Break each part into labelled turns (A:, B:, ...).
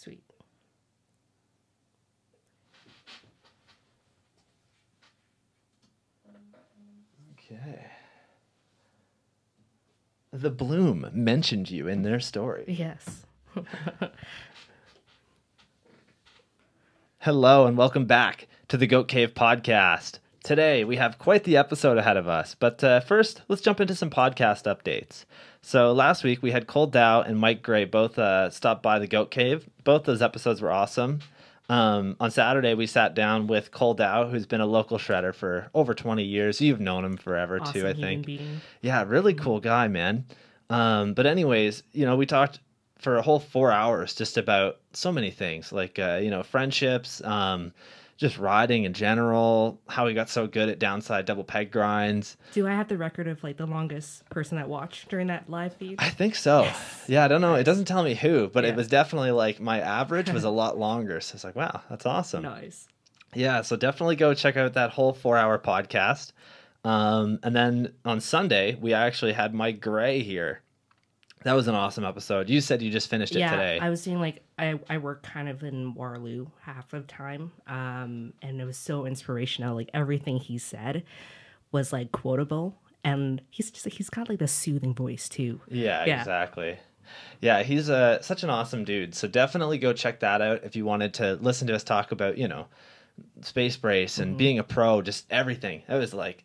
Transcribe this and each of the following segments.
A: Sweet.
B: Okay. The Bloom mentioned you in their story.
A: Yes.
B: Hello and welcome back to the Goat Cave podcast. Today we have quite the episode ahead of us, but first let's jump into some podcast updates. So last week we had Cole Dow and Mike Gray both stopped by the Goat Cave. Both those episodes were awesome. On Saturday we sat down with Cole Dow, who's been a local shredder for over 20 years. You've known him forever
A: Awesome
B: too, I
A: human
B: think.
A: being.
B: Yeah, really cool guy, man. But anyways, we talked for a whole 4 hours just about so many things, like friendships, just riding in general, how he got so good at downside double peg grinds.
A: Do I have the record of like the longest person that watched during that live feed?
B: I think so.
A: Yes.
B: Yeah, I don't know. It doesn't tell me who, but
A: Yeah.
B: it was definitely like my average was a lot longer. So it's like, wow, that's awesome.
A: Nice.
B: Yeah, so definitely go check out that whole 4-hour podcast. And then on Sunday, we actually had Mike Gray here. That was an awesome episode. You said you just finished it today.
A: I was doing like I work kind of in Waterloo half of the time, and it was so inspirational. Like everything he said was like quotable, and he's got like the soothing voice too.
B: Yeah, exactly. Yeah, he's such an awesome dude. So definitely go check that out if you wanted to listen to us talk about space brace and being a pro, just everything. That was like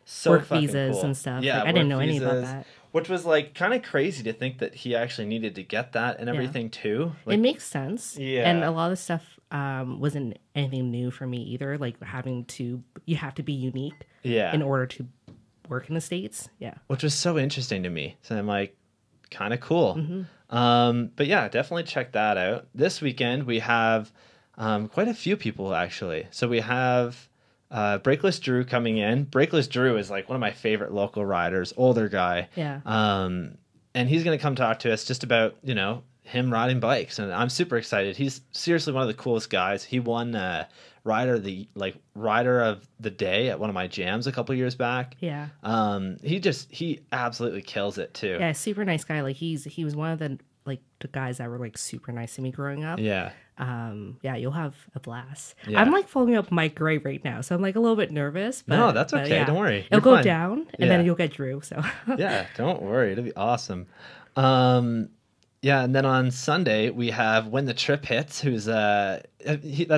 B: so
A: work
B: fucking
A: visas
B: cool.
A: and stuff.
B: Yeah,
A: Like, I didn't know any about that.
B: Which was like kind of crazy to think that he actually needed to get that and everything too. Like,
A: it makes sense.
B: Yeah.
A: And a lot of stuff wasn't anything new for me either. Like you have to be unique in order to work in the States. Yeah.
B: Which was so interesting to me. So I'm like, kind of cool. But yeah, definitely check that out. This weekend we have quite a few people actually. So we have Brakeless Drew coming in. Brakeless Drew is like one of my favorite local riders, older guy.
A: Yeah.
B: And he's going to come talk to us just about, him riding bikes. And I'm super excited. He's seriously one of the coolest guys. He won rider of the day at one of my jams a couple years back.
A: Yeah.
B: He absolutely kills it too.
A: Yeah, super nice guy. Like he was one of the guys that were like super nice to me growing up.
B: Yeah.
A: Yeah, you'll have a blast.
B: Yeah.
A: I'm like following up Mike Gray right now, so I'm like a little bit nervous. But,
B: No, that's okay.
A: Yeah.
B: Don't worry.
A: It'll
B: You're
A: go
B: fine.
A: down, and then you'll get Drew. So
B: Yeah, don't worry. It'll be awesome. Yeah, and then on Sunday we have When the Trip Hits, who's that's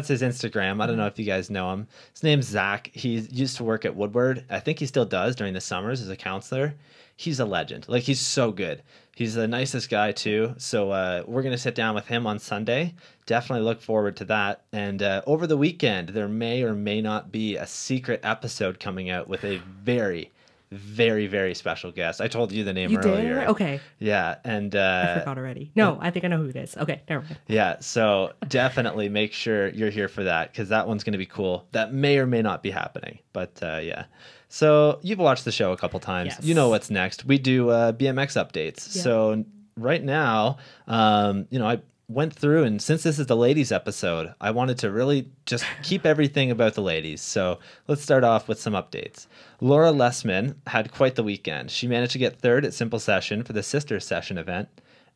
B: his Instagram. I don't know if you guys know him. His name's Zach. He used to work at Woodward. I think he still does during the summers as a counselor. He's a legend. Like, he's so good. He's the nicest guy too. So we're gonna sit down with him on Sunday. Definitely look forward to that. And over the weekend, there may or may not be a secret episode coming out with a very, very, very special guest. I told you the name earlier.
A: did? Okay.
B: Yeah, and
A: I forgot already. No, I think I know who it is. Okay, never mind.
B: yeah, so definitely make sure you're here for that, because that one's going to be cool. That may or may not be happening, but yeah. So you've watched the show a couple times.
A: Yes.
B: You know what's next. We do BMX updates.
A: Yeah.
B: So right now, I went through, and since this is the ladies episode, I wanted to really just keep everything about the ladies. So let's start off with some updates. Laura Lessman had quite the weekend. She managed to get third at Simple Session for the Sister Session event,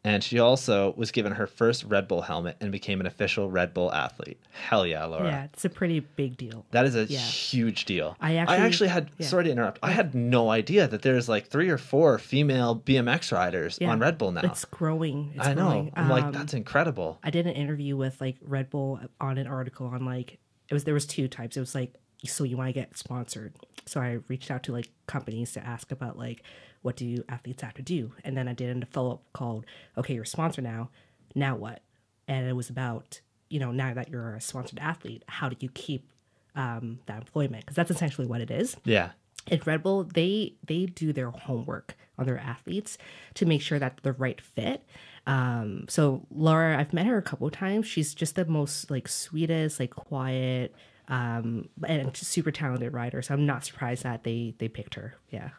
B: and she also was given her first Red Bull helmet and became an official Red Bull athlete. Hell yeah, Laura.
A: Yeah, it's a pretty big deal.
B: That is a huge deal.
A: I
B: actually had, sorry to interrupt, I had no idea that there's like 3 or 4 female BMX riders on Red Bull now.
A: It's growing.
B: I know.
A: Growing.
B: I'm like, that's incredible.
A: I did an interview with like Red Bull on an article on there was 2 types. It was like, so you want to get sponsored. So I reached out to like companies to ask about like, what do athletes have to do? And then I did a follow-up called, okay, you're a sponsor now what? And it was about, now that you're a sponsored athlete, how do you keep that employment? Because that's essentially what it is.
B: Yeah.
A: At Red Bull, they do their homework on their athletes to make sure that they're the right fit. So Laura, I've met her a couple of times. She's just the most like sweetest, like quiet, and just super talented rider. So I'm not surprised that they picked her. Yeah.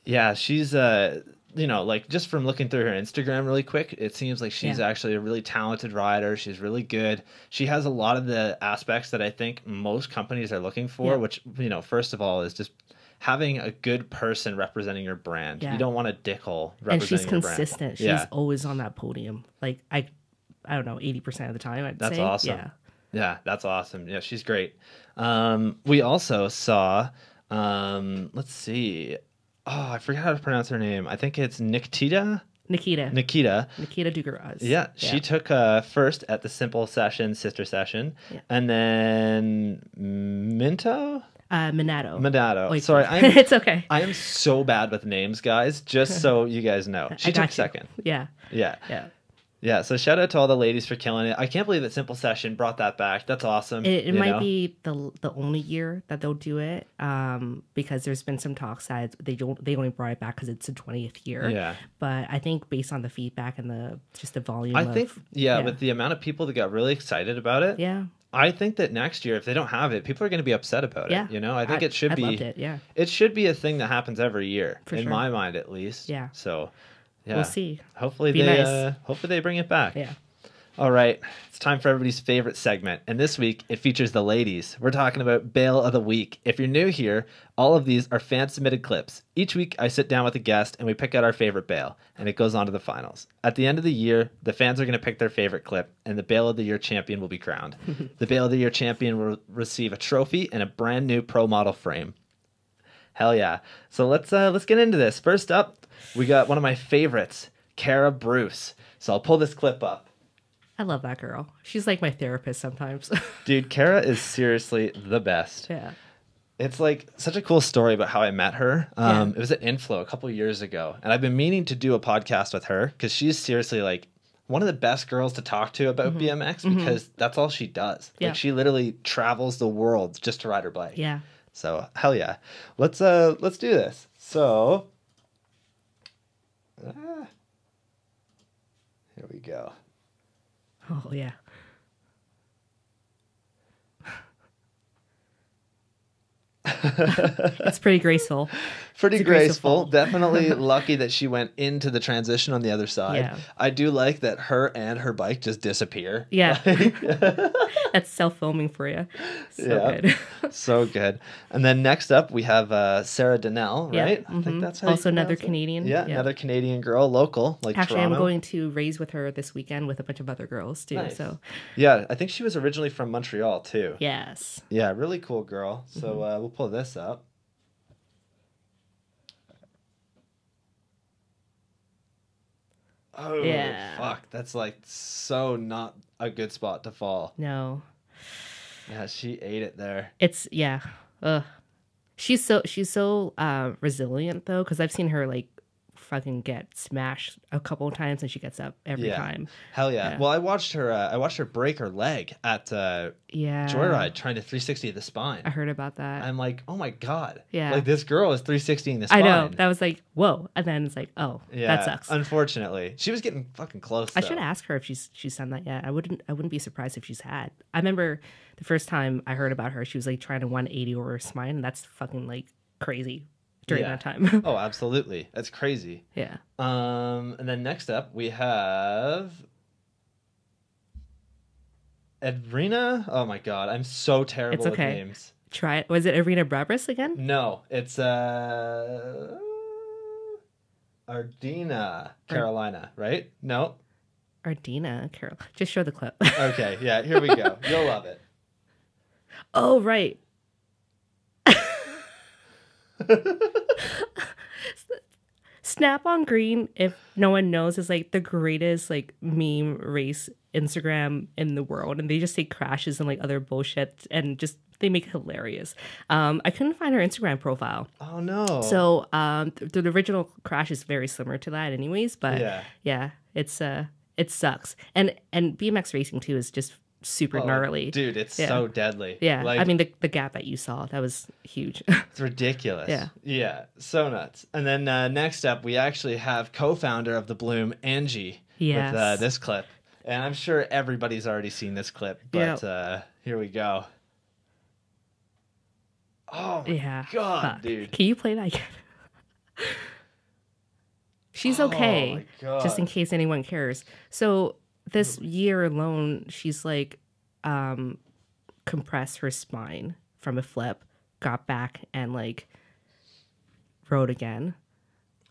B: Yeah, she's like just from looking through her Instagram really quick, it seems like she's actually a really talented rider. She's really good. She has a lot of the aspects that I think most companies are looking for, which, first of all is just having a good person representing your brand. You don't want a dickhole representing your brand.
A: And she's consistent. She's always on that podium. Like I don't know, 80% of the time, I'd
B: That's
A: say.
B: awesome.
A: Yeah.
B: Yeah, that's awesome. Yeah, she's great. We also saw, let's see. Oh, I forgot how to pronounce her name. I think it's
A: Nikita
B: Nikita.
A: Dugaraz.
B: Yeah, she took first at the Simple Session, Sister Session,
A: Yeah.
B: and then
A: Minato.
B: Minato.
A: Wait,
B: Sorry,
A: it's okay.
B: I am so bad with names, guys. Just so you guys know, she took second.
A: Yeah.
B: Yeah.
A: Yeah.
B: Yeah, so shout out to all the ladies for killing it. I can't believe that Simple Session brought that back. That's awesome.
A: It might be the only year that they'll do it, because there's been some talks that they only brought it back because it's the 20th year.
B: Yeah.
A: But I think based on the feedback and the volume,
B: I think with the amount of people that got really excited about it,
A: yeah,
B: I think that next year if they don't have it, people are going to be upset about it. You know, I think it should be.
A: Loved it, yeah.
B: It should be a thing that happens every year,
A: For
B: in
A: sure.
B: my mind at least.
A: Yeah.
B: So, yeah,
A: we'll see.
B: Hopefully
A: Nice.
B: hopefully they bring it back.
A: Yeah.
B: All right, it's time for everybody's favorite segment. And this week, it features the ladies. We're talking about Bail of the Week. If you're new here, all of these are fan-submitted clips. Each week, I sit down with a guest and we pick out our favorite bail, and it goes on to the finals. At the end of the year, the fans are going to pick their favorite clip, and the Bail of the Year champion will be crowned. The Bail of the Year champion will receive a trophy and a brand new pro model frame. Hell yeah. So let's get into this. First up, we got one of my favorites, Cara Bruce. So I'll pull this clip up.
A: I love that girl. She's like my therapist sometimes.
B: Dude, Cara is seriously the best.
A: Yeah.
B: It's like such a cool story about how I met her.
A: Yeah.
B: It was at Inflow a couple years ago, and I've been meaning to do a podcast with her because she's seriously like one of the best girls to talk to about BMX because that's all she does.
A: Yeah.
B: Like she literally travels the world just to ride her bike.
A: Yeah.
B: So hell yeah, let's do this. So here we go.
A: Oh yeah. It's pretty graceful.
B: Pretty graceful. Definitely lucky that she went into the transition on the other side.
A: Yeah.
B: I do like that her and her bike just disappear.
A: Yeah. That's self-filming for you. So good.
B: So good. And then next up we have Sarah Donnell, right? I think that's how
A: also
B: you
A: another
B: pronounce it.
A: Canadian.
B: Yeah, another Canadian girl, local, like
A: Actually,
B: Toronto.
A: I'm going to raise with her this weekend with a bunch of other girls too.
B: Nice.
A: So
B: Yeah, I think she was originally from Montreal too.
A: yes.
B: Yeah, really cool girl. So we'll pull this up. Oh,
A: Yeah.
B: fuck. That's like so not a good spot to fall.
A: No.
B: Yeah, she ate it there.
A: It's yeah. Ugh. She's so resilient though, because I've seen her like fucking get smashed a couple of times and she gets up every time.
B: Hell yeah.
A: Yeah.
B: Well, I watched her break her leg at
A: Yeah.
B: Joyride trying to 360 the spine.
A: I heard about that.
B: I'm like, oh my God.
A: Yeah.
B: Like this girl is 360ing the spine.
A: I know. That was like, whoa. And then it's like, oh, that sucks.
B: Unfortunately. She was getting fucking close.
A: I should ask her if she's done that yet. I wouldn't be surprised if she's had. I remember the first time I heard about her, she was like trying to 180 over her spine, and that's fucking like crazy during that time.
B: Oh, absolutely. That's crazy.
A: Yeah.
B: And then next up we have Edrina. Oh my God, I'm so terrible
A: It's okay.
B: with names.
A: Try it. Was it Irina Brabris again?
B: No, it's Ardina, Carolina, right? No.
A: Ardina, Carol. Just show the clip.
B: Okay, yeah, here we go. You'll love it.
A: Oh, right. Snap on Green, if no one knows, is like the greatest like meme race Instagram in the world, and they just say crashes and like other bullshit and just they make it hilarious. I couldn't find her Instagram profile.
B: Oh no.
A: So the original crash is very similar to that anyways, but yeah, it's it sucks. And BMX racing too is just super gnarly.
B: Dude, it's so deadly.
A: Yeah.
B: Like,
A: I mean the gap that you saw, that was huge.
B: it's ridiculous.
A: Yeah.
B: Yeah, so nuts. And then next up we actually have co-founder of the Bloom, Angie,
A: Yes.
B: with this clip. And I'm sure everybody's already seen this clip, but here we go. Oh my God,
A: fuck.
B: dude.
A: Can you play that again? She's okay,
B: my God.
A: just in case anyone cares. So this year alone, she's like compressed her spine from a flip, got back and like rode again.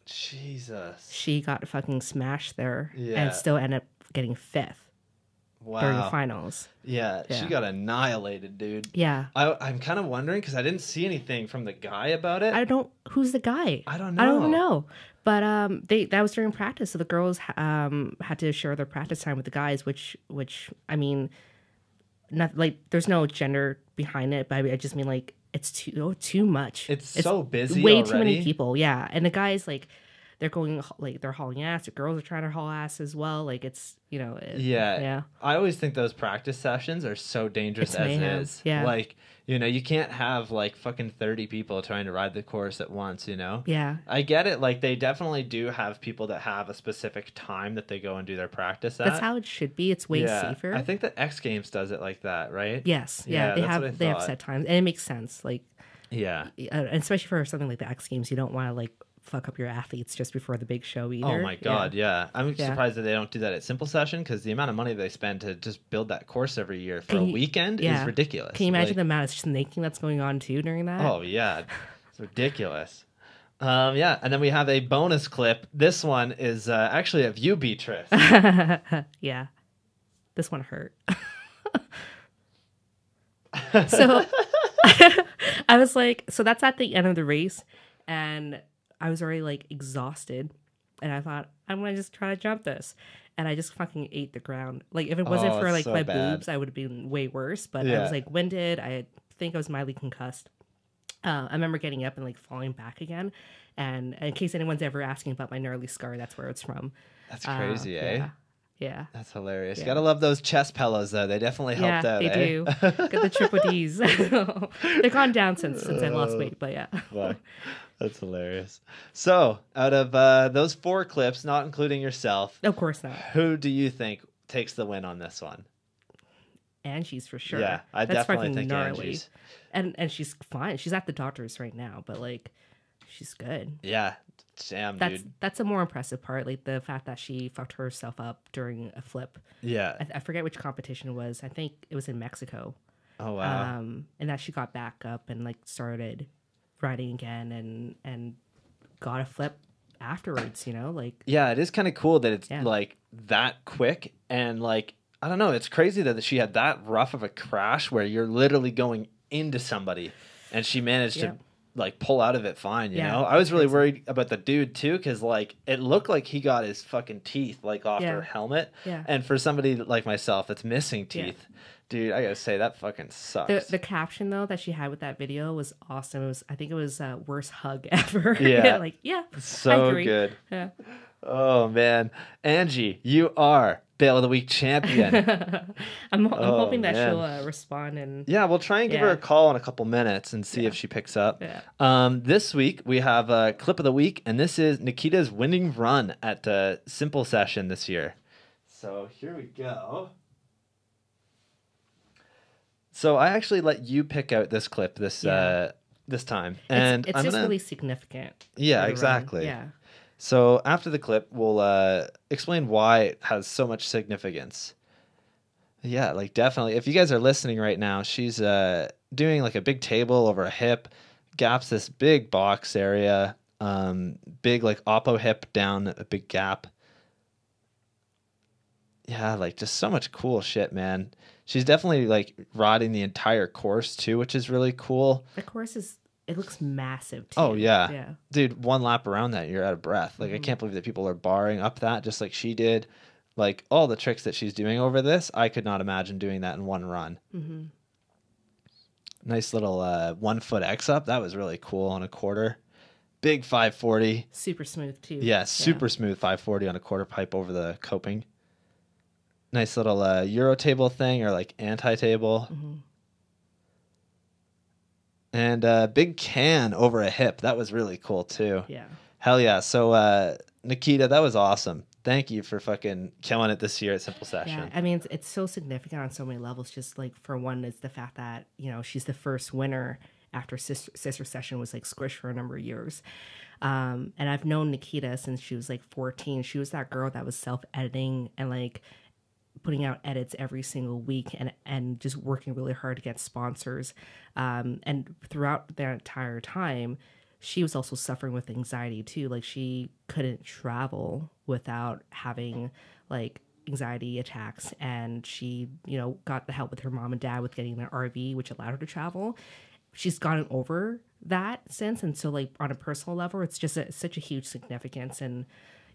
B: Jesus.
A: She got fucking smashed there
B: Yeah.
A: and still ended up getting fifth. during the
B: Wow.
A: finals.
B: Yeah, she
A: Yeah.
B: got annihilated, dude.
A: Yeah.
B: I'm kind of wondering because I didn't see anything from the guy about it.
A: Who's the guy?
B: I don't
A: I don't
B: know.
A: know. But that was during practice, so the girls had to share their practice time with the guys, which I mean, not like there's no gender behind it, but I just mean like it's too much.
B: It's so busy
A: way too many
B: already.
A: people. Yeah, and the guys like they're going like they're hauling ass. The girls are trying to haul ass as well. Like it's
B: Yeah. I always think those practice sessions are so dangerous
A: It's
B: as
A: mayhem.
B: is.
A: Yeah.
B: Like, you can't have like fucking 30 people trying to ride the course at once,
A: Yeah.
B: I get it. Like, they definitely do have people that have a specific time that they go and do their practice at.
A: That's how it should be. It's way safer.
B: I think that X Games does it like that, right?
A: Yes.
B: Yeah,
A: They
B: that's what I
A: have
B: thought.
A: set times, and it makes sense. Like,
B: Yeah.
A: and especially for something like the X Games, you don't want to like fuck up your athletes just before the big show either.
B: Oh my God, yeah. I'm
A: Yeah.
B: surprised that they don't do that at Simple Session because the amount of money they spend to just build that course every year for a weekend is ridiculous.
A: Can you imagine the amount of snaking that's going on too during that?
B: Oh yeah, it's ridiculous. Yeah, and then we have a bonus clip. This one is actually of you, Beatrice.
A: Yeah. This one hurt. So I was like, so that's at the end of the race, and I was already like exhausted, and I thought I'm gonna just try to jump this, and I just fucking ate the ground. Like if it wasn't for like
B: so
A: my
B: bad.
A: boobs, I would have been way worse. But I
B: Yeah.
A: was like winded. I think I was mildly concussed. I remember getting up and like falling back again. And in case anyone's ever asking about my gnarly scar, that's where it's from.
B: That's crazy, eh?
A: Yeah. Yeah.
B: That's hilarious.
A: Yeah.
B: You gotta love those chest pillows, though. They definitely helped out.
A: They
B: eh?
A: do. Got the triple D's. They've gone down since I lost weight, but yeah.
B: Fuck. That's hilarious. So, out of those 4 clips, not including yourself,
A: Of course not.
B: who do you think takes the win on this one?
A: Angie's for sure.
B: Yeah, I
A: That's
B: definitely
A: fucking
B: think
A: gnarly.
B: Angie's.
A: And she's fine. She's at the doctor's right now, but like she's good.
B: Yeah, damn, dude.
A: That's a more impressive part, like the fact that she fucked herself up during a flip.
B: Yeah.
A: I forget which competition it was. I think it was in Mexico.
B: Oh wow.
A: And that she got back up and like started riding again and got a flip afterwards, like
B: Yeah, it is kind of cool that it's
A: Yeah.
B: like that quick and like I don't know, it's crazy that she had that rough of a crash where you're literally going into somebody and she managed
A: Yeah.
B: to like pull out of it fine, you
A: Yeah,
B: know? I was really
A: crazy.
B: worried about the dude too cuz like it looked like he got his fucking teeth like off
A: Yeah.
B: her helmet.
A: Yeah.
B: And for somebody like myself that's missing teeth, dude, I got to say that fucking sucks.
A: the caption though that she had with that video was awesome. I think it was worst hug ever.
B: Yeah.
A: Like, yeah. I
B: So
A: agree.
B: good.
A: Yeah.
B: Oh man. Angie, you are Bail of the Week champion.
A: I'm hoping that
B: man.
A: she'll respond and
B: Yeah, we'll try and give her
A: Yeah.
B: a call in a couple minutes and see if she picks up.
A: Yeah.
B: This week we have a clip of the week, and this is Nikita's winning run at the Simple Session this year. So here we go. So I actually let you pick out this clip this time, and
A: it's
B: I'm
A: just
B: gonna
A: really significant.
B: Yeah,
A: for the run.
B: exactly.
A: Yeah.
B: So after the clip, we'll explain why it has so much significance. Yeah, like definitely. If you guys are listening right now, she's doing like a big table over a hip, gaps this big box area, big like oppo hip down a big gap. Yeah, like just so much cool shit, man. She's definitely like riding the entire course too, which is really cool.
A: The course it looks massive too.
B: Oh yeah.
A: Yeah.
B: Dude, one lap around that, you're out of breath. Like I can't believe that people are barring up that just like she did. Like all the tricks that she's doing over this, I could not imagine doing that in one run.
A: Mm-hmm.
B: Nice little 1 foot X up. That was really cool on a quarter. Big 540.
A: Super smooth too.
B: Yeah, super smooth 540 on a quarter pipe over the coping. Nice little Euro table thing or like anti-table.
A: Mm-hmm.
B: And big can over a hip. That was really cool too.
A: Yeah.
B: Hell yeah. So Nikita, that was awesome. Thank you for fucking killing it this year at Simple Session.
A: Yeah, I mean, it's so significant on so many levels. Just like for one, it's the fact that she's the first winner after Sister Session was like squished for a number of years. And I've known Nikita since she was like 14. She was that girl that was self-editing and like putting out edits every single week and just working really hard to get sponsors. And throughout that entire time, she was also suffering with anxiety too. Like she couldn't travel without having like anxiety attacks, and she, you know, got the help with her mom and dad with getting an RV, which allowed her to travel. She's gotten over that since, and so like on a personal level, it's just such a huge significance. And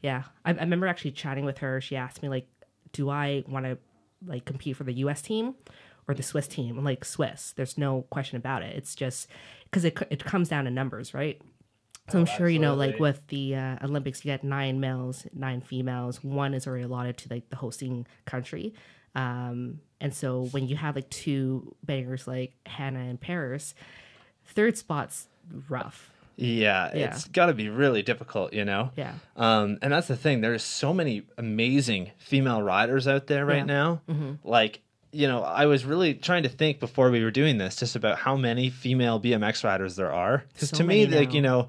A: yeah, I remember actually chatting with her. She asked me like, do I want to like compete for the U.S. team or the Swiss team? I'm like, Swiss. There's no question about it. It's just because it comes down to numbers, right? So I'm sure, you know, like with the Olympics, you get 9 males, 9 females. One is already allotted to like the hosting country. And so when you have like 2 bangers like Hannah and Paris, third spot's rough.
B: Yeah, it's got to be really difficult, you know?
A: Yeah.
B: And that's the thing. There's so many amazing female riders out there right now. Like, you know, I was really trying to think before we were doing this just about how many female BMX riders there are. Because
A: So
B: to me,
A: many
B: like,
A: now.
B: you know,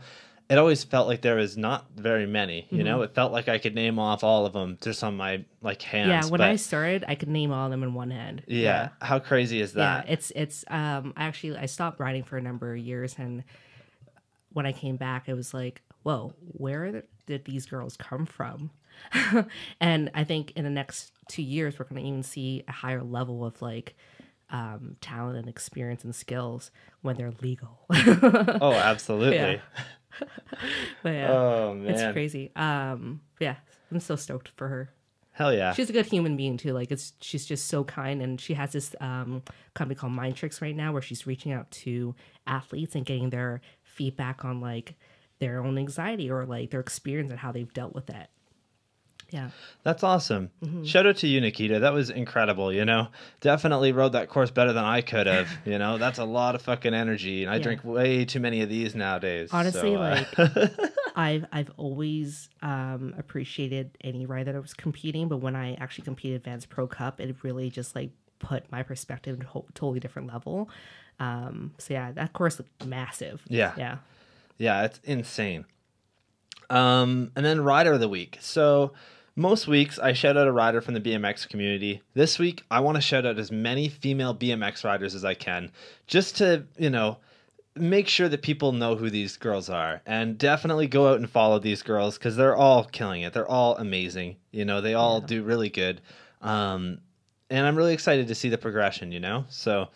B: it always felt like there was not very many, you know? It felt like I could name off all of them just on my, like, hands.
A: Yeah, when
B: but,
A: I started, I could name all of them in one hand.
B: yeah, how crazy is that?
A: Yeah, it's I stopped riding for a number of years, and when I came back, it was like, whoa, did these girls come from? And I think in the next 2 years, we're going to even see a higher level of like talent and experience and skills when they're legal.
B: Oh, absolutely.
A: But yeah,
B: Oh, man.
A: it's crazy. Yeah, I'm so stoked for her.
B: Hell yeah.
A: She's a good human being too. Like she's just so kind, and she has this company called Mind Tricks right now, where she's reaching out to athletes and getting their feedback on like their own anxiety or like their experience and how they've dealt with it. Yeah.
B: That's awesome. Shout out to you, Nikita. That was incredible, you know? Definitely rode that course better than I could have, you know? That's a lot of fucking energy, and I drink way too many of these nowadays.
A: Honestly,
B: so,
A: like I've always appreciated any ride that I was competing, but when I actually competed Advanced Pro Cup, it really just like put my perspective at a totally different level. So yeah, that course looked massive.
B: Yeah, it's insane. And then rider of the week. So most weeks I shout out a rider from the BMX community. This week I want to shout out as many female BMX riders as I can, just to, you know, make sure that people know who these girls are, and definitely go out and follow these girls because they're all killing it. They're all amazing. You know, they all do really good. And I'm really excited to see the progression, you know? So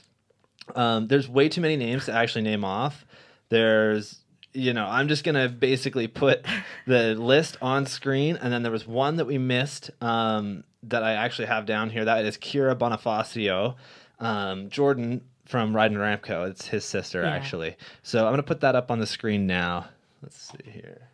B: there's way too many names to actually name off. There's, you know, I'm just going to basically put the list on screen. And then there was one that we missed that I actually have down here. That is Kira Bonifacio. Jordan from Riding Ramco. It's his sister, actually. So I'm going to put that up on the screen now. Let's see here.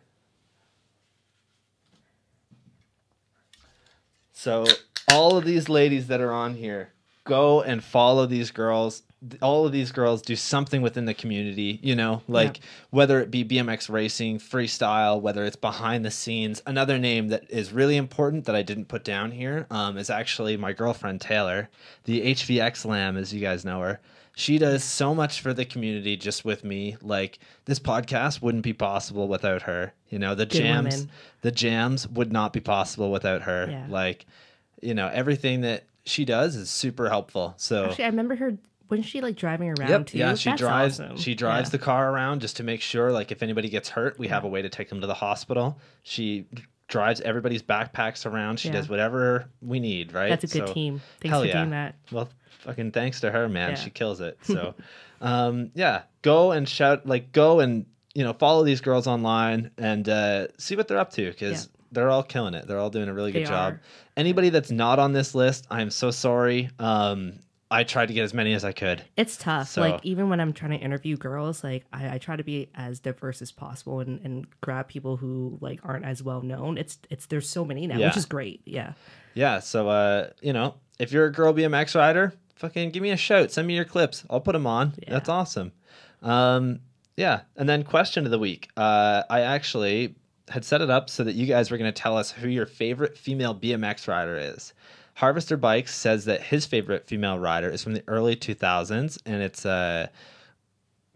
B: So all of these ladies that are on here, go and follow these girls. All of these girls do something within the community, you know, like whether it be BMX racing, freestyle, whether it's behind the scenes. Another name that is really important that I didn't put down here is actually my girlfriend, Taylor, the HVX Lamb, as you guys know her. She does so much for the community just with me. Like, this podcast wouldn't be possible without her. You know, the jams would not be possible without her.
A: Yeah.
B: Like, you know, everything that she does is super helpful. So
A: actually, I remember her. Wasn't she like driving around too?
B: Yeah, she
A: That's
B: drives.
A: awesome.
B: She drives the car around just to make sure, like, if anybody gets hurt, we have a way to take them to the hospital. She drives everybody's backpacks around. She does whatever we need. Right.
A: That's a good team. Thanks for doing that.
B: Well, fucking thanks to her, man. She kills it. So, go and shout, like, go and, you know, follow these girls online and see what they're up to, because they're all killing it. They're all doing a really good job. Anybody that's not on this list, I'm so sorry. I tried to get as many as I could.
A: It's tough.
B: So,
A: like, even when I'm trying to interview girls, like I try to be as diverse as possible and grab people who like aren't as well known. It's there's so many now, which is great. Yeah.
B: So you know, if you're a girl BMX rider, fucking give me a shout. Send me your clips. I'll put them on. That's awesome. And then question of the week. I actually had set it up so that you guys were going to tell us who your favorite female BMX rider is. Harvester Bikes says that his favorite female rider is from the early 2000s, and it's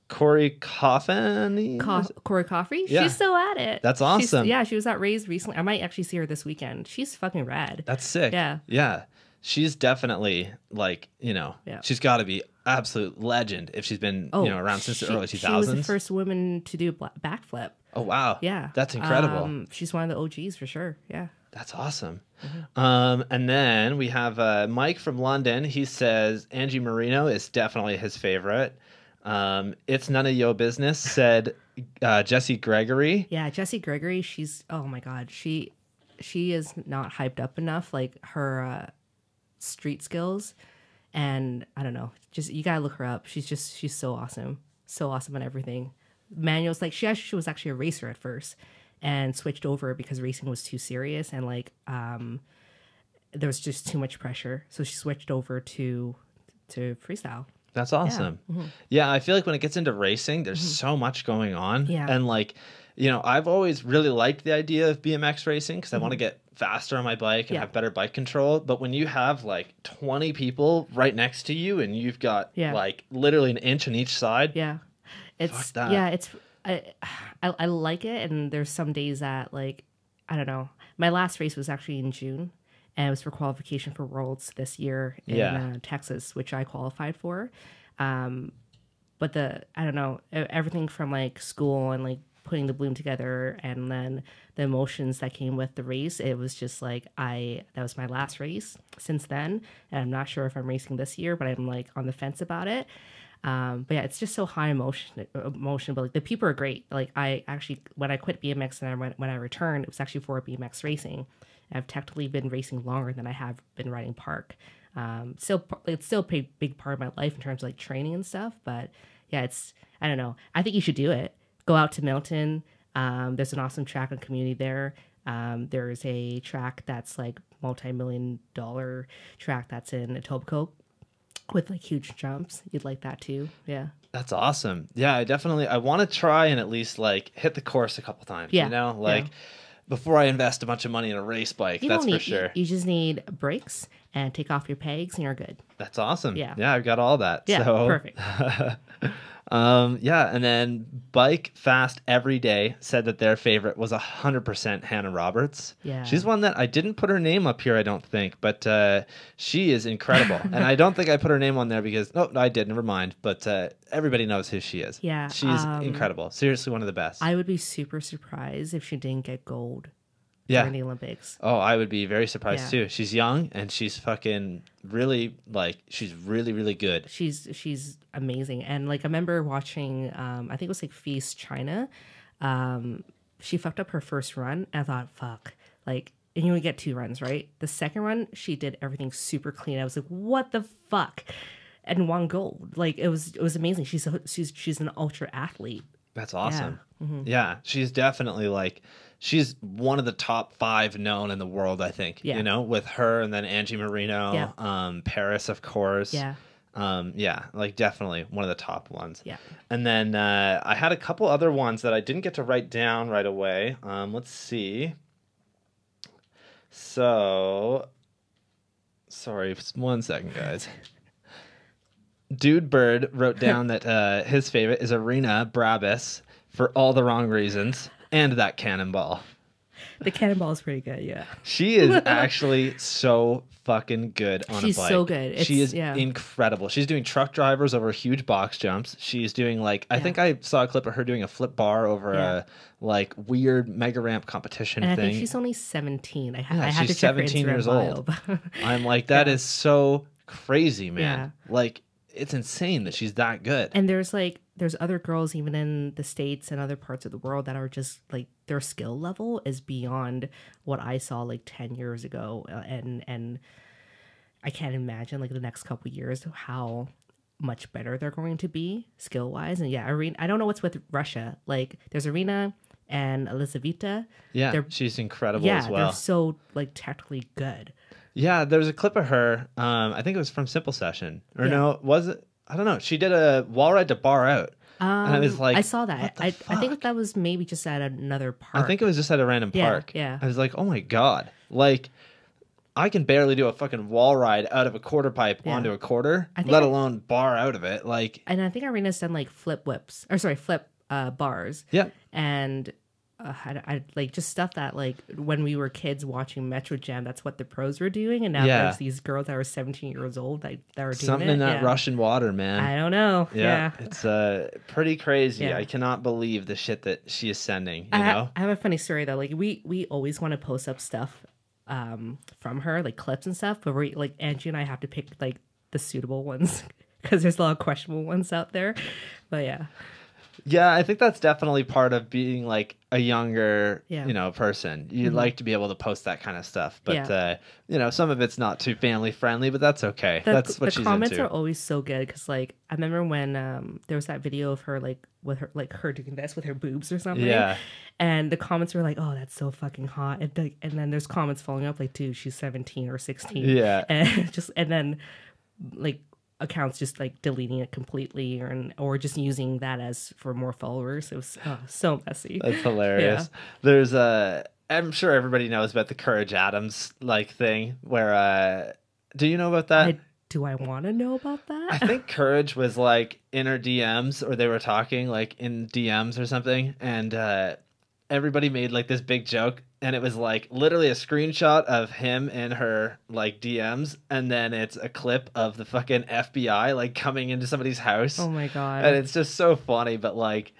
B: Corey Coffin.
A: Corey Coffey?
B: Yeah.
A: She's still at it.
B: That's awesome.
A: She was at Ray's recently. I might actually see her this weekend. She's fucking rad.
B: That's sick. Yeah. She's definitely, like, you know, she's got to be absolute legend if she's been, you know, around since the early 2000s.
A: She was the first woman to do backflip.
B: Oh, wow.
A: Yeah.
B: That's incredible.
A: She's one of the OGs for sure. Yeah.
B: That's awesome. And then we have Mike from London. He says Angie Marino is definitely his favorite. It's none of your business, said Jessie Gregory.
A: Yeah, Jessie Gregory, she's, oh my God, she is not hyped up enough. Like her street skills, and I don't know, just you gotta look her up. She's so awesome. So awesome on everything. Manuals, like she was actually a racer at first and switched over because racing was too serious and like there was just too much pressure. So she switched over to freestyle.
B: That's awesome. Yeah, I feel like when it gets into racing, there's so much going on.
A: Yeah.
B: And like, you know, I've always really liked the idea of BMX racing because I want to get faster on my bike and have better bike control. But when you have like 20 people right next to you and you've got like literally an inch on each side.
A: Yeah. It's I like it, and there's some days that like I don't know. My last race was actually in June, and it was for qualification for Worlds this year in Texas, which I qualified for. But I don't know, everything from like school and like putting the bloom together, and then the emotions that came with the race. It was just like that was my last race since then, and I'm not sure if I'm racing this year, but I'm like on the fence about it. But yeah, it's just so high emotion, but like the people are great. Like I actually, when I quit BMX and when I returned, it was actually for BMX racing. I've technically been racing longer than I have been riding park. It's still a big part of my life in terms of like training and stuff. But yeah, I don't know. I think you should do it. Go out to Milton. There's an awesome track and community there. There's a track that's like multi-million-dollar track that's in Etobicoke with like huge jumps. You'd like that too. Yeah.
B: That's awesome. Yeah, I want to try and at least like hit the course a couple times, you know, like before I invest a bunch of money in a race bike, that's for sure.
A: You just need brakes and take off your pegs and you're good.
B: That's awesome.
A: Yeah.
B: Yeah, I've got all that.
A: Yeah,
B: so.
A: Perfect.
B: Yeah, and then Bike Fast Every Day said that their favorite was 100% Hannah Roberts.
A: Yeah.
B: She's one that I didn't put her name up here, I don't think, but she is incredible. And I don't think I put her name on there because, no, I did, never mind. But everybody knows who she is.
A: Yeah.
B: She's incredible. Seriously, one of the best.
A: I would be super surprised if she didn't get gold.
B: Yeah.
A: In the Olympics.
B: Oh, I would be very surprised too. She's young and she's fucking really she's really, really good.
A: She's amazing. And like I remember watching I think it was like Feast China. She fucked up her first run and I thought, fuck. Like, and you only get 2 runs, right? The second run, she did everything super clean. I was like, what the fuck? And won gold. Like it was amazing. She's an ultra athlete.
B: That's awesome. Yeah, she's definitely like she's one of the top 5 known in the world, I think. You know, with her and then Angie Marino, Paris, of course.
A: Yeah.
B: Yeah, like definitely one of the top ones.
A: Yeah.
B: And then I had a couple other ones that I didn't get to write down right away. Let's see. So, sorry, just 1 second, guys. Dude Bird wrote down that his favorite is Arena Brabus for all the wrong reasons and that cannonball.
A: The cannonball is pretty good, yeah.
B: She is actually so fucking good on a bike.
A: She's so good.
B: She is incredible. She's doing truck drivers over huge box jumps. She's doing like I think I saw a clip of her doing a flip bar over a like weird mega ramp competition
A: and
B: thing.
A: I think she's only 17. I had
B: she's
A: to check
B: 17
A: her Instagram
B: years
A: bio,
B: old. I'm like that is so crazy, man. Like it's insane that she's that good.
A: And there's other girls even in the States and other parts of the world that are just like their skill level is beyond what I saw like 10 years ago. And I can't imagine like the next couple years how much better they're going to be skill wise. And yeah, Arena, I don't know what's with Russia. Like there's Arena and Elizaveta.
B: Yeah, she's incredible as well.
A: They're so like technically good.
B: Yeah, there was a clip of her. I think it was from Simple Session. Or no, was it? I don't know. She did a wall ride to bar out. And I was like,
A: I saw that. I think that was maybe just at another park.
B: I think it was just at a random park.
A: Yeah.
B: I was like, oh my God. Like, I can barely do a fucking wall ride out of a quarter pipe onto a quarter, let alone bar out of it. Like,
A: and I think Arena's done like flip bars.
B: Yeah.
A: And I like just stuff that like when we were kids watching Metro Jam, that's what the pros were doing, and now there's these girls that are 17 years old that are doing
B: something in that Russian water, man.
A: I don't know. Yeah.
B: It's pretty crazy. I cannot believe the shit that she is sending. You know,
A: I have a funny story though. Like we always want to post up stuff from her, like clips and stuff. But we like Angie and I have to pick like the suitable ones because there's a lot of questionable ones out there. But yeah.
B: Yeah, I think that's definitely part of being like a younger,
A: Yeah.
B: person. You'd like to be able to post that kind of stuff, but
A: Yeah.
B: some of it's not too family friendly, but that's okay. That's what
A: the
B: she's
A: comments
B: into.
A: are always so good because like I remember when there was that video of her like with her doing this with her boobs or something.
B: Yeah.
A: And the comments were like, "Oh, that's so fucking hot," and then there's comments following up like, "Dude, she's 17 or 16."
B: Yeah.
A: And then like accounts just like deleting it completely or just using that as for more followers. It was so messy.
B: That's hilarious. There's I'm sure everybody knows about the Courage Adams like thing where do you know about that?
A: Do I want to know about that?
B: I think Courage was like in her DMs, or they were talking like in DMs or something, and everybody made like this big joke, and it was like literally a screenshot of him in her like DMs, and then it's a clip of the fucking FBI like coming into somebody's house.
A: Oh my god.
B: And it's just so funny, but like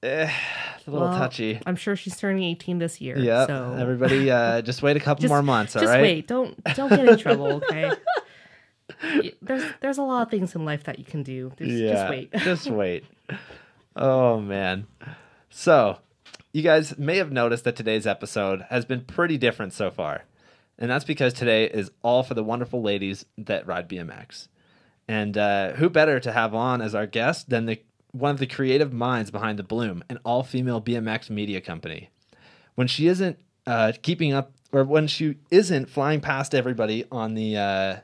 B: it's a little touchy.
A: I'm sure she's turning 18 this year.
B: Yeah.
A: So
B: everybody just wait a couple more months, all
A: just
B: right?
A: wait. Don't get in trouble, okay? There's a lot of things in life that you can do. Just wait.
B: Just wait. Oh man. So, you guys may have noticed that today's episode has been pretty different so far. And that's because today is all for the wonderful ladies that ride BMX. And who better to have on as our guest than one of the creative minds behind the Bloom, an all-female BMX media company. When she isn't when she isn't flying past everybody on the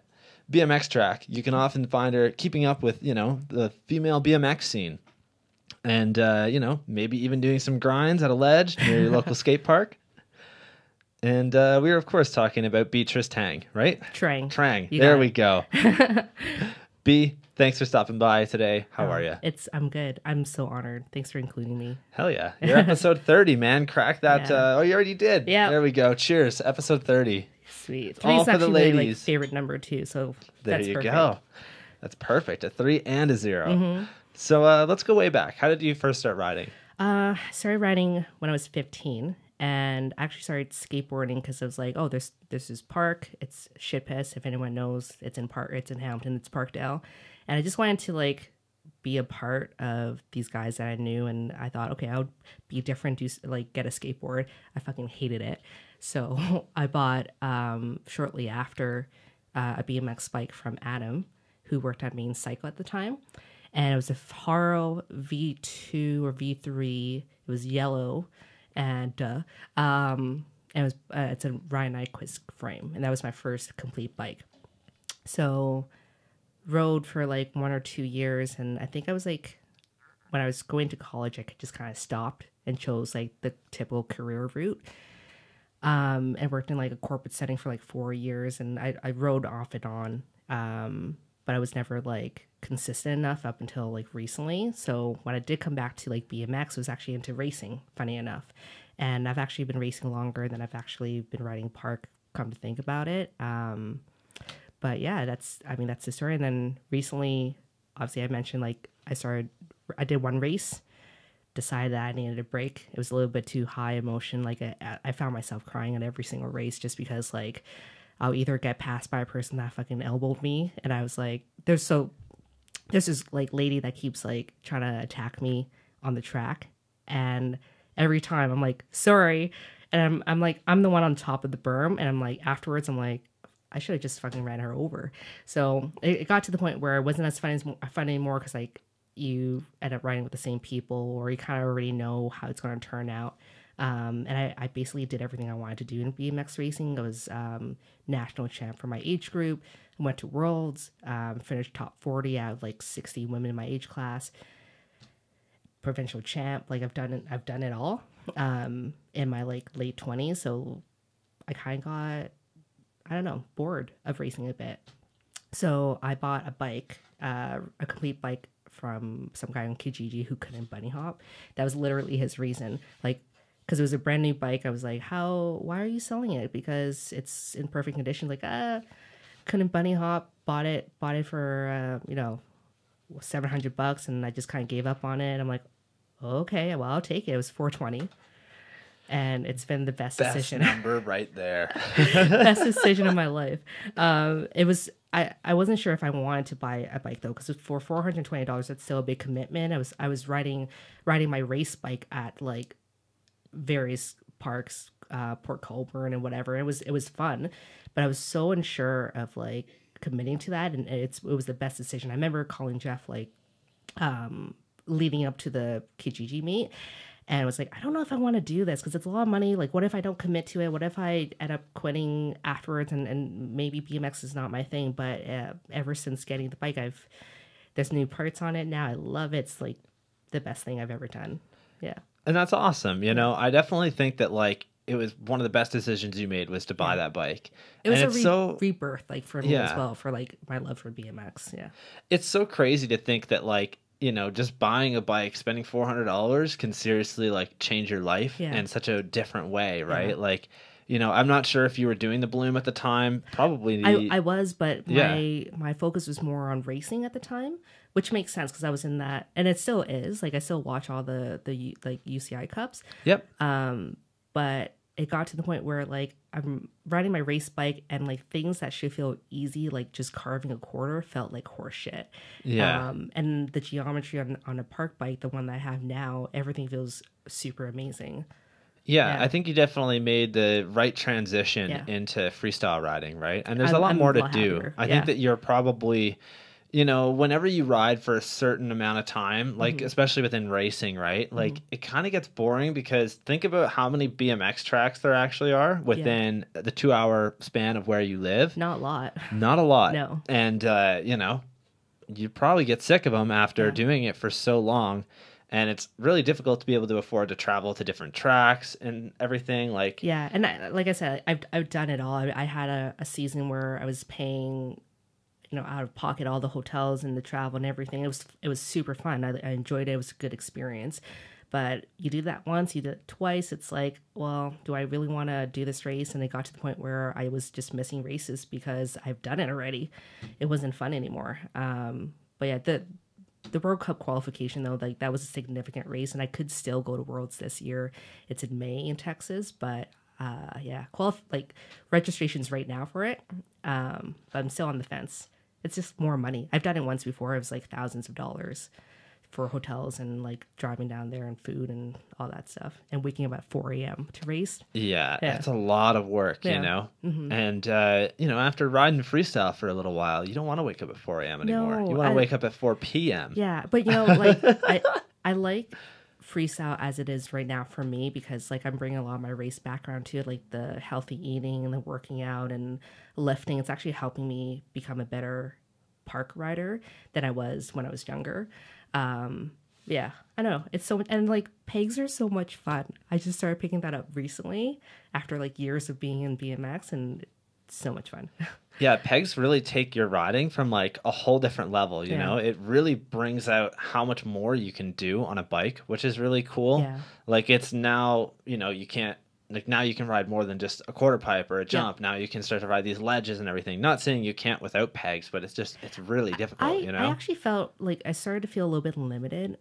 B: BMX track, you can often find her keeping up with, the female BMX scene. And, maybe even doing some grinds at a ledge near your local skate park. And we were, of course, talking about Beatrice Trang, right?
A: Trang.
B: There we go. B, thanks for stopping by today. How are you?
A: I'm good. I'm so honored. Thanks for including me.
B: Hell yeah. You're episode 30, man. Crack that.
A: Yeah.
B: You already did.
A: Yeah.
B: There we go. Cheers. Episode 30.
A: Sweet.
B: All
A: Three's
B: for the
A: actually
B: ladies.
A: my like, favorite number too. So
B: There
A: that's
B: you
A: perfect.
B: go. That's perfect. A 3 and a 0.
A: Mm-hmm.
B: So let's go way back. How did you first start riding?
A: Started riding when I was 15, and I actually started skateboarding because I was like, oh, this is park. It's shit piss. If anyone knows, it's in Hamilton. It's Parkdale, and I just wanted to like be a part of these guys that I knew, and I thought, okay, I would be different. Get a skateboard. I fucking hated it, so I bought shortly after a BMX bike from Adam, who worked at Main Cycle at the time. And it was a Haro V2 or V3. It was yellow, and it was it's a Ryan Nyquist frame, and that was my first complete bike. So, rode for like 1 or 2 years, and I think I was like, when I was going to college, I could just kind of stopped and chose like the typical career route. And worked in like a corporate setting for like 4 years, and I rode off and on. But I was never like consistent enough up until like recently. So when I did come back to like BMX, I was actually into racing, funny enough. And I've actually been racing longer than I've actually been riding park, come to think about it. But yeah, that's the story. And then recently, obviously I mentioned like I did one race, decided that I needed a break. It was a little bit too high emotion. Like I found myself crying at every single race just because like I'll either get passed by a person that fucking elbowed me, and I was like, there's this like lady that keeps like trying to attack me on the track, and every time I'm like, sorry, and I'm like, I'm the one on top of the berm, and I'm like, afterwards I'm like, I should have just fucking ran her over. So it got to the point where it wasn't as fun anymore because like you end up riding with the same people, or you kind of already know how it's going to turn out. And I basically did everything I wanted to do in BMX racing. I was national champ for my age group. I went to Worlds, finished top 40 out of like 60 women in my age class. Provincial champ, like I've done it all in my like late 20s. So I kind of got, I don't know, bored of racing a bit. So I bought a bike, a complete bike from some guy on Kijiji who couldn't bunny hop. That was literally his reason. Like, because it was a brand new bike. I was like, why are you selling it? Because it's in perfect condition. Like, couldn't bunny hop, bought it for, $700, and I just kind of gave up on it. I'm like, okay, well, I'll take it. It was $420. and it's been the best
B: Best
A: decision.
B: number right there.
A: Best decision of my life. It was. I wasn't sure if I wanted to buy a bike though, because for $420, that's still a big commitment. I was riding my race bike at like various parks, Port Colborne and whatever. It was fun, but I was so unsure of like committing to that, and it was the best decision. I remember calling Jeff like leading up to the Kijiji meet, and I was like, I don't know if I want to do this because it's a lot of money. Like, what if I don't commit to it? What if I end up quitting afterwards? And maybe BMX is not my thing. But ever since getting the bike, there's new parts on it now. I love it. It's like the best thing I've ever done. Yeah.
B: And that's awesome. You know, I definitely think that like it was one of the best decisions you made was to buy that bike.
A: It was
B: and
A: a rebirth like for me as well, for like my love for BMX. Yeah.
B: It's so crazy to think that like, you know, just buying a bike, spending $400 can seriously like change your life in such a different way, right? Yeah. Like, you know, I'm not sure if you were doing the Bloom at the time. Probably.
A: I was, but my focus was more on racing at the time, which makes sense because I was in that, and it still is. Like I still watch all the like UCI Cups.
B: Yep.
A: But it got to the point where like I'm riding my race bike and like things that should feel easy, like just carving a quarter, felt like horse shit.
B: Yeah.
A: And the geometry on a park bike, the one that I have now, everything feels super amazing.
B: Yeah, I think you definitely made the right transition into freestyle riding, right? And there's a lot more to do. I think that you're probably, you know, whenever you ride for a certain amount of time, like especially within racing, right? Like it kind of gets boring because think about how many BMX tracks there actually are within the 2-hour span of where you live.
A: Not a lot.
B: Not a lot.
A: No.
B: And, you know, you probably get sick of them after doing it for so long. And it's really difficult to be able to afford to travel to different tracks and everything. Like
A: and like I said, I've done it all. I had a season where I was paying, you know, out of pocket all the hotels and the travel and everything. It was super fun. I enjoyed it. It was a good experience. But you do that once, you do it twice. It's like, well, do I really want to do this race? And it got to the point where I was just missing races because I've done it already. It wasn't fun anymore. But yeah, the World Cup qualification, though, like that was a significant race, and I could still go to Worlds this year. It's in May in Texas, but like registration's right now for it. But I'm still on the fence. It's just more money. I've done it once before. It was like thousands of dollars for hotels and like driving down there and food and all that stuff, and waking up at 4 a.m. to race. Yeah,
B: it's a lot of work, you know. And you know, after riding freestyle for a little while, you don't want to wake up at 4 a.m. anymore. You want to wake up at 4 p.m.
A: Yeah, but you know, like I like freestyle as it is right now for me because like I'm bringing a lot of my race background to it, like the healthy eating and the working out and lifting. It's actually helping me become a better park rider than I was when I was younger. Yeah, I know. It's so, and like pegs are so much fun. I just started picking that up recently after like years of being in BMX, and it's so much fun.
B: Yeah, pegs really take your riding from like a whole different level, you know? It really brings out how much more you can do on a bike, which is really cool. Yeah. Like it's now, you know, you can't, like now you can ride more than just a quarter pipe or a jump. Now you can start to ride these ledges and everything. Not saying you can't without pegs, but it's really difficult, you know?
A: I actually felt like I started to feel a little bit limited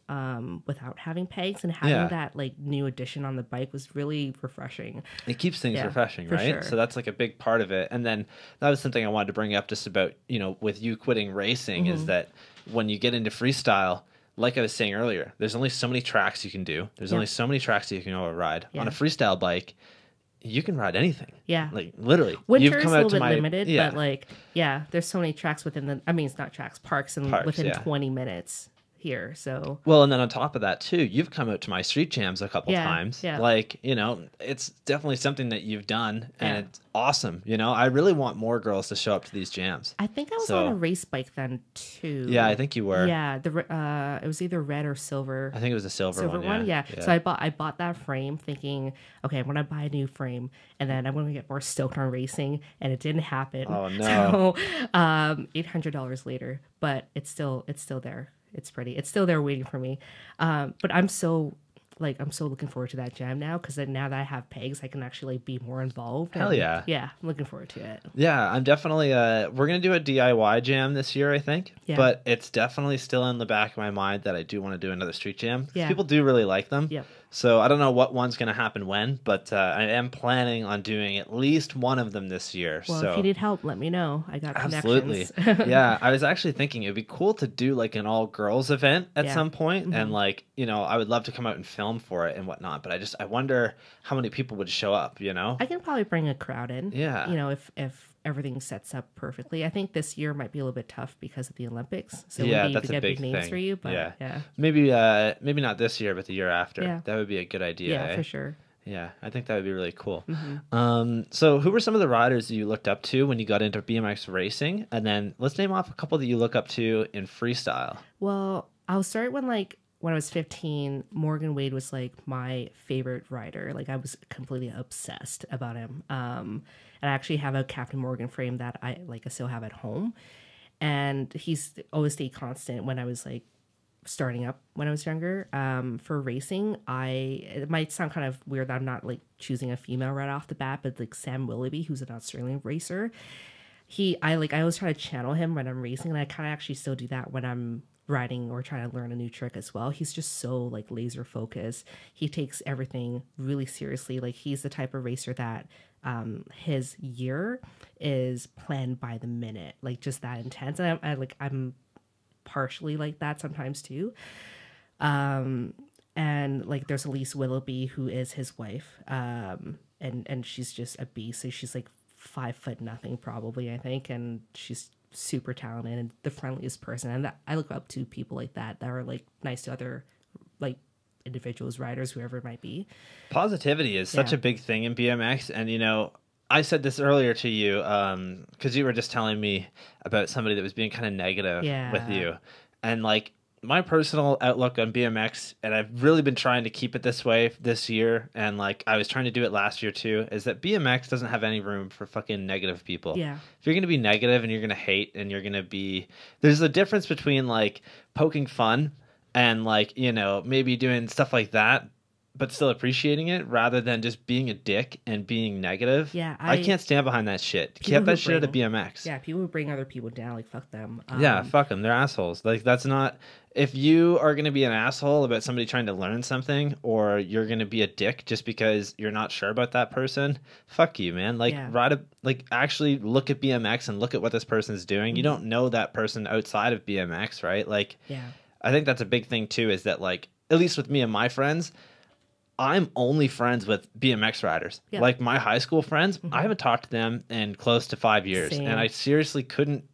A: without having pegs, and having that like new addition on the bike was really refreshing.
B: It keeps things refreshing, right?
A: Sure.
B: So that's like a big part of it. And then that was something I wanted to bring up just about, you know, with you quitting racing is that when you get into freestyle, like I was saying earlier, there's only so many tracks you can do. There's only so many tracks that you can go ride. On a freestyle bike, you can ride anything. Yeah. Like literally.
A: Winter's a little bit limited, but like, there's so many tracks within it's not tracks, parks within 20 minutes here. So
B: well, and then on top of that too, you've come out to my street jams a couple times. Yeah. Like, you know, it's definitely something that you've done, and it's awesome. You know, I really want more girls to show up to these jams.
A: I think I was on a race bike then too.
B: Yeah, I think you were.
A: Yeah, it was either red or silver.
B: I think it was a silver one.
A: Yeah. So I bought that frame thinking, okay, I'm gonna buy a new frame, and then I'm gonna get more stoked on racing, and it didn't happen.
B: Oh no.
A: So $800 later, but it's still there. It's pretty. It's still there waiting for me. But I'm so looking forward to that jam now, because now that I have pegs, I can actually be more involved.
B: Hell yeah.
A: Yeah, I'm looking forward to it.
B: Yeah, I'm definitely, we're going to do a DIY jam this year, I think. Yeah. But it's definitely still in the back of my mind that I do want to do another street jam. Yeah. People do really like them.
A: Yep.
B: So I don't know what one's going to happen when, but I am planning on doing at least one of them this year.
A: Well,
B: so
A: if you need help, let me know. I got
B: absolutely.
A: connections.
B: Yeah, I was actually thinking it'd be cool to do like an all girls event at
A: Yeah.
B: some point, and like, you know, I would love to come out and film for it and whatnot, but I wonder how many people would show up, you know?
A: I can probably bring a crowd in.
B: Yeah.
A: You know, if everything sets up perfectly. I think this year might be a little bit tough because of the Olympics. So
B: Yeah,
A: we need
B: that's
A: to
B: a
A: get
B: big
A: big names
B: thing.
A: for you, but
B: Yeah.
A: yeah.
B: Maybe not this year, but the year after.
A: Yeah.
B: That would be a good idea.
A: Yeah, for sure.
B: Yeah, I think that would be really cool. So who were some of the riders that you looked up to when you got into BMX racing? And then let's name off a couple that you look up to in freestyle.
A: Well, I'll start when I was 15, Morgan Wade was like my favorite rider. Like I was completely obsessed about him. And I actually have a Captain Morgan frame that I still have at home. And he's always stayed constant when I was like starting up when I was younger. For racing, it might sound kind of weird that I'm not like choosing a female right off the bat, but like Sam Willoughby, who's an Australian racer, I always try to channel him when I'm racing, and I kind of actually still do that when I'm riding or trying to learn a new trick as well. He's just so like laser focused. He takes everything really seriously. Like he's the type of racer that his year is planned by the minute, like just that intense. And I'm partially like that sometimes too. And like there's Elise Willoughby, who is his wife, and she's just a beast. So she's like 5 nothing probably, I think, and she's super talented and the friendliest person. And I look up to people like that are like nice to other like individuals, riders, whoever it might be.
B: Positivity is such a big thing in BMX, and you know, I said this earlier to you because you were just telling me about somebody that was being kind of negative with you, and like my personal outlook on BMX, and I've really been trying to keep it this way this year, and like I was trying to do it last year too, is that BMX doesn't have any room for fucking negative people.
A: Yeah.
B: If you're going to be negative and you're going to hate and you're going to be, there's a difference between like poking fun and like, you know, maybe doing stuff like that, but still appreciating it rather than just being a dick and being negative.
A: Yeah,
B: I can't stand behind that shit. Keep that shit out of BMX.
A: Yeah, people who bring other people down, like fuck them.
B: Yeah, fuck them. They're assholes. Like that's not. If you are going to be an asshole about somebody trying to learn something, or you're going to be a dick just because you're not sure about that person, fuck you, man. Like actually look at BMX and look at what this person's doing. Mm-hmm. You don't know that person outside of BMX, right? Like,
A: yeah,
B: I think that's a big thing too. Is that like at least with me and my friends, I'm only friends with BMX riders. Yeah. Like my high school friends, I haven't talked to them in close to 5 years.
A: Same.
B: And I seriously couldn't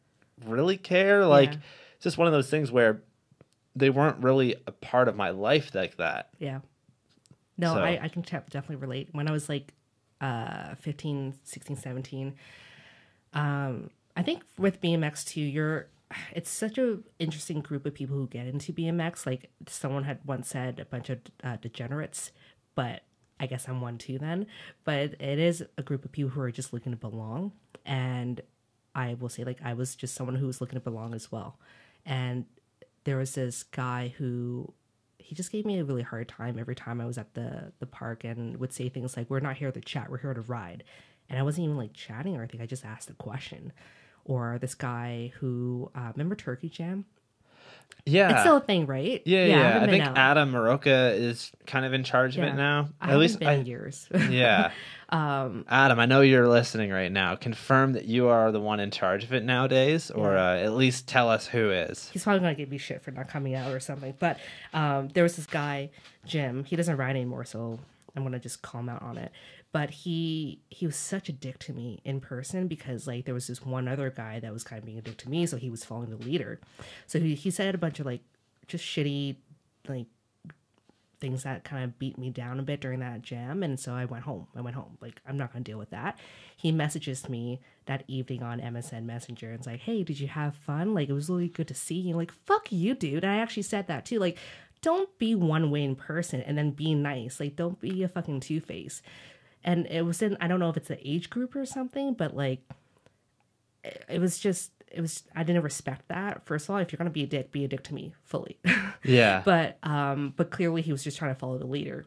B: really care. Like it's just one of those things where they weren't really a part of my life like that.
A: Yeah. No, so. I can definitely relate. When I was like 15, 16, 17, I think with BMX too, it's such an interesting group of people who get into BMX. Like someone had once said a bunch of degenerates, but I guess I'm one too then. But it is a group of people who are just looking to belong. And I will say, like, I was just someone who was looking to belong as well. And there was this guy who, he just gave me a really hard time every time I was at the park and would say things like, we're not here to chat, we're here to ride. And I wasn't even like chatting or anything, I just asked a question. Or this guy who, remember Turkey Jam?
B: Yeah.
A: It's still a thing, right?
B: Yeah. I think Adam Maroka is kind of in charge of it now.
A: At least been in years.
B: Yeah. Adam, I know you're listening right now. Confirm that you are the one in charge of it nowadays, or at least tell us who is.
A: He's probably going to give me shit for not coming out or something. But there was this guy, Jim. He doesn't ride anymore, so I'm going to just call him out on it. But he was such a dick to me in person because like there was this one other guy that was kind of being a dick to me, so he was following the leader. So he said a bunch of like just shitty like things that kind of beat me down a bit during that jam, and so I went home. Like I'm not gonna deal with that. He messages me that evening on MSN Messenger and it's like, hey, did you have fun? Like it was really good to see you. Like fuck you, dude. And I actually said that too. Like don't be one way in person and then be nice. Like don't be a fucking two-face. And it was I don't know if it's an age group or something, but like, I didn't respect that. First of all, if you're going to be a dick to me fully.
B: Yeah.
A: But clearly he was just trying to follow the leader.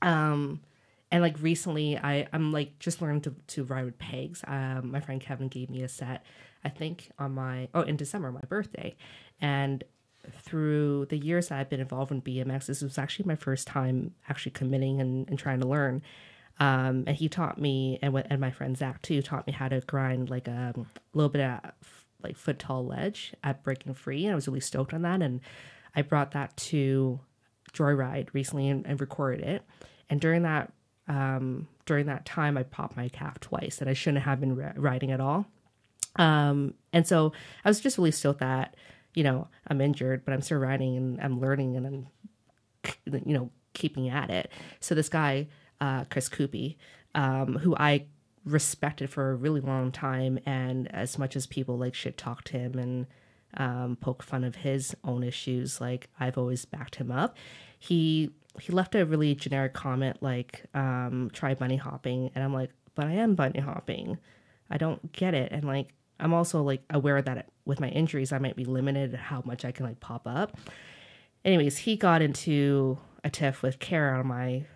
A: And like recently I'm like just learning to ride with pegs. My friend Kevin gave me a set, I think in December, my birthday. And through the years that I've been involved in BMX, this was actually my first time actually committing and trying to learn. And he taught me, and my friend Zach too, taught me how to grind like a little bit of like foot tall ledge at breaking free. And I was really stoked on that. And I brought that to Joyride recently and recorded it. And during that time, I popped my calf twice, and I shouldn't have been riding at all. And so I was just really stoked that, I'm injured, but I'm still riding and I'm learning and I'm, keeping at it. So this guy, Chris Coopy, who I respected for a really long time, and as much as people like shit talked him and poke fun of his own issues, like I've always backed him up. He left a really generic comment like, try bunny hopping, and I'm like, but I am bunny hopping. I don't get it. And like, I'm also like aware that with my injuries, I might be limited how much I can like pop up. Anyways, he got into a tiff with Kara on my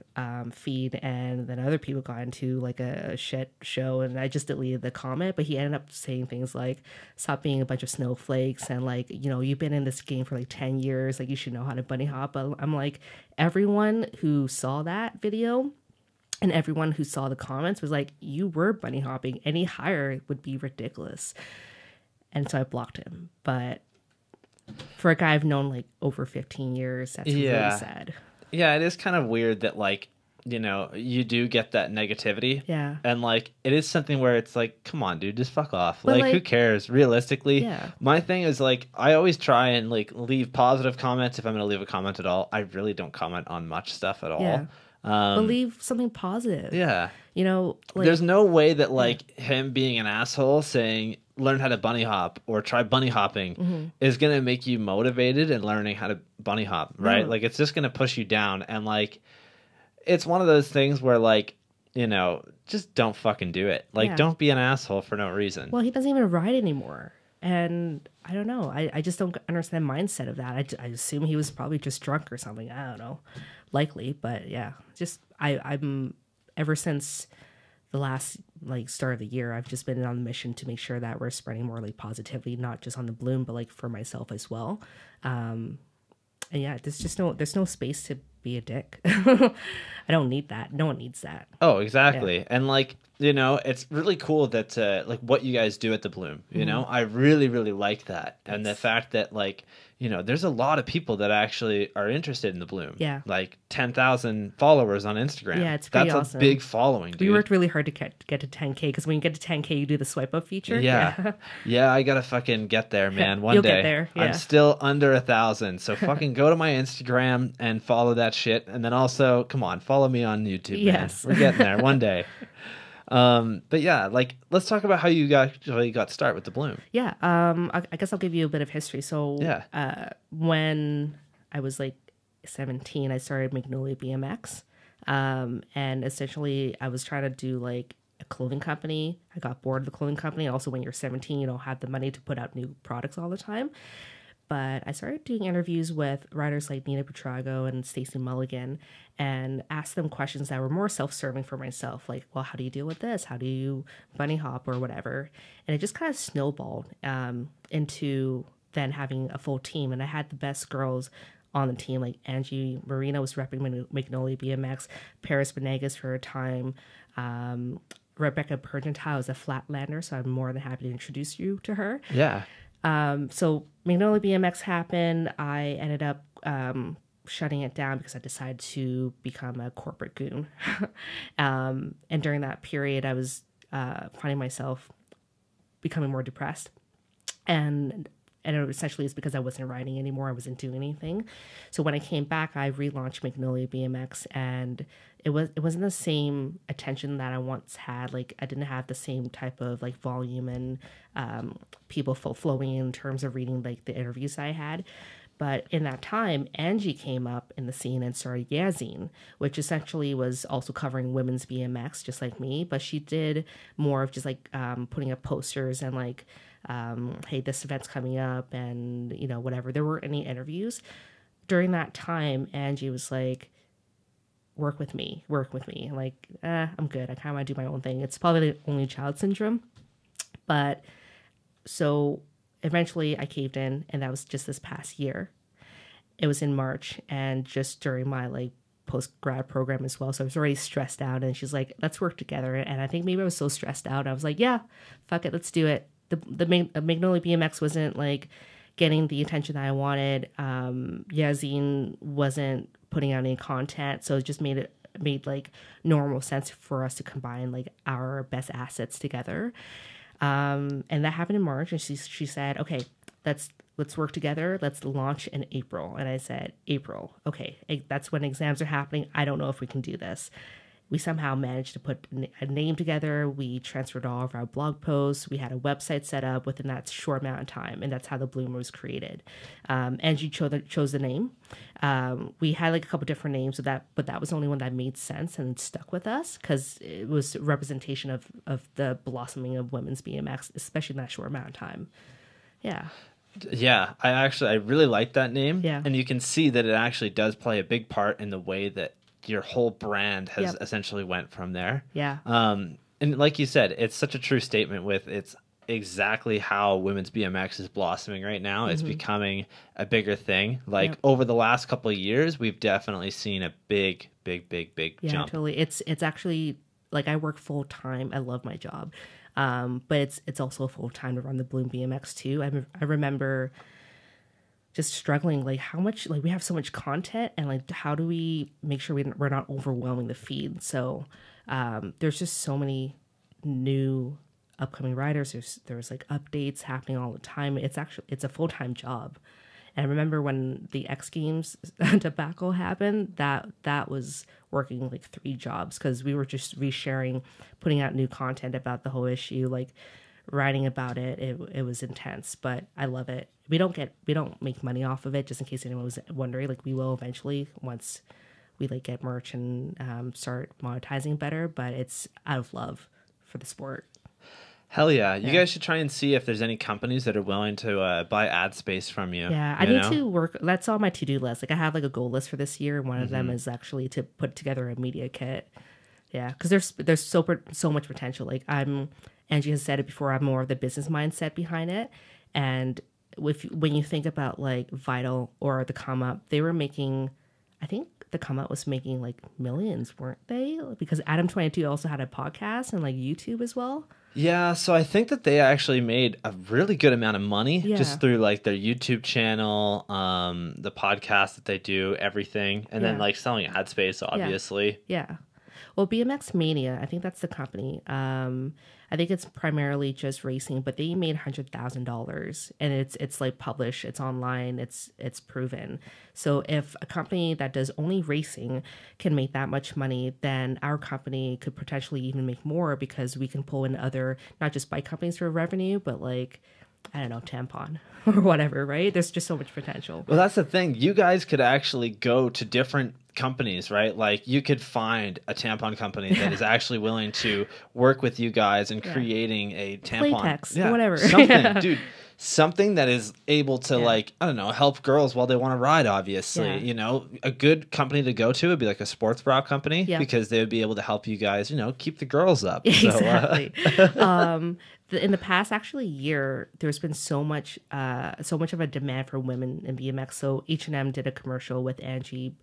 A: feed, and then other people got into like a shit show, and I just deleted the comment. But he ended up saying things like, stop being a bunch of snowflakes, and like, you've been in this game for like 10 years, like you should know how to bunny hop. But I'm like, everyone who saw that video and everyone who saw the comments was like, you were bunny hopping. Any higher would be ridiculous. And so I blocked him. But for a guy I've known like over 15 years, that's really sad.
B: Yeah, it is kind of weird that like, you do get that negativity.
A: Yeah.
B: And like, it is something where it's like, come on, dude, just fuck off. Like, who cares? Realistically,
A: yeah.
B: My thing is like, I always try and like leave positive comments if I'm going to leave a comment at all. I really don't comment on much stuff at all.
A: Yeah. But leave something positive.
B: Yeah.
A: Like,
B: there's no way that like him being an asshole saying learn how to bunny hop or try bunny hopping is going to make you motivated and learning how to bunny hop, right?
A: No.
B: Like, it's just going to push you down. And like, it's one of those things where like, just don't fucking do it. Like, don't be an asshole for no reason.
A: Well, he doesn't even ride anymore. And I don't know. I just don't understand the mindset of that. I assume he was probably just drunk or something. I don't know. Likely. But yeah, just I'm ever since the last like start of the year, I've just been on a mission to make sure that we're spreading more like positivity, not just on the bloom, but like for myself as well. And yeah, there's no space to be a dick. I don't need that. No one needs that.
B: Oh, exactly. Yeah. And like, it's really cool that like what you guys do at the Bloom, I really, really like that. Thanks. And the fact that like, there's a lot of people that actually are interested in the Bloom.
A: Yeah.
B: Like 10,000 followers on Instagram.
A: Yeah, it's pretty awesome.
B: That's a big following, dude.
A: We worked really hard to get to 10K, because when you get to 10K, you do the swipe up feature.
B: Yeah. Yeah, I gotta fucking get there, man. One day.
A: You'll get there. Yeah.
B: I'm still under 1,000. So fucking go to my Instagram and follow that shit. And then also, come on, follow me on YouTube, man.
A: Yes.
B: We're getting there one day. But yeah, like, let's talk about how you got started with the Bloom. Yeah.
A: I guess I'll give you a bit of history. So when I was like 17, I started Magnolia BMX. And essentially I was trying to do like a clothing company. I got bored of the clothing company. Also, when you're 17, you don't have the money to put out new products all the time. But I started doing interviews with writers like Nina Petrago and Stacey Mulligan, and asked them questions that were more self-serving for myself. Like, well, how do you deal with this? How do you bunny hop or whatever? And it just kind of snowballed into then having a full team. And I had the best girls on the team. Like Angie Marina was repping Magnolia BMX, Paris Benegas for a time, Rebecca Pergentile is a flatlander, so I'm more than happy to introduce you to her.
B: Yeah.
A: So Magnolia BMX happened. I ended up shutting it down because I decided to become a corporate goon. And during that period, I was finding myself becoming more depressed. And it essentially is because I wasn't riding anymore. I wasn't doing anything. So when I came back, I relaunched Magnolia BMX, and it wasn't the same attention that I once had. Like, I didn't have the same type of like volume and people flowing in terms of reading like the interviews I had. But in that time, Angie came up in the scene and started Yazine, which essentially was also covering women's BMX, just like me. But she did more of just like putting up posters and like, hey, this event's coming up, and whatever. There weren't any interviews. During that time, Angie was like, work with me. I'm like, I'm good. I kind of want to do my own thing. It's probably the only child syndrome. But so eventually I caved in, and that was just this past year. It was in March, and just during my like post grad program as well. So I was already stressed out, and she's like, "Let's work together." And I think maybe I was so stressed out, I was like, "Yeah, fuck it, let's do it." The Magnolia BMX wasn't like getting the attention that I wanted. Yazine wasn't putting out any content, so it just made like normal sense for us to combine like our best assets together. And that happened in March, and she said, "Okay, let's work together. Let's launch in April." And I said, "April, okay, that's when exams are happening. I don't know if we can do this." We somehow managed to put a name together. We transferred all of our blog posts. We had a website set up within that short amount of time, and that's how the Bloom was created. Angie chose the name. We had like a couple different names, but that was the only one that made sense and stuck with us because it was a representation of the blossoming of women's BMX, especially in that short amount of time. Yeah.
B: Yeah, I really like that name.
A: Yeah.
B: And you can see that it actually does play a big part in the way that your whole brand has essentially went from there.
A: Yeah.
B: And like you said, it's such a true statement with it's exactly how women's BMX is blossoming right now. It's becoming a bigger thing. Like over the last couple of years, we've definitely seen a big jump.
A: Yeah, totally. It's actually like I work full time. I love my job. But it's also full time to run the Bloom BMX too. I remember just struggling, like how much, like we have so much content, and like how do we make sure we're not overwhelming the feed? So there's just so many new upcoming riders. There's like updates happening all the time. It's a full-time job. And I remember when the X Games debacle happened, that was working like 3 jobs because we were just resharing, putting out new content about the whole issue, like writing about it. It was intense, but I love it. We don't make money off of it, just in case anyone was wondering. Like we will eventually once we like get merch and start monetizing better, but it's out of love for the sport.
B: Hell yeah. You guys should try and see if there's any companies that are willing to buy ad space from you.
A: Yeah, I need to work. That's on my to-do list. Like I have like a goal list for this year. One of them is actually to put together a media kit. Yeah, because there's so much potential. Like Angie has said it before, I'm more of the business mindset behind it. And when you think about like Vital or the Come Up, they were making, I think the Come Up was making like millions, weren't they? Because Adam 22 also had a podcast and like YouTube as well.
B: Yeah, so I think that they actually made a really good amount of money just through like their YouTube channel, the podcast that they do, everything, and then like selling ad space, obviously.
A: Yeah. Well, BMX Mania, I think that's the company. I think it's primarily just racing, but they made $100,000, and it's like published, it's online, it's proven. So if a company that does only racing can make that much money, then our company could potentially even make more because we can pull in other, not just bike companies for revenue, but like, I don't know, Tampon or whatever, right? There's just so much potential.
B: Well, that's the thing. You guys could actually go to different companies, right? Like you could find a tampon company that is actually willing to work with you guys in creating a tampon.
A: Playtex, whatever.
B: Something, dude. Something that is able to like, I don't know, help girls while they want to ride, obviously.
A: Yeah.
B: You know, a good company to go to would be like a sports bra company because they would be able to help you guys, you know, keep the girls up.
A: Exactly. In the past actually year, there's been so much of a demand for women in BMX. So H&M did a commercial with Angie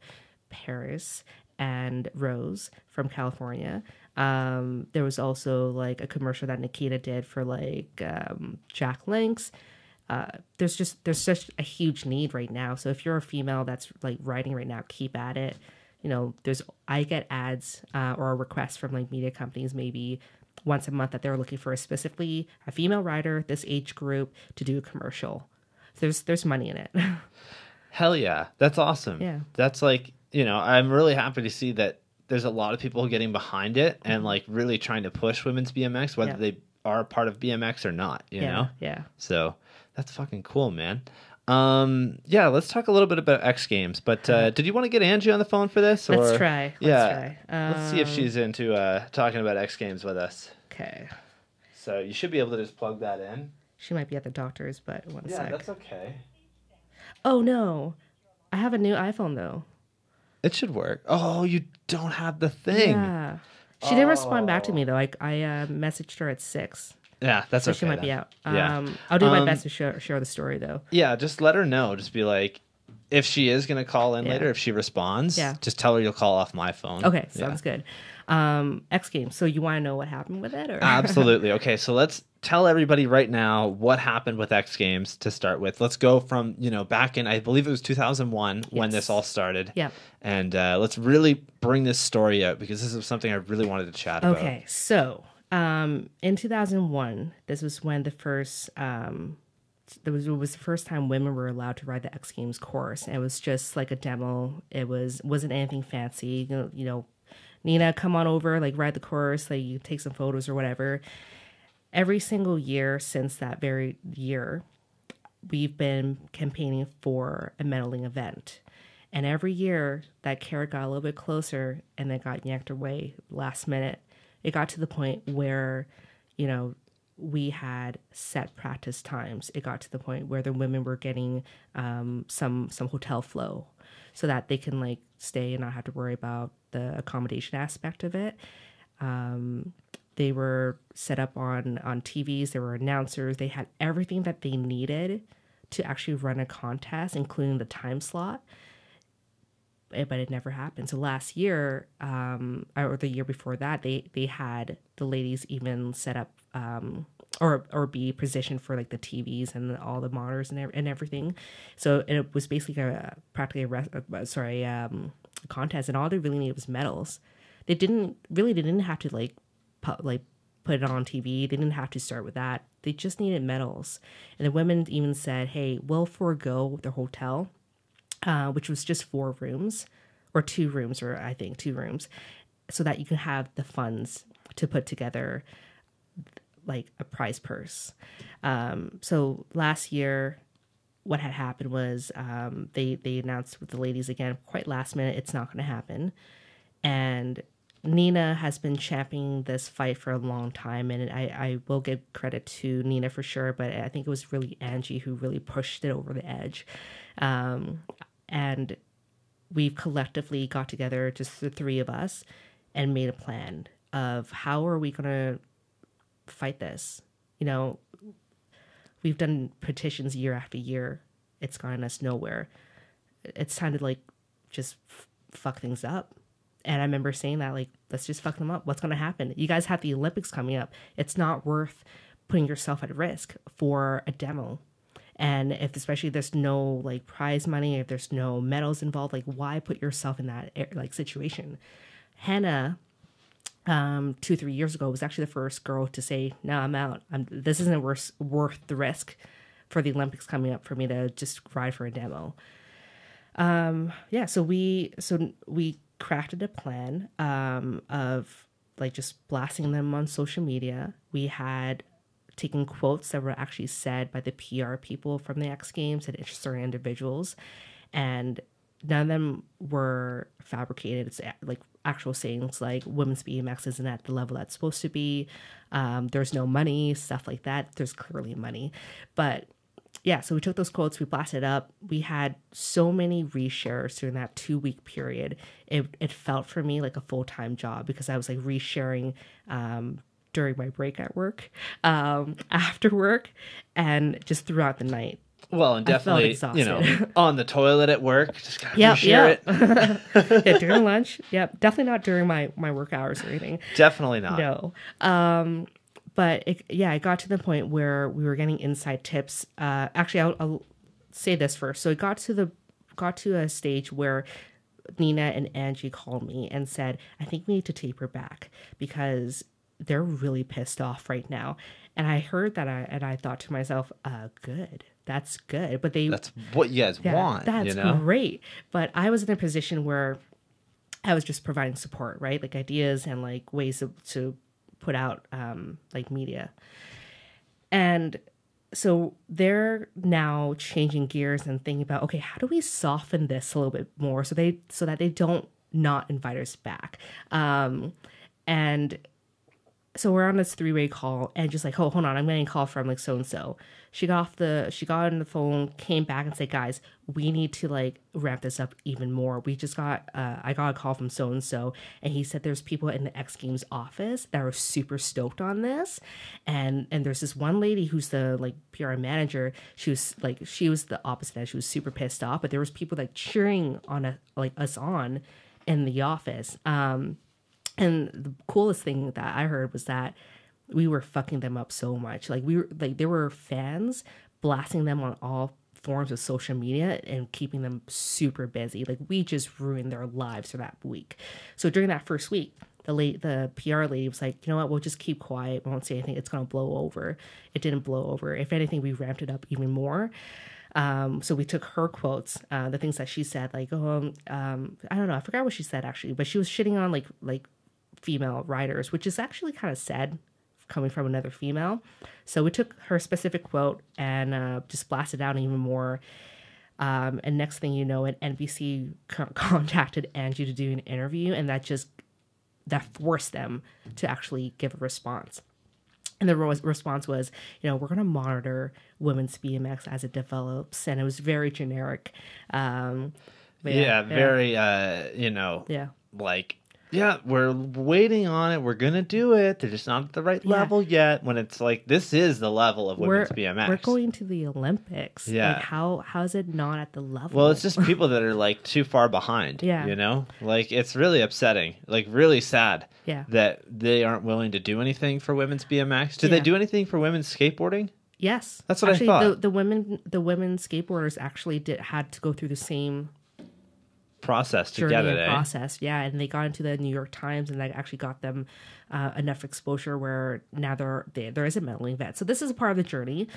A: Paris and Rose from California. There was also like a commercial that Nikita did for like Jack Links. There's such a huge need right now. So if you're a female that's like riding right now, keep at it. You know, I get ads or requests from like media companies maybe once a month that they're looking for specifically a female rider, this age group, to do a commercial. So there's money in it.
B: Hell yeah. That's awesome.
A: Yeah.
B: That's like, you know, I'm really happy to see that there's a lot of people getting behind it and like really trying to push women's BMX, whether they are a part of BMX or not, you know?
A: Yeah.
B: So that's fucking cool, man. Let's talk a little bit about X Games, but did you want to get Angie on the phone for this? Or?
A: Let's try.
B: Let's see if she's into talking about X Games with us.
A: Okay.
B: So you should be able to just plug that in.
A: She might be at the doctor's, but one sec.
B: Yeah, that's okay.
A: Oh, no. I have a new iPhone, though.
B: It should work. Oh, you don't have the thing.
A: Yeah. She didn't respond back to me, though. I messaged her at 6.
B: Yeah, that's
A: So
B: okay.
A: she might be
B: then.
A: out.
B: Yeah.
A: I'll do my best to share the story though.
B: Yeah, just let her know. Just be like, if she is going to call in
A: Yeah.
B: later, if she responds,
A: Yeah.
B: just tell her you'll call off my phone.
A: Okay,
B: Yeah.
A: sounds good. X Games. So you want to know what happened with it, or
B: Absolutely. Okay, so let's tell everybody right now what happened with X Games to start with. Let's go from, back in, I believe it was 2001 when
A: Yes.
B: this all started.
A: Yeah.
B: And let's really bring this story out because this is something I really wanted to chat about.
A: Okay, so in 2001, this was when the first it was the first time women were allowed to ride the X Games course. And it was just like a demo. Wasn't anything fancy. Nina, come on over, like ride the course, like you take some photos or whatever. Every single year since that very year, we've been campaigning for a medaling event. And every year that carrot got a little bit closer and then got yanked away last minute. It got to the point where, we had set practice times. It got to the point where the women were getting some hotel flow so that they can like stay and not have to worry about the accommodation aspect of it. They were set up on TVs. There were announcers. They had everything that they needed to actually run a contest, including the time slot. But it never happened. So last year, or the year before that, they had the ladies even set up or be positioned for like the TVs and all the monitors and everything. So it was basically practically a contest, and all they really needed was medals. They didn't have to like put it on TV. They didn't have to start with that. They just needed medals. And the women even said, "Hey, we'll forego the hotel." Which was just 4 rooms or 2 rooms, or I think 2 rooms, so that you can have the funds to put together like a prize purse. So last year, what had happened was they announced with the ladies again, quite last minute, it's not going to happen. And Nina has been championing this fight for a long time, and I will give credit to Nina for sure, but I think it was really Angie who really pushed it over the edge. And we've collectively got together, just the 3 of us, and made a plan of how are we going to fight this. We've done petitions year after year. It's gotten us nowhere. It's time to like just fuck things up. And I remember saying that, like, let's just fuck them up. What's going to happen? You guys have the Olympics coming up. It's not worth putting yourself at risk for a demo. And especially there's no like prize money, if there's no medals involved, like why put yourself in that like situation? Hannah, 2-3 years ago, was actually the first girl to say, "No, I'm out. This isn't worth the risk for the Olympics coming up for me to just ride for a demo." So we crafted a plan of like just blasting them on social media. We had taken quotes that were actually said by the PR people from the X Games and certain individuals, and none of them were fabricated. It's like actual sayings like women's BMX isn't at the level that's supposed to be. There's no money, stuff like that. There's clearly money. But yeah, so we took those quotes, we blasted it up. We had so many reshares during that 2-week period. It felt for me like a full-time job because I was like resharing during my break at work, after work, and just throughout the night.
B: Well, and definitely, on the toilet at work, just gotta reshare it.
A: Yeah, during lunch. Yep, definitely not during my work hours or anything.
B: Definitely not.
A: No. But it got to the point where we were getting inside tips. Actually, I'll say this first. So it got to a stage where Nina and Angie called me and said, "I think we need to taper back because they're really pissed off right now." And I heard that, and I thought to myself, good. That's good. But that's
B: what you guys want.
A: That's great. But I was in a position where I was just providing support, right? Like ideas and like ways to put out like media. And so they're now changing gears and thinking about, okay, how do we soften this a little bit more so that they don't not invite us back? And so we're on this 3-way call, and just like, hold on, I'm getting a call from like so-and-so. she got on the phone, came back and said, guys, we need to like ramp this up even more. We just got I got a call from so and so, and he said there's people in the X Games office that are super stoked on this, and there's this one lady who's the like PR manager. She was the opposite. She was super pissed off, but there was people like cheering on us on in the office. And the coolest thing that I heard was that we were fucking them up so much. Like there were fans blasting them on all forms of social media and keeping them super busy. Like we just ruined their lives for that week. So during that first week, the PR lady was like, you know what, we'll just keep quiet. We won't say anything. It's going to blow over. It didn't blow over. If anything, we ramped it up even more. So we took her quotes, the things that she said, like, I don't know. I forgot what she said actually, but she was shitting on like female riders, which is actually kind of sad coming from another female. So we took her specific quote and just blasted out even more. And next thing you know, an NBC contacted Angie to do an interview, and that forced them to actually give a response. And the response was, we're going to monitor women's BMX as it develops. And it was very generic.
B: Very, like, yeah, we're waiting on it. We're going to do it. They're just not at the right level yet. When it's like, this is the level of women's BMX.
A: We're going to the Olympics.
B: Yeah.
A: Like, how is it not at the level?
B: Well, it's just people that are like too far behind.
A: Yeah.
B: Like it's really upsetting, like really sad that they aren't willing to do anything for women's BMX. Do they do anything for women's skateboarding?
A: Yes.
B: That's what I thought.
A: The women skateboarders actually had to go through the same
B: process to get it,
A: process, and they got into the New York Times, and that actually got them enough exposure where now there is a medaling event. So this is a part of the journey.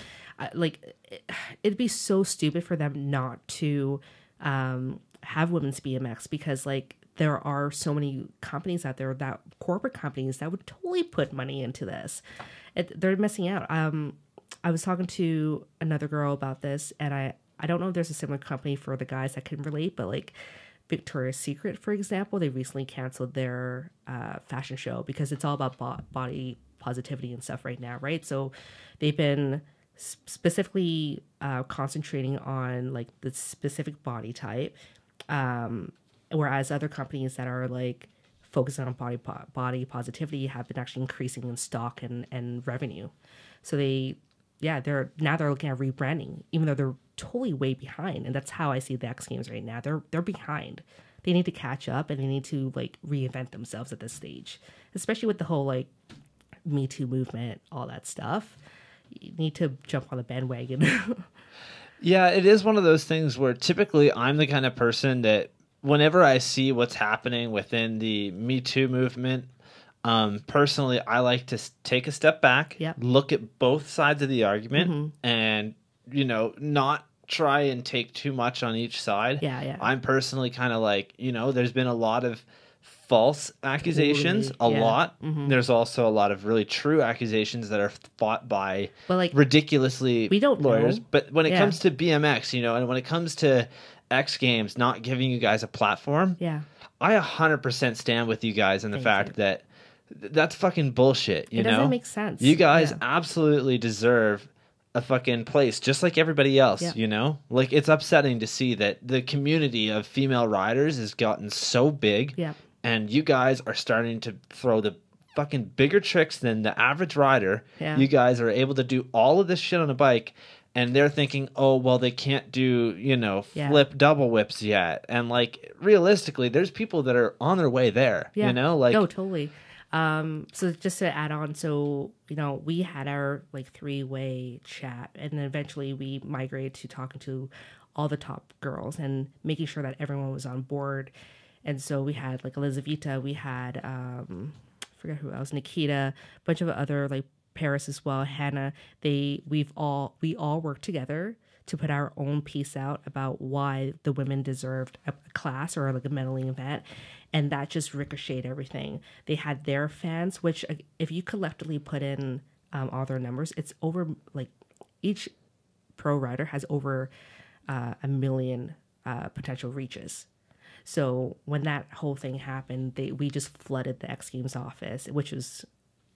A: It'd be so stupid for them not to have women's BMX, because like there are so many companies out there, that corporate companies that would totally put money into this. They're missing out. I was talking to another girl about this, and I don't know if there's a similar company for the guys that can relate, but like Victoria's Secret, for example, they recently canceled their fashion show because it's all about body positivity and stuff right now, right? So they've been specifically concentrating on like the specific body type, whereas other companies that are like focusing on body positivity have been actually increasing in stock and revenue. So they're looking at rebranding, even though they're totally way behind. And that's how I see the X Games right now. They're behind. They need to catch up, and they need to like reinvent themselves at this stage, especially with the whole like Me Too movement, all that stuff. You need to jump on the bandwagon.
B: Yeah, it is one of those things where typically I'm the kind of person that whenever I see what's happening within the Me Too movement, personally, I like to take a step back, look at both sides of the argument, and, not try and take too much on each side.
A: Yeah.
B: I'm personally kind of like, there's been a lot of false accusations, lot. There's also a lot of really true accusations that are fought by ridiculously
A: we don't
B: lawyers.
A: know.
B: But when it comes to BMX, and when it comes to X Games not giving you guys a platform, I 100% stand with you guys in the fact that that's fucking bullshit. It
A: doesn't make sense.
B: You guys absolutely deserve a fucking place just like everybody else, Like it's upsetting to see that the community of female riders has gotten so big, and you guys are starting to throw the fucking bigger tricks than the average rider. You guys are able to do all of this shit on a bike, and they're thinking, oh, well, they can't do, flip double whips yet. And like realistically, there's people that are on their way there, like
A: no, totally. So just to add on, so, we had our like 3-way chat, and then eventually we migrated to talking to all the top girls and making sure that everyone was on board. And so we had like Elizaveta, we had, I forget who else, Nikita, a bunch of other like Paris as well, Hannah. We all worked together to put our own piece out about why the women deserved a class or like a medaling event. And that just ricocheted everything. They had their fans, which if you collectively put in all their numbers, it's over, like each pro rider has over 1 million potential reaches. So when that whole thing happened, we just flooded the X Games office, which was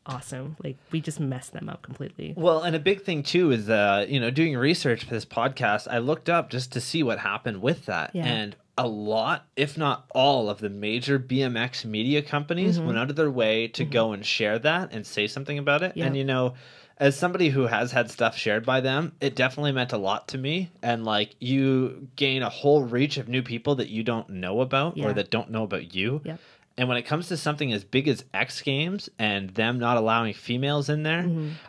A: awesome. Like, we just messed them up completely.
B: Well, and a big thing too is, doing research for this podcast, I looked up just to see what happened with that.
A: Yeah.
B: And a lot, if not all, of the major BMX media companies went out of their way to go and share that and say something about it.
A: Yep.
B: And, as somebody who has had stuff shared by them, it definitely meant a lot to me. And like, you gain a whole reach of new people that you don't know about or that don't know about you.
A: Yep.
B: And when it comes to something as big as X Games and them not allowing females in there,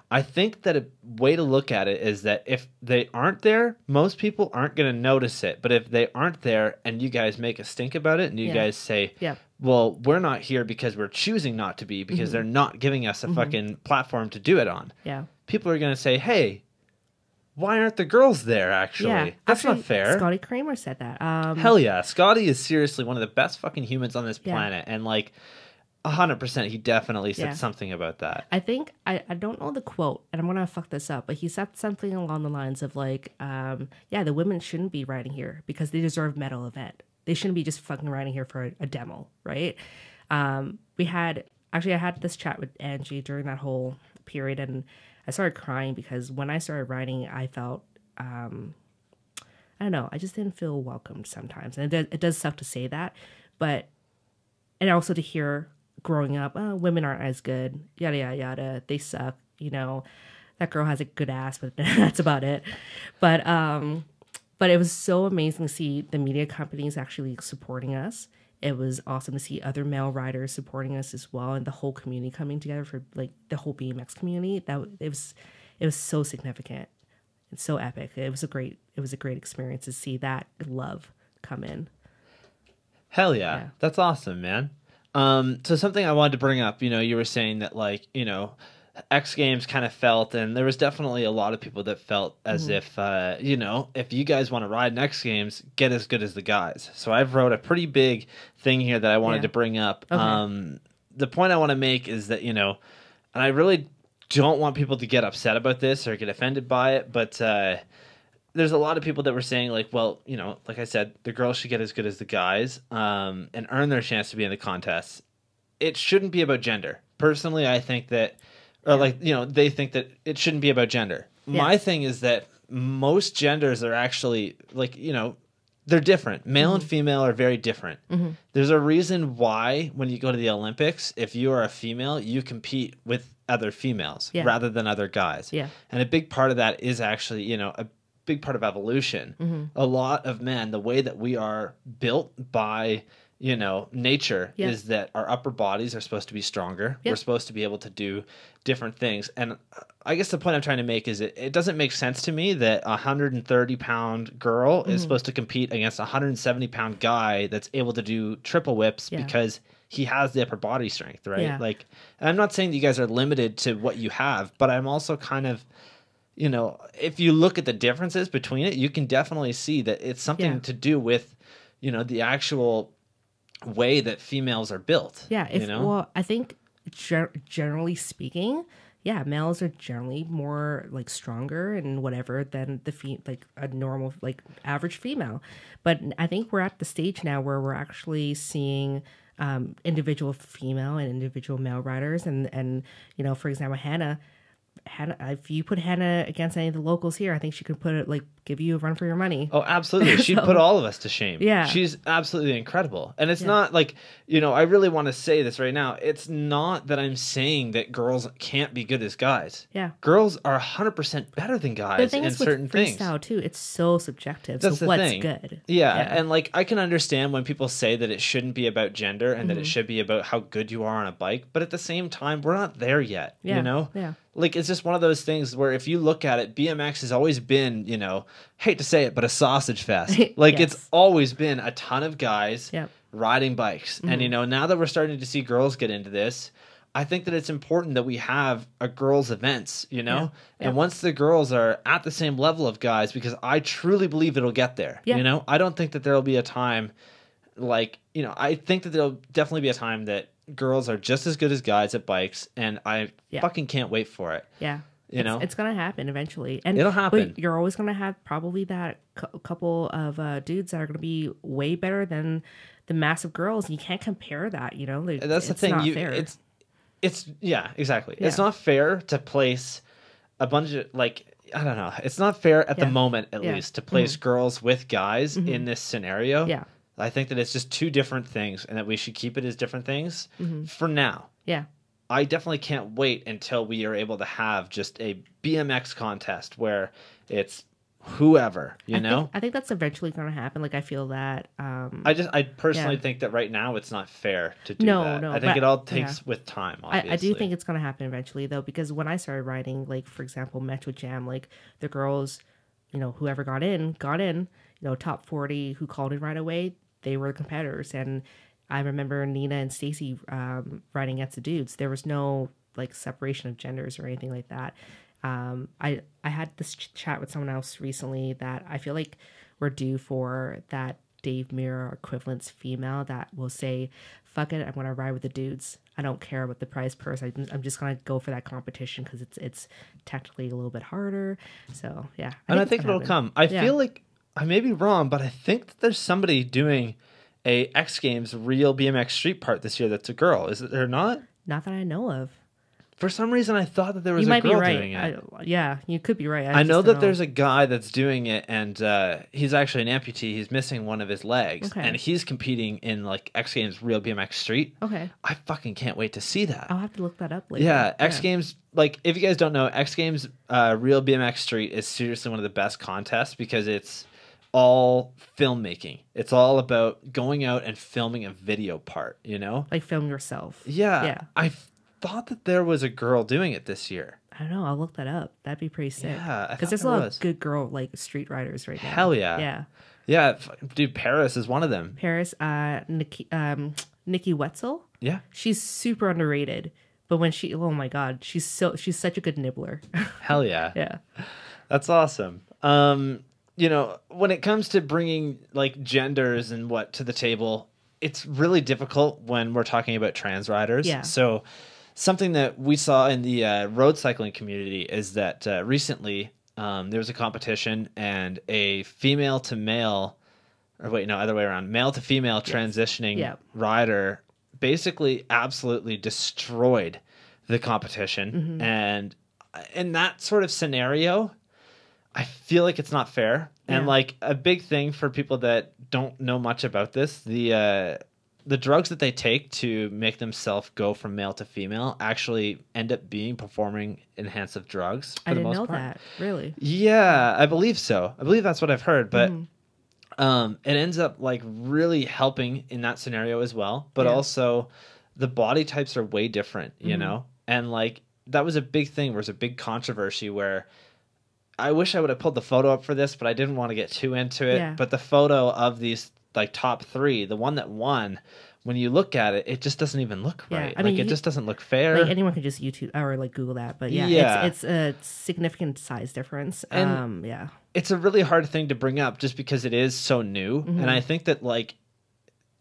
B: I think that a way to look at it is that if they aren't there, most people aren't going to notice it. But if they aren't there and you guys make a stink about it and you guys say, well, we're not here because we're choosing not to be, because they're not giving us a fucking platform to do it on.
A: Yeah.
B: People are going to say, hey, why aren't the girls there, actually?
A: Yeah.
B: That's not fair.
A: Scotty Kramer said that.
B: Hell yeah. Scotty is seriously one of the best fucking humans on this planet. And like 100%, he definitely said something about that.
A: I think, I don't know the quote, and I'm going to fuck this up, but he said something along the lines of like, the women shouldn't be riding here because they deserve medal event. They shouldn't be just fucking riding here for a demo, right? I had this chat with Angie during that whole period, and I started crying because when I started riding, I felt, I don't know, I just didn't feel welcomed sometimes. And it does suck to say that, and also to hear growing up, oh, women aren't as good, yada, yada, yada, they suck, that girl has a good ass, but that's about it. But it was so amazing to see the media companies actually supporting us. It was awesome to see other male riders supporting us as well, and the whole community coming together for like the whole BMX community. It was so significant and so epic. It was a great experience to see that love come in.
B: Hell yeah. That's awesome, man. So something I wanted to bring up, you were saying that like, X Games kind of felt, and there was definitely a lot of people that felt as if, if you guys want to ride in X Games, get as good as the guys. So I've wrote a pretty big thing here that I wanted to bring up. Okay. The point I want to make is that, and I really don't want people to get upset about this or get offended by it, but there's a lot of people that were saying like, well, like I said, the girls should get as good as the guys and earn their chance to be in the contests. It shouldn't be about gender. Personally, I think that they think that it shouldn't be about gender. Yeah. My thing is that most genders are actually like, they're different. Male and female are very different. There's a reason why when you go to the Olympics, if you are a female, you compete with other females rather than other guys. Yeah. And a big part of that is actually, a big part of evolution. A lot of men, the way that we are built by nature is that our upper bodies are supposed to be stronger. We're supposed to be able to do different things. And I guess the point I'm trying to make is it doesn't make sense to me that a 130-pound girl is supposed to compete against a 170-pound guy that's able to do triple whips because he has the upper body strength, right? Yeah. Like, and I'm not saying that you guys are limited to what you have, but I'm also kind of, if you look at the differences between it, you can definitely see that it's something to do with, the actual way that females are built. Yeah,
A: well, I think generally speaking, males are generally more like stronger and whatever than like a normal like average female. But I think we're at the stage now where we're actually seeing individual female and individual male riders, and for example, Hannah, if you put Hannah against any of the locals here, I think she could give you a run for your money.
B: Oh, absolutely. She'd put all of us to shame. Yeah. She's absolutely incredible. And it's not like, I really want to say this right now. It's not that I'm saying that girls can't be good as guys. Yeah. Girls are 100% better than guys in certain things.
A: Freestyle too, it's so subjective. That's so what's thing. Good.
B: Yeah. And like, I can understand when people say that it shouldn't be about gender and that it should be about how good you are on a bike. But at the same time, we're not there yet, Yeah. Like, it's just one of those things where if you look at it, BMX has always been, hate to say it, but a sausage fest. Like, it's always been a ton of guys riding bikes. And, now that we're starting to see girls get into this, I think that it's important that we have a girls' events, And once the girls are at the same level of guys, because I truly believe it'll get there, I don't think that there'll be a time I think that there'll definitely be a time that girls are just as good as guys at bikes, and I fucking can't wait for it. Yeah.
A: It's going to happen eventually. And
B: it'll happen.
A: You're always going to have probably that couple of dudes that are going to be way better than the massive girls. And you can't compare that,
B: That's the thing.
A: Not fair.
B: Yeah, exactly.
A: Yeah.
B: It's not fair to place a bunch of like, I don't know. It's not fair at the
A: Yeah.
B: moment, at
A: Yeah.
B: least, to place girls with guys in this scenario.
A: Yeah.
B: I think that it's just two different things, and that we should keep it as different things for now.
A: Yeah.
B: I definitely can't wait until we are able to have just a BMX contest where it's whoever, you know?
A: I think that's eventually going to happen. Like, I feel that.
B: I personally
A: Yeah.
B: think that right now it's not fair to do
A: No,
B: that.
A: no,
B: I think
A: but-
B: it all takes
A: yeah.
B: with time, obviously.
A: I do think it's going to happen eventually, though, because when I started riding, like, for example, Metro Jam, like, the girls, you know, whoever got in, you know, top 40 who called in right away, they were the competitors. And I remember Nina and Stacy riding against the dudes. There was no, like, separation of genders or anything like that. I had this chat with someone else recently that I feel like we're due for that Dave Mirra equivalence female that will say, fuck it, I'm going to ride with the dudes. I don't care about the prize purse. I'm just going to go for that competition because it's technically a little bit harder. So, yeah.
B: I think it'll come. I feel like I may be wrong, but I think that there's somebody doing a X Games real BMX street part this year that's a girl. Is it there not?
A: Not that I know of.
B: For some reason, I thought that there was
A: You
B: a
A: might
B: girl
A: be right.
B: doing it.
A: Yeah, you could be right.
B: I know that there's a guy that's doing it, and he's actually an amputee. He's missing one of his legs,
A: Okay.
B: and he's competing in like X Games Real BMX Street.
A: Okay.
B: I fucking can't wait to see that.
A: I'll have to look that up later.
B: Yeah, X Games. Like, if you guys don't know, X Games Real BMX Street is seriously one of the best contests because it's all filmmaking. It's all about going out and filming a video part. You know,
A: Like film yourself.
B: yeah.
A: Yeah.
B: I thought that there was a girl doing it this year.
A: I don't know. I'll look that up. That'd be pretty sick.
B: Yeah, I
A: Because
B: thought
A: there's a
B: there
A: lot
B: was.
A: of good girl like street riders right now.
B: Hell yeah.
A: Yeah.
B: Yeah, dude, Paris is one of them.
A: Paris, Nikki Wetzel.
B: Yeah.
A: She's super underrated. But when oh my god, she's such a good nibbler.
B: Hell yeah.
A: Yeah.
B: That's awesome. You know, when it comes to bringing like genders and what to the table, it's really difficult when we're talking about trans riders.
A: Yeah.
B: So something that we saw in the road cycling community is that recently there was a competition and a female to male, or wait, no, other way around, male to female transitioning
A: Yep.
B: rider basically absolutely destroyed the competition. And in that sort of scenario, I feel like it's not fair. And
A: Yeah.
B: like a big thing for people that don't know much about this, the drugs that they take to make themselves go from male to female actually end up being performing enhancing drugs for
A: I
B: the
A: didn't
B: most
A: know
B: part.
A: that. Really.
B: Yeah, I believe so. I believe that's what I've heard, but it ends up like really helping in that scenario as well. But
A: Yeah.
B: also the body types are way different, you know? And like that was a big thing. There was a big controversy where I wish I would have pulled the photo up for this, but I didn't want to get too into it.
A: Yeah.
B: But the photo of these like top three, the one that won, when you look at it, it just doesn't even look
A: Yeah,
B: right.
A: I mean,
B: like it just doesn't look fair.
A: Like anyone can just YouTube or like Google that, but yeah,
B: Yeah.
A: it's a significant size difference.
B: And-
A: Yeah.
B: It's a really hard thing to bring up just because it is so new. And I think that like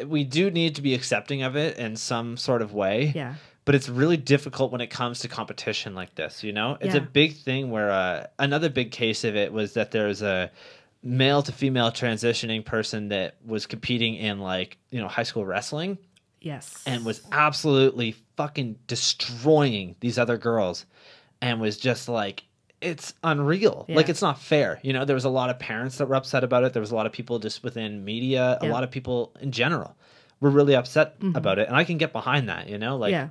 B: we do need to be accepting of it in some sort of way.
A: Yeah.
B: But it's really difficult when it comes to competition like this, you know? It's a
A: Yeah.
B: big thing where another big case of it was that there's a male to female transitioning person that was competing in like, you know, high school wrestling
A: Yes.
B: and was absolutely fucking destroying these other girls and was just like, it's unreal.
A: Yeah.
B: Like, it's not fair. You know, there was a lot of parents that were upset about it. There was a lot of people just within media, a
A: Yeah.
B: lot of people in general were really upset about it. And I can get behind that, you know? Like,
A: yeah.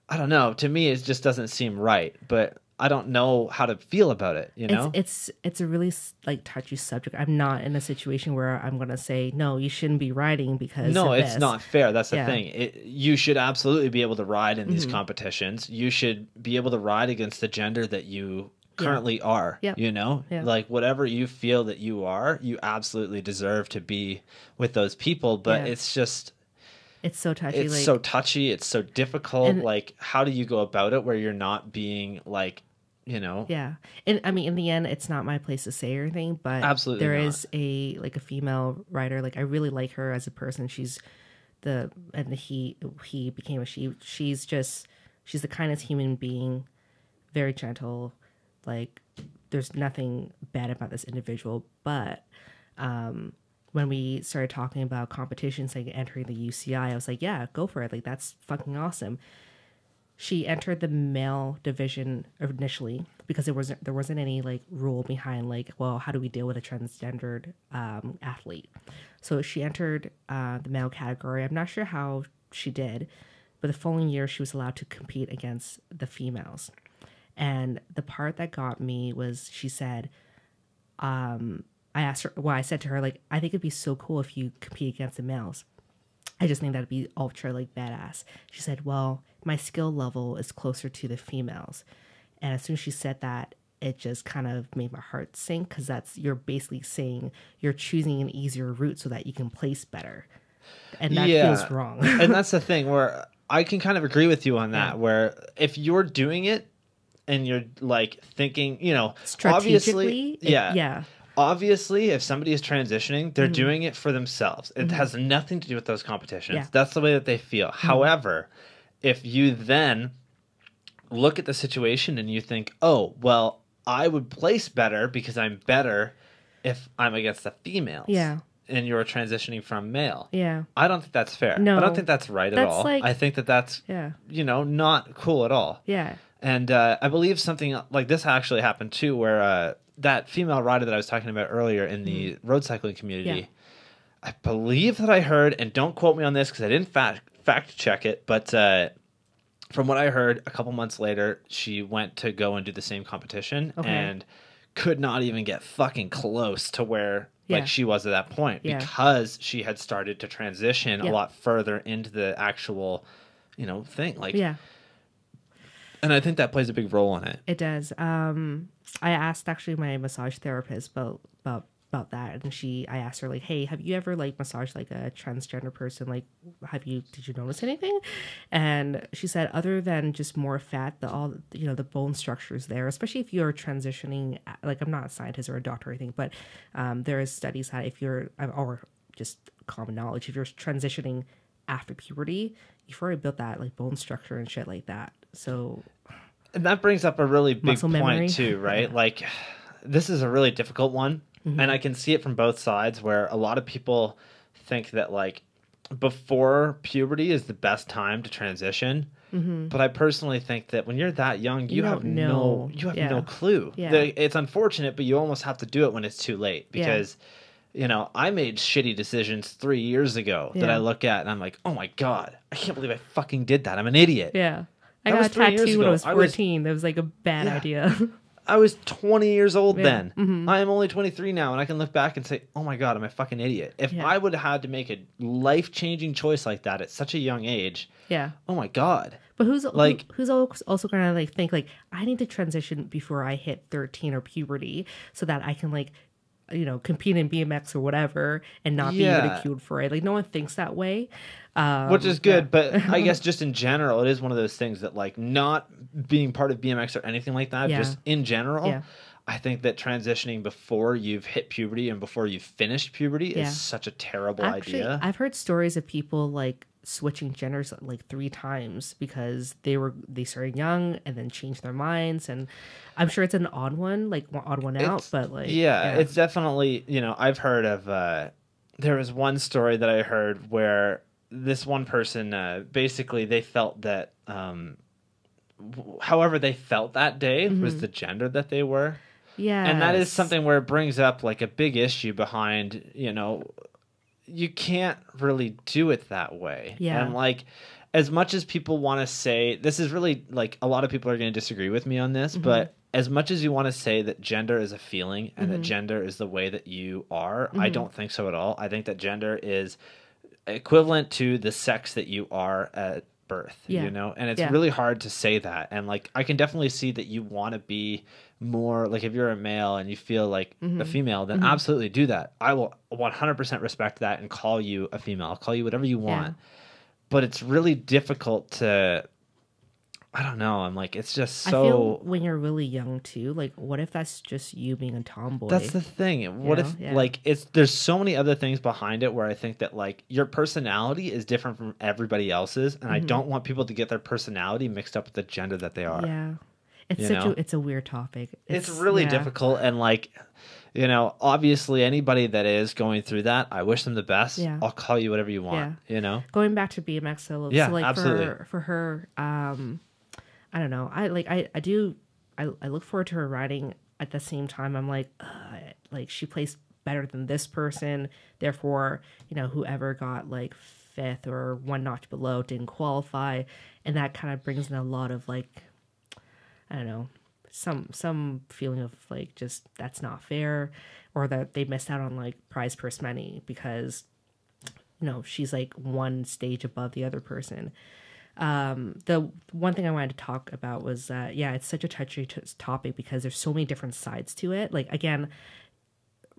B: I don't know. To me, it just doesn't seem right, but I don't know how to feel about it, you know?
A: It's a really like touchy subject. I'm not in a situation where I'm gonna say no, you shouldn't be riding because
B: No,
A: of
B: it's
A: this.
B: not fair. That's the
A: Yeah.
B: thing. You should absolutely be able to ride in these competitions. You should be able to ride against the gender that you currently are,
A: Yep.
B: you know?
A: Yeah.
B: Like, whatever you feel that you are, you absolutely deserve to be with those people, but
A: Yeah.
B: it's just...
A: It's so touchy.
B: It's
A: like,
B: so touchy. It's so difficult.
A: And-
B: like, how do you go about it where you're not being like, you know?
A: yeah, and I mean, in the end, it's not my place to say or anything, but
B: Absolutely
A: there
B: not.
A: is a female writer. Like I really like her as a person. She's he became a she. She's the kindest human being, very gentle. Like there's nothing bad about this individual, but when we started talking about competitions like entering the UCI, I was like, yeah, go for it. Like that's fucking awesome. she entered the male division initially because there wasn't any like rule behind like, well, how do we deal with a transgendered athlete? So she entered the male category. I'm not sure how she did, but the following year she was allowed to compete against the females. And the part that got me was she said, I said to her, like, I think it'd be so cool if you compete against the males. I just think that'd be ultra like badass. She said, well, my skill level is closer to the females. And as soon as she said that, it just kind of made my heart sink, because you're basically saying you're choosing an easier route so that you can place better. And that feels wrong.
B: And that's the thing where I can kind of agree with you on that, where if you're doing it and you're like thinking, you know, obviously, obviously, if somebody is transitioning, they're doing it for themselves. It has nothing to do with those competitions. Yeah. That's the way that they feel. However, if you then look at the situation and you think, oh, well, I would place better because I'm better if I'm against the females.
A: Yeah.
B: And you're transitioning from male.
A: Yeah.
B: I don't think that's fair.
A: No.
B: I don't think that's right at all.
A: Like,
B: I think that's, you know, not cool at all.
A: Yeah.
B: And I believe something like this actually happened too, where that female rider that I was talking about earlier in the road cycling community, I believe that I heard, and don't quote me on this because I didn't fact check it, but from what I heard, a couple months later, she went to go and do the same competition and could not even get fucking close to where like she was at that point because she had started to transition a lot further into the actual, you know, thing. Like, and I think that plays a big role in it.
A: It does. I asked actually my massage therapist about that, and I asked her like, hey, have you ever like massaged like a transgender person? Like, did you notice anything? And she said, other than just more fat, the bone structure is there, especially if you're transitioning. Like, I'm not a scientist or a doctor or anything, but there is studies that if you're, or just common knowledge, if you're transitioning after puberty, you've already built that like bone structure and shit like that. So,
B: and that brings up a really big point
A: memory
B: too, right? Like, this is a really difficult one. And I can see it from both sides, where a lot of people think that like before puberty is the best time to transition. But I personally think that when you're that young, you have no clue.
A: Yeah.
B: It's unfortunate, but you almost have to do it when it's too late, because you know, I made shitty decisions 3 years ago that I look at and I'm like, oh my God, I can't believe I fucking did that. I'm an idiot.
A: Yeah. I got a tattoo when I was 14. That was like a bad idea.
B: I was 20 years old then. I am only 23 now, and I can look back and say, oh my God, I'm a fucking idiot. If I would have had to make a life-changing choice like that at such a young age, oh my God.
A: But who's also going to like think like, I need to transition before I hit 13 or puberty so that I can like, you know, compete in BMX or whatever and not be ridiculed for it. Like, no one thinks that way.
B: Which is good, but I guess just in general, it is one of those things that like not being part of BMX or anything like that, just in general, I think that transitioning before you've hit puberty and before you've finished puberty is such a terrible idea.
A: I've heard stories of people like switching genders like 3 times because they started young and then changed their minds, and I'm sure it's an odd one out, but like
B: it's definitely, you know, I've heard of there was one story that I heard where this one person basically they felt that however they felt that day was the gender that they were. And that is something where it brings up like a big issue behind, you know, you can't really do it that way. And like, as much as people want to say, this is really like, a lot of people are going to disagree with me on this, but as much as you want to say that gender is a feeling and that gender is the way that you are, I don't think so at all. I think that gender is equivalent to the sex that you are at birth, you know, and it's really hard to say that. And like, I can definitely see that you want to be more like, if you're a male and you feel like a female, then absolutely do that. I will 100% respect that and call you a female. I'll call you whatever you want. But it's really difficult to, I don't know. I'm like, it's just so. I feel
A: when you're really young too, like, what if that's just you being a tomboy?
B: That's the thing. What if like there's so many other things behind it where I think that like your personality is different from everybody else's, and I don't want people to get their personality mixed up with the gender that they are.
A: Yeah, it's it's a weird topic.
B: It's really difficult, and like, you know, obviously anybody that is going through that, I wish them the best. I'll call you whatever you want. You know,
A: going back to BMX, so like
B: absolutely.
A: for her, I don't know. I look forward to her riding. At the same time, I'm like she plays better than this person. Therefore, whoever got like fifth or one notch below didn't qualify, and that kind of brings in a lot of like, I don't know, some feeling of like just that's not fair, or that they missed out on like prize purse money because she's like one stage above the other person. The one thing I wanted to talk about was it's such a touchy topic because there's so many different sides to it. Like, again,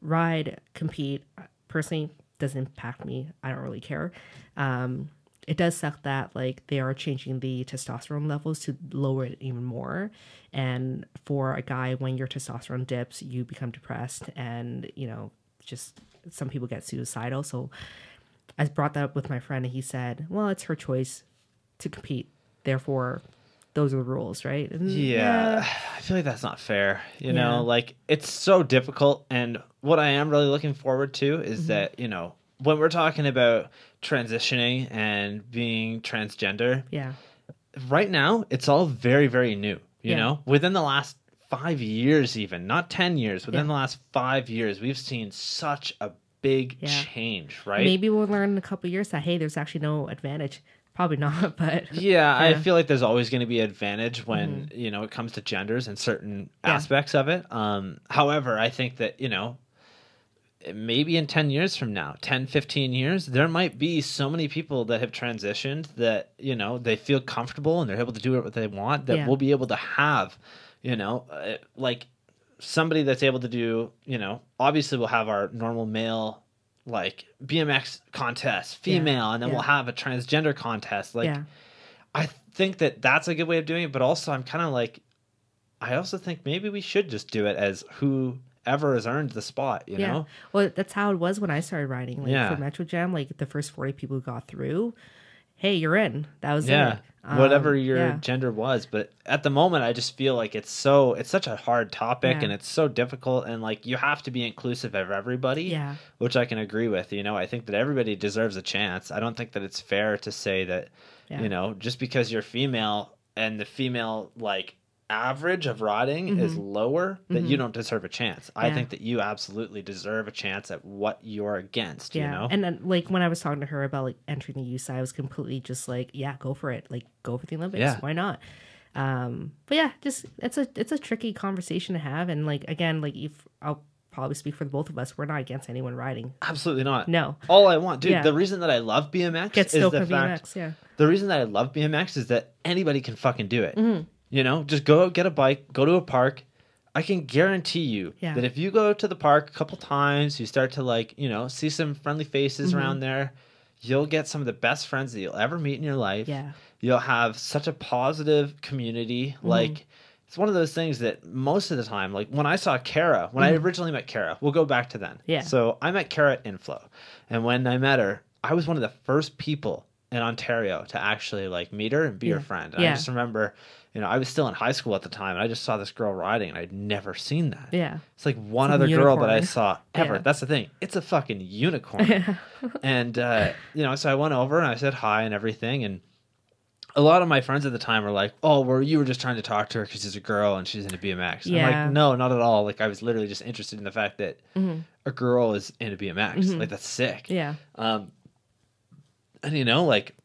A: ride, compete, personally doesn't impact me. I don't really care. It does suck that like they are changing the testosterone levels to lower it even more. And for a guy, when your testosterone dips, you become depressed, and just some people get suicidal. So I brought that up with my friend, and he said, well, it's her choice to compete, therefore those are the rules, right? And,
B: I feel like that's not fair. Like, it's so difficult, and what I am really looking forward to is that when we're talking about transitioning and being transgender, right now it's all very, very new. Within the last 5 years, even not 10 years, within the last 5 years, we've seen such a big change, right?
A: Maybe we'll learn in a couple of years that hey, there's actually no advantage. Probably not, but
B: I feel like there's always going to be advantage when it comes to genders and certain aspects of it. However, I think that maybe in 10 years from now, 10, 15 years, there might be so many people that have transitioned that they feel comfortable and they're able to do what they want, that we'll be able to have like somebody that's able to do obviously we'll have our normal male like BMX contest, female, and then we'll have a transgender contest. Like, I think that that's a good way of doing it, but also I'm kind of like, I also think maybe we should just do it as whoever has earned the spot, you know?
A: Well, that's how it was when I started riding. Like, for Metro Jam, like the first 40 people who got through, hey, you're in. That was it.
B: Whatever your gender was. But at the moment, I just feel like it's such a hard topic and it's so difficult, and like you have to be inclusive of everybody, which I can agree with. I think that everybody deserves a chance. I don't think that it's fair to say that, just because you're female and the female like average of riding is lower, that you don't deserve a chance. I think that you absolutely deserve a chance at what you're against,
A: And then like when I was talking to her about like entering the youth side, I was completely just like, go for it. Like, go for the Olympics. Why not? But just it's a tricky conversation to have. And like, again, like if I'll probably speak for the both of us, we're not against anyone riding.
B: Absolutely not.
A: No.
B: All I want, dude, the reason that I love BMX is the fact, the reason that I love BMX is that anybody can fucking do it. Just go out, get a bike, go to a park. I can guarantee you that if you go to the park a couple times, you start to like, see some friendly faces around there, you'll get some of the best friends that you'll ever meet in your life. You'll have such a positive community. Like, it's one of those things that most of the time, like when I saw Kara, when I originally met Kara, we'll go back to then. So I met Kara at Inflow. And when I met her, I was one of the first people in Ontario to actually like meet her and be her friend. And I just remember, I was still in high school at the time, and I just saw this girl riding, and I'd never seen that. It's like one other girl that I saw ever. That's the thing. It's a fucking unicorn. And, so I went over and I said hi and everything. And a lot of my friends at the time were like, oh, well, you were just trying to talk to her because she's a girl and she's into BMX. I'm like, no, not at all. Like, I was literally just interested in the fact that a girl is into BMX. Like, that's sick. And, like,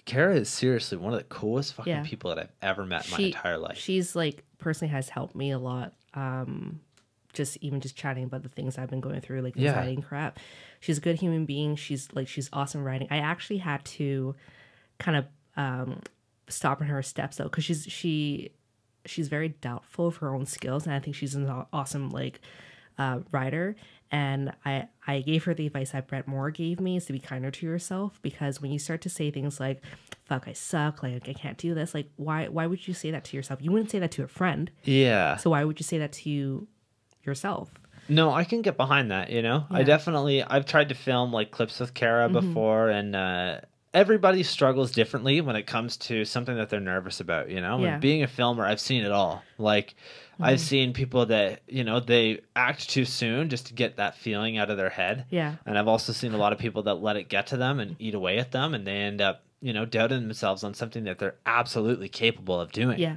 B: Kara is seriously one of the coolest fucking people that I've ever met in my entire life.
A: She's like personally has helped me a lot. Just chatting about the things I've been going through, like anxiety and crap. She's a good human being. She's awesome riding. I actually had to kind of stop in her steps though, because she's very doubtful of her own skills, and I think she's an awesome like rider. And I gave her the advice that Brett Moore gave me, is to be kinder to yourself, because when you start to say things like, fuck, I suck, like I can't do this, like why would you say that to yourself? You wouldn't say that to a friend. So why would you say that to yourself?
B: No, I can get behind that, I've tried to film like clips with Kara before, and everybody struggles differently when it comes to something that they're nervous about, And being a filmer, I've seen it all. Like, I've seen people that, they act too soon just to get that feeling out of their head. And I've also seen a lot of people that let it get to them and eat away at them, and they end up, you know, doubting themselves on something that they're absolutely capable of doing.
A: Yeah.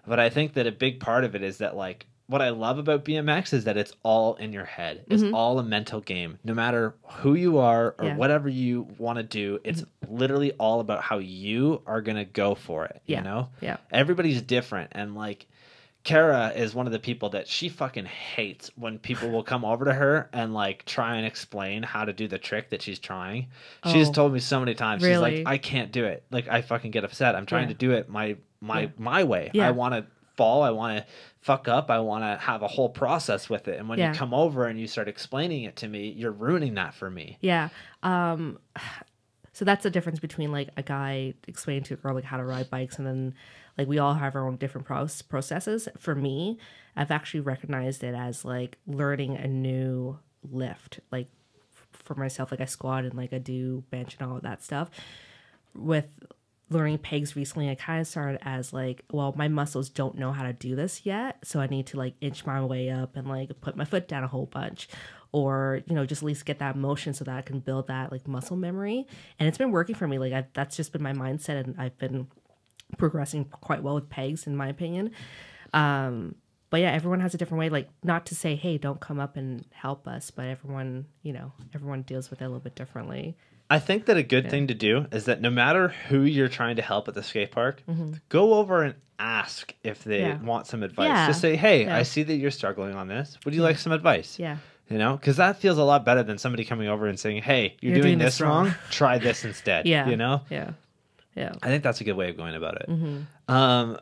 B: But I think that a big part of it is that, like, what I love about BMX is that it's all in your head. It's all a mental game. No matter who you are or whatever you want to do, it's literally all about how you are going to go for it, you know?
A: Yeah.
B: Everybody's different. And, like, Kara is one of the people that she fucking hates when people will come over to her and, like, try and explain how to do the trick that she's trying. She's told me so many times.
A: Really?
B: She's like, I can't do it. Like, I fucking get upset. I'm trying to do it my way.
A: Yeah.
B: I want to fall. I want to fuck up. I want to have a whole process with it. And when you come over and you start explaining it to me, you're ruining that for me.
A: Yeah. So that's the difference between like a guy explaining to a girl like how to ride bikes, and then like we all have our own different processes. For me, I've actually recognized it as like learning a new lift. Like for myself, like I squat and like I do bench and all of that stuff. With learning pegs recently, I kind of started as like, well, my muscles don't know how to do this yet, so I need to like inch my way up and like put my foot down a whole bunch, or you know, just at least get that motion so that I can build that like muscle memory. And it's been working for me. Like that's just been my mindset, and I've been progressing quite well with pegs, in my opinion. But yeah, everyone has a different way. Like, not to say, hey, don't come up and help us, but everyone, you know, everyone deals with it a little bit differently.
B: I think that a good thing to do is that no matter who you're trying to help at the skate park, go over and ask if they want some advice.
A: Yeah.
B: Just say, hey, I see that you're struggling on this. Would you like some advice?
A: Yeah.
B: You know, because that feels a lot better than somebody coming over and saying, hey, you're doing this wrong. Try this instead.
A: Yeah.
B: You know?
A: Yeah. Yeah.
B: I think that's a good way of going about it.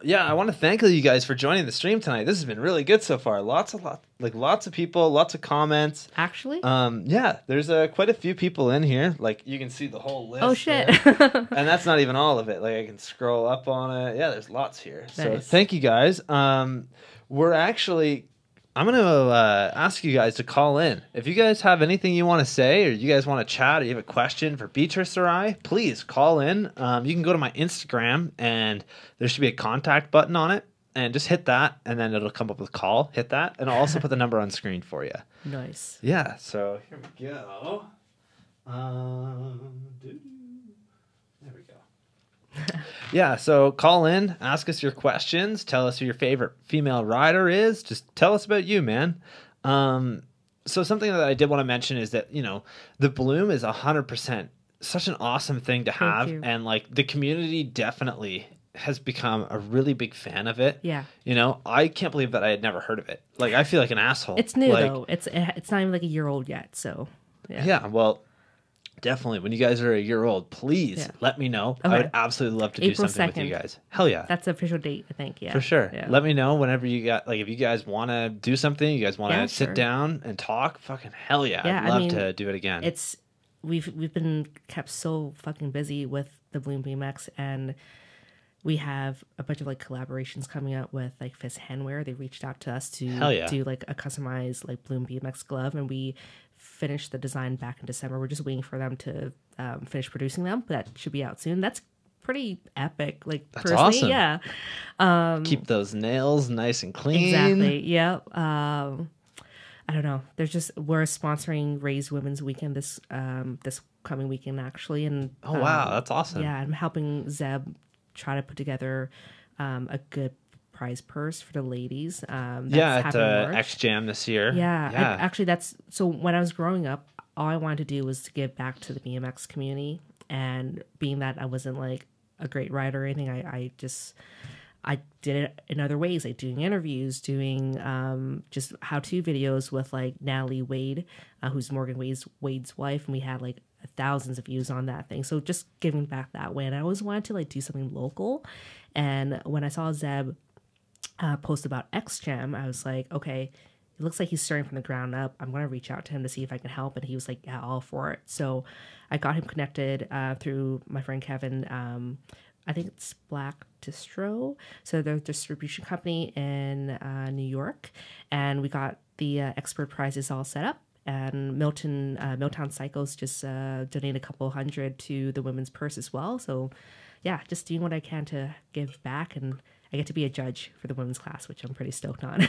B: Yeah, I want to thank you guys for joining the stream tonight. This has been really good so far. Lots of people, lots of comments.
A: Actually?
B: Yeah, there's quite a few people in here. Like, you can see the whole list.
A: Oh, shit.
B: And that's not even all of it. Like, I can scroll up on it. Yeah, there's lots here.
A: Nice.
B: So thank you guys. I'm going to ask you guys to call in. If you guys have anything you want to say, or you guys want to chat, or you have a question for Beatrice or I, please call in. You can go to my Instagram, and there should be a contact button on it, and just hit that, and then it'll come up with call. Hit that, and I'll also put the number on screen for you.
A: Nice.
B: Yeah, so here we go. There we go. Yeah, so call in, ask us your questions, tell us who your favorite female rider is. Just tell us about you, man. So something that I did want to mention is that, you know, the Bloom is 100% such an awesome thing to have. And like the community definitely has become a really big fan of it.
A: Yeah.
B: You know, I can't believe that I had never heard of it. Like, I feel like an asshole.
A: It's new,
B: like,
A: though. It's not even like a year old yet, so yeah.
B: Yeah, well, definitely. When you guys are a year old, please let me know. Okay. I would absolutely love to do something 2nd. With you guys. Hell yeah.
A: That's the official date, I think. Yeah.
B: For sure.
A: Yeah.
B: Let me know whenever you got, like, if you guys want to do something, you guys want to sit down and talk, fucking hell yeah. I'd love to do it again.
A: We've been kept so fucking busy with the Bloom BMX, and we have a bunch of like collaborations coming out with like Fist Handwear. They reached out to us to do like a customized like Bloom BMX glove, and we finished the design back in December. We're just waiting for them to finish producing them, but that should be out soon. That's pretty epic. Like,
B: that's
A: personally,
B: awesome.
A: Yeah.
B: Keep those nails nice and clean.
A: Exactly. Yeah. I don't know. We're sponsoring Raise Women's Weekend this coming weekend actually, and
B: oh wow, that's awesome.
A: Yeah, I'm helping Zeb try to put together a good prize purse for the ladies.
B: At X Jam this year.
A: Yeah. So when I was growing up, all I wanted to do was to give back to the BMX community, and being that I wasn't like a great rider or anything, I did it in other ways, like doing interviews, doing just how-to videos with like Natalie Wade, who's Morgan Wade's wife, and we had like thousands of views on that thing. So just giving back that way. And I always wanted to like do something local. And when I saw Zeb post about X Jam, I was like, okay, it looks like he's starting from the ground up. I'm going to reach out to him to see if I can help. And he was like, yeah, all for it. So I got him connected through my friend Kevin. I think it's Black Distro. So they're a distribution company in New York. And we got the expert prizes all set up. And Milltown Psychos just donated a couple hundred to the women's purse as well. So yeah, just doing what I can to give back. And I get to be a judge for the women's class, which I'm pretty stoked on.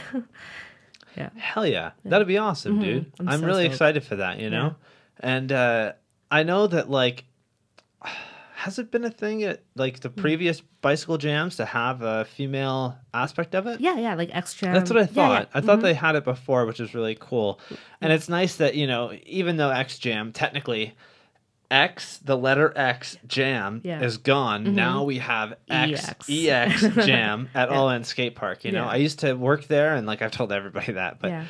A: Yeah.
B: Hell yeah. That'd be awesome, dude. I'm so really excited for that, you know? And I know that, like, has it been a thing at like the previous bicycle jams to have a female aspect of it?
A: Yeah, like X Jam.
B: That's what I thought.
A: Yeah.
B: I thought they had it before, which is really cool. And it's nice that, you know, even though X Jam technically X, the letter X Jam is gone. Now we have EX Jam at All In Skate Park. You know, I used to work there, and like I've told everybody that, but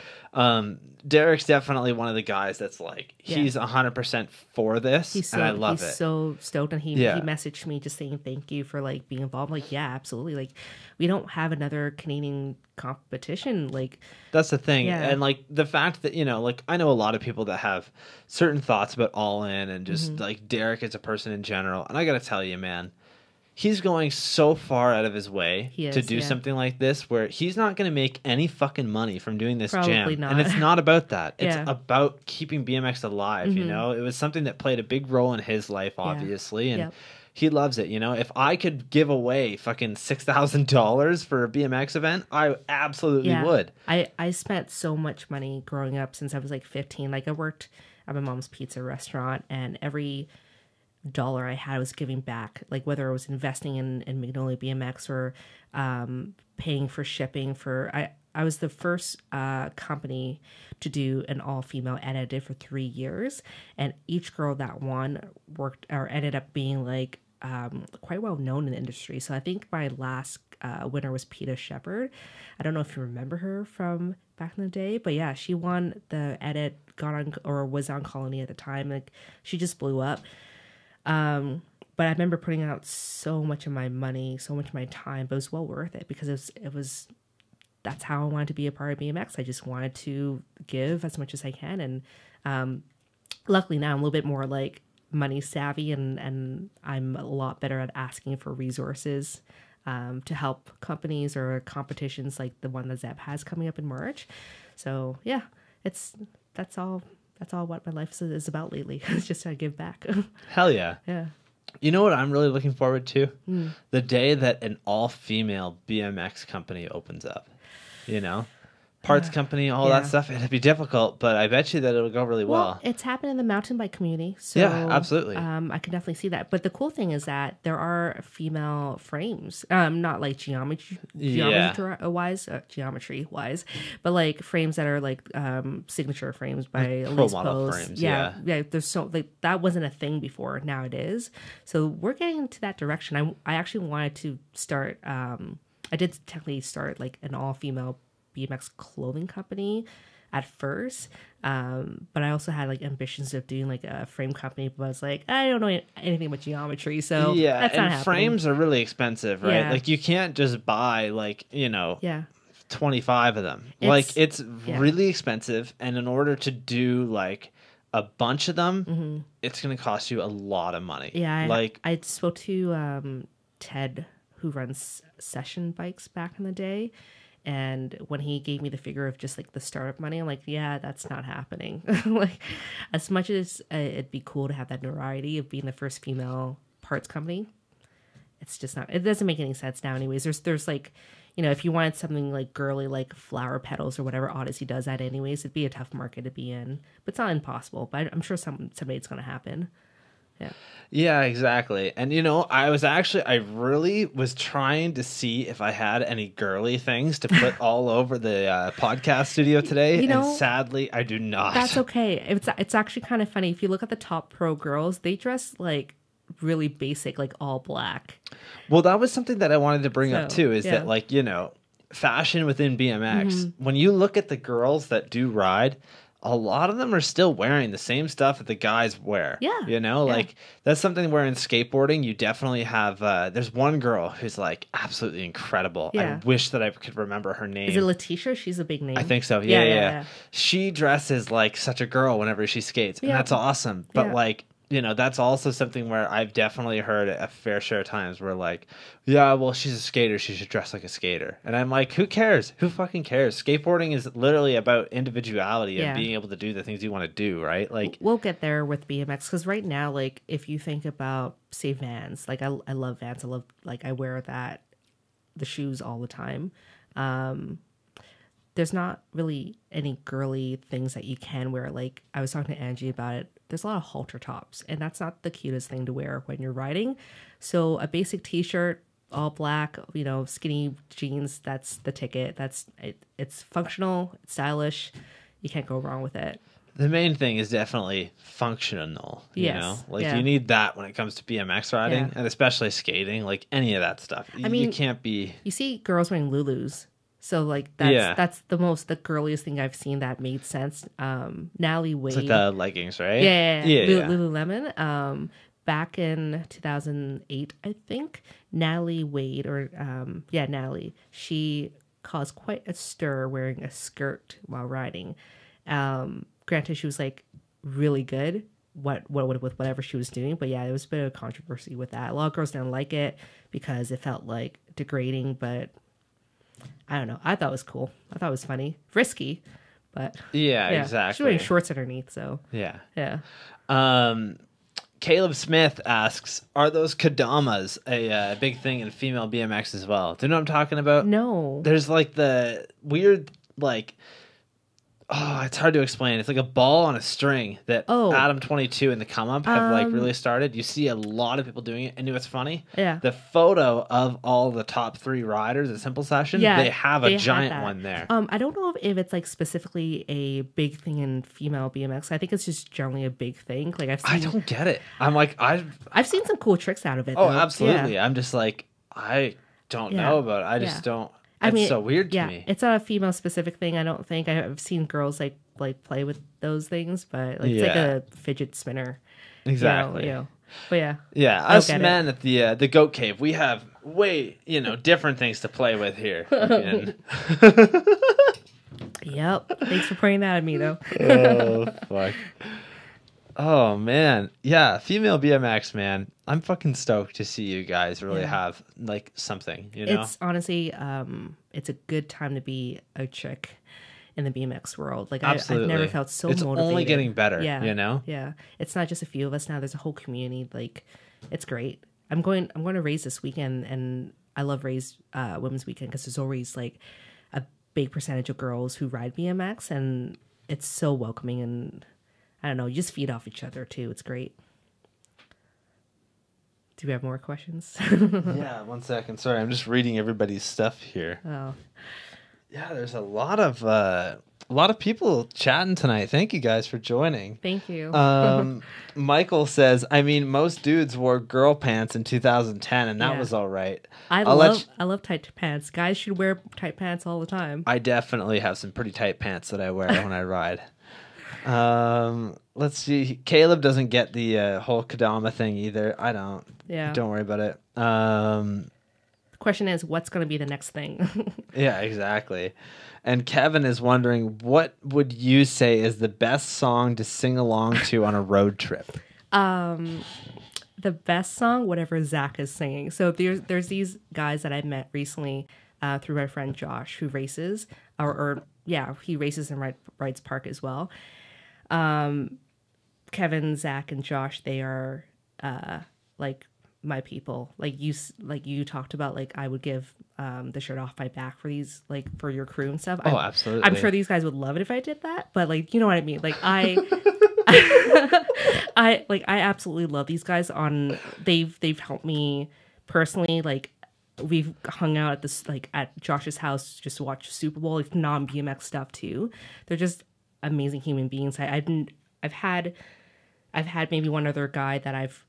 B: Derek's definitely one of the guys that's like he's 100% for this, and I love it.
A: He's so stoked, and he messaged me just saying thank you for like being involved. Like, yeah, absolutely. Like, we don't have another Canadian competition. Like,
B: that's the thing, and like the fact that, you know, like I know a lot of people that have certain thoughts about All In and just like Derek as a person in general, and I got to tell you, man. He's going so far out of his way to do something like this where he's not going to make any fucking money from doing this jam. Not. And it's not about that. It's about keeping BMX alive, you know? It was something that played a big role in his life, obviously. And he loves it, you know? If I could give away fucking $6,000 for a BMX event, I absolutely would.
A: I spent so much money growing up since I was like 15. Like, I worked at my mom's pizza restaurant, and every dollar I had was giving back, like whether I was investing in Magnolia BMX or paying for shipping for I was the first company to do an all-female edit. I did for 3 years, and each girl that won worked or ended up being like quite well known in the industry. So I think my last winner was Peta Shepherd. I don't know if you remember her from back in the day, but yeah, she won the edit, got on or was on Colony at the time. Like, she just blew up. But I remember putting out so much of my money, so much of my time, but it was well worth it because it was that's how I wanted to be a part of BMX. I just wanted to give as much as I can. And, luckily now I'm a little bit more like money savvy, and I'm a lot better at asking for resources, to help companies or competitions like the one that Zeb has coming up in March. So yeah, that's all what my life is about lately. It's just to give back.
B: Hell yeah.
A: Yeah.
B: You know what I'm really looking forward to? The day that an all-female BMX company opens up. You know? Parts company, all that stuff. It'd be difficult, but I bet you that it'll go really well.
A: It's happened in the mountain bike community. So,
B: yeah, absolutely.
A: I can definitely see that. But the cool thing is that there are female frames, not like geometry wise, but like frames that are like signature frames by Elise Model frames. Yeah. There's so like that wasn't a thing before. Now it is. So we're getting into that direction. I actually wanted to start. I did technically start like an all female BMX clothing company at first, but I also had like ambitions of doing like a frame company, but I was like, I don't know anything about geometry, so that's not happening.
B: Frames are really expensive, right? Like, you can't just buy like 25 of them. It's really expensive, and in order to do like a bunch of them, it's going to cost you a lot of money. I spoke to Ted, who runs Session Bikes back in the day. And when he gave me the figure of just like the startup money, I'm like, yeah, that's not happening. Like, as much as it'd be cool to have that notoriety of being the first female parts company, it's just not. It doesn't make any sense now. Anyways, there's like, if you wanted something like girly, like flower petals or whatever Odyssey does that, anyways, it'd be a tough market to be in. But it's not impossible. But I'm sure someday it's going to happen. Yeah, exactly. And I really was trying to see if I had any girly things to put all over the podcast studio today, and sadly I do not.
A: That's okay. It's actually kind of funny. If you look at the top pro girls, they dress like really basic, like all black.
B: Well, that was something that I wanted to bring up too, is that like, fashion within BMX, when you look at the girls that do ride, a lot of them are still wearing the same stuff that the guys wear. Like, that's something where in skateboarding, you definitely have, there's one girl who's like absolutely incredible. I wish that I could remember her name.
A: Is it Letitia? She's a big name.
B: I think so. Yeah. She dresses like such a girl whenever she skates, and that's awesome. But like, that's also something where I've definitely heard a fair share of times where like, yeah, well, she's a skater, she should dress like a skater. And I'm like, who cares? Who fucking cares? Skateboarding is literally about individuality and being able to do the things you want to do, right? Like,
A: we'll get there with BMX, because right now, like, if you think about, say, Vans, like, I love Vans. I wear the shoes all the time. there's not really any girly things that you can wear. Like I was talking to Angie about it. There's a lot of halter tops, and that's not the cutest thing to wear when you're riding. So a basic t-shirt, all black, skinny jeans, that's the ticket. That's it. It's functional, it's stylish. You can't go wrong with it.
B: The main thing is definitely functional,
A: Yes,
B: Like
A: yeah.
B: you need that when it comes to BMX riding,
A: Yeah.
B: and especially skating, like any of that stuff.
A: I mean,
B: you can't be.
A: You see girls wearing Lulus. So like
B: Yeah.
A: that's the girliest thing I've seen that made sense. Natalie Wade.
B: It's like the leggings, right?
A: Yeah.
B: Yeah.
A: Lululemon. Back in 2008, I think, Natalie Wade, Natalie, she caused quite a stir wearing a skirt while riding. Granted, she was like really good with whatever she was doing, but yeah, there was a bit of controversy with that. A lot of girls didn't like it because it felt like degrading, but I don't know. I thought it was cool. I thought it was funny, risky, but
B: Yeah,
A: She's
B: exactly.
A: wearing shorts underneath, so
B: Yeah.
A: yeah.
B: Caleb Smith asks, "Are those Kadamas a big thing in female BMX as well?" Do you know what I'm talking about?
A: No.
B: There's like the weird, like, it's hard to explain. It's like a ball on a string that Adam 22 and the Come Up have like really started. You see a lot of people doing it, and you know what's funny?
A: Yeah.
B: The photo of all the top 3 riders at Simple Session,
A: Yeah,
B: they have
A: they
B: a
A: had
B: giant
A: that.
B: one there.
A: I don't know if it's like specifically a big thing in female BMX. I think it's just generally a big thing. Like
B: I don't get it. I'm like,
A: I've seen some cool tricks out of it.
B: Oh,
A: though.
B: absolutely.
A: Yeah.
B: I'm just like, I don't know about it. I just don't. It's so weird to me.
A: It's not a female specific thing. I don't think I've seen girls like play with those things, but like it's like a fidget spinner.
B: Exactly.
A: But yeah.
B: Yeah, us men at the Goat Cave, we have way different things to play with here.
A: Yep. Thanks for pointing that at me, though.
B: Oh fuck. Oh man, yeah, female BMX, man. I'm fucking stoked to see you guys really have like something.
A: It's honestly, it's a good time to be a chick in the BMX world. Like I've never felt so
B: it's
A: motivated.
B: only getting better.
A: Yeah,
B: Yeah.
A: It's not just a few of us now. There's a whole community. Like, it's great. I'm going to Raise this weekend, and I love Raise Women's Weekend because there's always like a big percentage of girls who ride BMX, and it's so welcoming, and I don't know, you just feed off each other too. It's great. Do we have more questions?
B: Yeah, 1 second. Sorry, I'm just reading everybody's stuff here.
A: Oh.
B: Yeah, there's a lot of people chatting tonight. Thank you guys for joining.
A: Thank you.
B: Michael says, I mean, most dudes wore girl pants in 2010, and that was all right.
A: I love tight pants. Guys should wear tight pants all the time.
B: I definitely have some pretty tight pants that I wear when I ride. Let's see. Caleb doesn't get the whole Kadama thing either. I don't.
A: Yeah.
B: Don't worry about it.
A: The question is, what's going to be the next thing?
B: Yeah, exactly. And Kevin is wondering, what would you say is the best song to sing along to on a road trip?
A: The best song, whatever Zach is singing. So there's these guys that I met recently through my friend Josh, who races, he races and rides park as well. Kevin, Zach, and Josh, they are like my people. Like you talked about, like I would give the shirt off my back for these, like for your crew and stuff.
B: Absolutely.
A: I'm sure these guys would love it if I did that, but like, you know what I mean? Like I absolutely love these guys. They've helped me personally. Like we've hung out at this, like at Josh's house, just to watch Super Bowl, like non BMX stuff too. They're just amazing human beings. I've had maybe one other guy that I've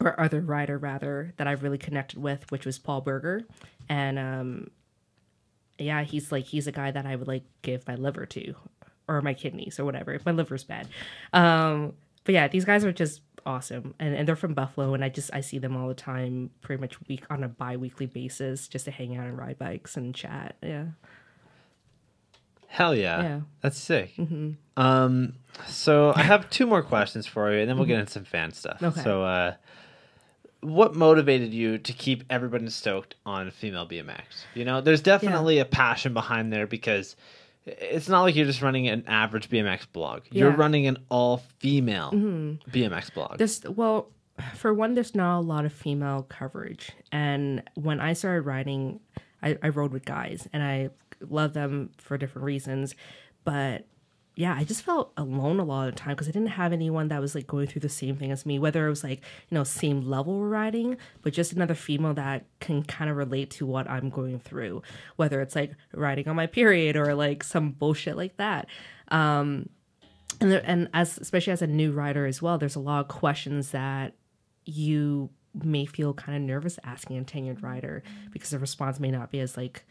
A: or other rider rather that I've really connected with, which was Paul Berger, and he's a guy that I would like give my liver to, or my kidneys or whatever if my liver's bad. But yeah, these guys are just awesome, and they're from Buffalo, and I see them all the time, pretty much on a bi-weekly basis, just to hang out and ride bikes and chat. Yeah.
B: Hell yeah.
A: Yeah.
B: That's sick. Mm-hmm. So I have 2 more questions for you, and then we'll get into some fan stuff.
A: Okay.
B: So what motivated you to keep everybody stoked on female BMX? You know, there's definitely a passion behind there, because it's not like you're just running an average BMX blog. You're running an all-female BMX blog.
A: For one, there's not a lot of female coverage. And when I started riding, I rode with guys, and I love them for different reasons. But yeah, I just felt alone a lot of the time because I didn't have anyone that was like going through the same thing as me, whether it was like, same level we're riding, but just another female that can kind of relate to what I'm going through, whether it's like riding on my period or like some bullshit like that. And especially as a new rider as well, there's a lot of questions that you may feel kind of nervous asking a tenured rider because the response may not be as like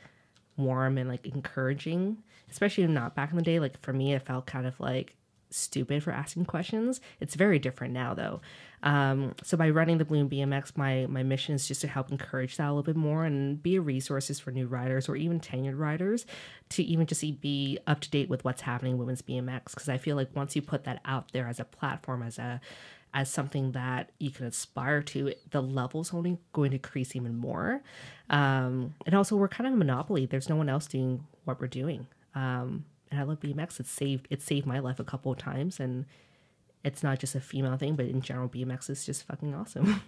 A: warm and like encouraging, especially not back in the day. Like for me, it felt kind of like stupid for asking questions. It's very different now though. So by running the Bloom BMX, my mission is just to help encourage that a little bit more and be a resources for new riders or even tenured riders to even just be up to date with what's happening in women's BMX. Because I feel like once you put that out there as a platform, as something that you can aspire to, the level's only going to increase even more. And also we're kind of a monopoly. There's no one else doing what we're doing. And I love BMX. It saved my life a couple of times, and it's not just a female thing, but in general, BMX is just fucking awesome.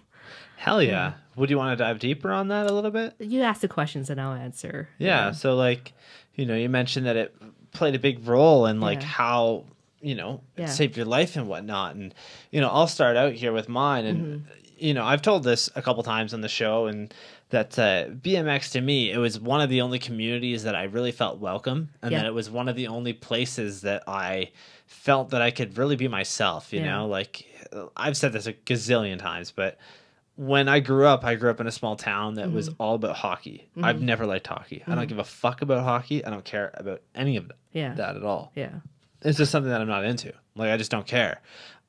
B: Hell yeah. Would you want to dive deeper on that a little bit?
A: You ask the questions and I'll answer.
B: Yeah. So like, you mentioned that it played a big role in like how, it saved your life and whatnot. And, I'll start out here with mine. And, I've told this a couple times on the show, and that BMX to me, it was one of the only communities that I really felt welcome. And that it was one of the only places that I felt that I could really be myself, you know, like I've said this a gazillion times, but when I grew up in a small town that was all about hockey. I've never liked hockey. I don't give a fuck about hockey. I don't care about any of that at all.
A: Yeah.
B: It's just something that I'm not into. Like, I just don't care.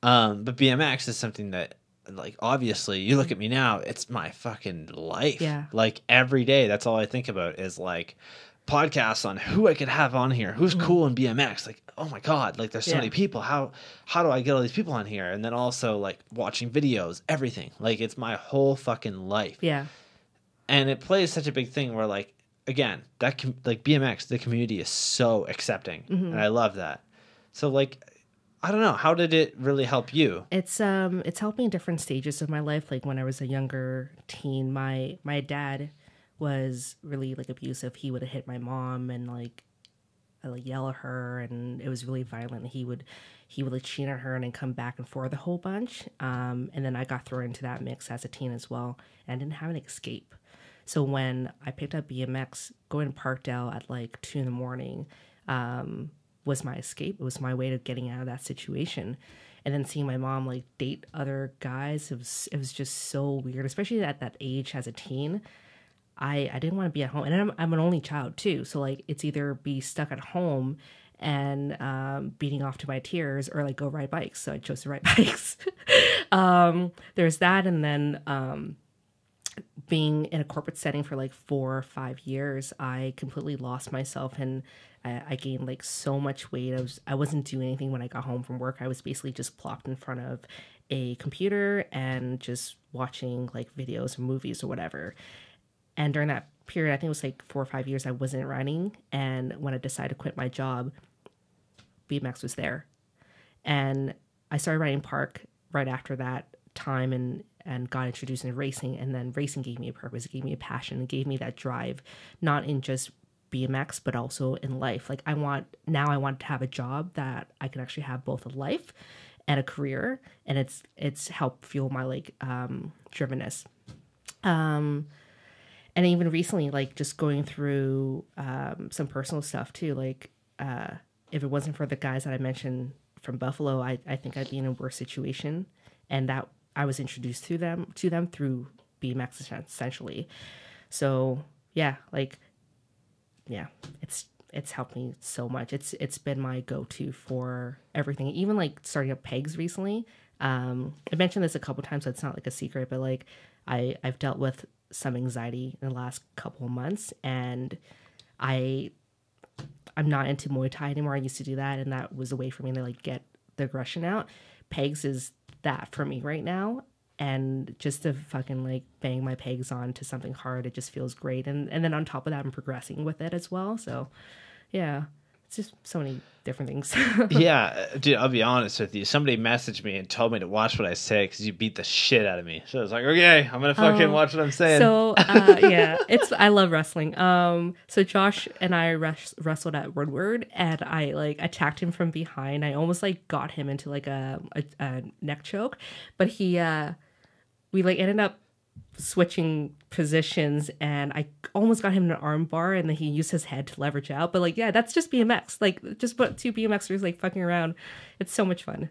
B: But BMX is something that, like, obviously, you look at me now, it's my fucking life.
A: Yeah.
B: Like, every day, that's all I think about is, like, podcasts on who I could have on here, who's cool in BMX. Like, oh my God, like, there's so many people. How do I get all these people on here? And then also, like, watching videos, everything. Like, it's my whole fucking life.
A: Yeah.
B: And it plays such a big thing where, like, again, like, BMX, the community is so accepting. And I love that. So, like, I don't know. How did it really help you?
A: It's helped me in different stages of my life. Like when I was a younger teen, my dad was really like abusive. He would have hit my mom and like yell at her, and it was really violent. He would like cheat on her and then come back and forth a whole bunch. And then I got thrown into that mix as a teen as well, and I didn't have an escape. So when I picked up BMX, going to Parkdale at like 2 a.m, was my escape. It was my way of getting out of that situation. And then seeing my mom like date other guys, it was just so weird, especially at that age as a teen. I didn't want to be at home, and I'm an only child too, so like it's either be stuck at home and beating off to my tears, or like go ride bikes. So I chose to ride bikes. There's that, and then being in a corporate setting for like 4 or 5 years, I completely lost myself, and I gained like so much weight. I wasn't doing anything when I got home from work. I was basically just plopped in front of a computer and just watching like videos or movies or whatever. And during that period, I think it was like 4 or 5 years, I wasn't running. And when I decided to quit my job, BMX was there. And I started riding park right after that time and got introduced in racing. And then racing gave me a purpose. It gave me a passion. It gave me that drive, not in just BMX, but also in life. Like I want to have a job that I can actually have both a life and a career. And it's helped fuel my like drivenness. And even recently, like just going through some personal stuff too. Like if it wasn't for the guys that I mentioned from Buffalo, I think I'd be in a worse situation. And that I was introduced to them through BMX essentially. So yeah, it's helped me so much. It's been my go-to for everything. Even like starting up pegs recently. I mentioned this a couple times, so it's not like a secret, but like I've dealt with some anxiety in the last couple of months, and I'm not into Muay Thai anymore. I used to do that, and that was a way for me to like get the aggression out. Pegs is that for me right now, and just to fucking like bang my pegs on to something hard, it just feels great. And then on top of that, I'm progressing with it as well. So yeah, It's just so many different things.
B: Yeah, dude, I'll be honest with you. Somebody messaged me and told me to watch what I say because you beat the shit out of me. So I was like, okay, I'm gonna fucking watch what I'm saying.
A: So yeah, I love wrestling. So Josh and I wrestled at Woodward, and I like attacked him from behind. I almost like got him into like a neck choke, but we like ended up switching positions, and I almost got him in an arm bar, and then he used his head to leverage out. But like, yeah, that's just BMX. Like, just put two BMXers like fucking around. It's so much fun.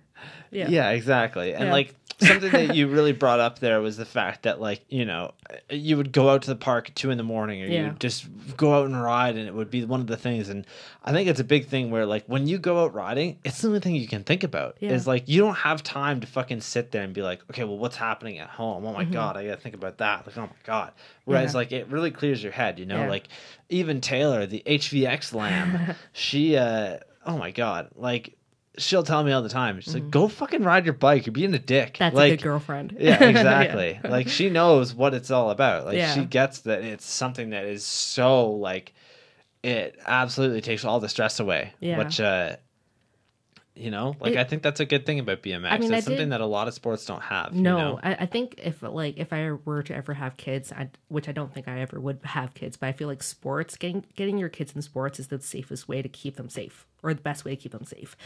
B: Yeah, exactly. And like something that you really brought up there was the fact that like, you know, you would go out to the park at 2 a.m. or you would just go out and ride, and it would be one of the things. And I think it's a big thing where like when you go out riding, it's the only thing you can think about is like you don't have time to fucking sit there and be like, okay, well, what's happening at home? Oh my God, I gotta think about that. Like, oh my God. Whereas like it really clears your head, you know, like even Taylor, the HVX lamb, she oh my God, like she'll tell me all the time. She's like, go fucking ride your bike. You're being a dick.
A: That's
B: like,
A: a good girlfriend.
B: Yeah, exactly. Like she knows what it's all about. Like she
A: Yeah.
B: gets that it's something that is so like it absolutely takes all the stress away.
A: Yeah.
B: Which you know, like I think that's a good thing about BMX.
A: I mean,
B: it's something that a lot of sports don't have.
A: No,
B: you know?
A: I think if I were to ever have kids, which I don't think I ever would have kids, but I feel like sports, getting your kids in sports is the safest way to keep them safe, or the best way to keep them safe.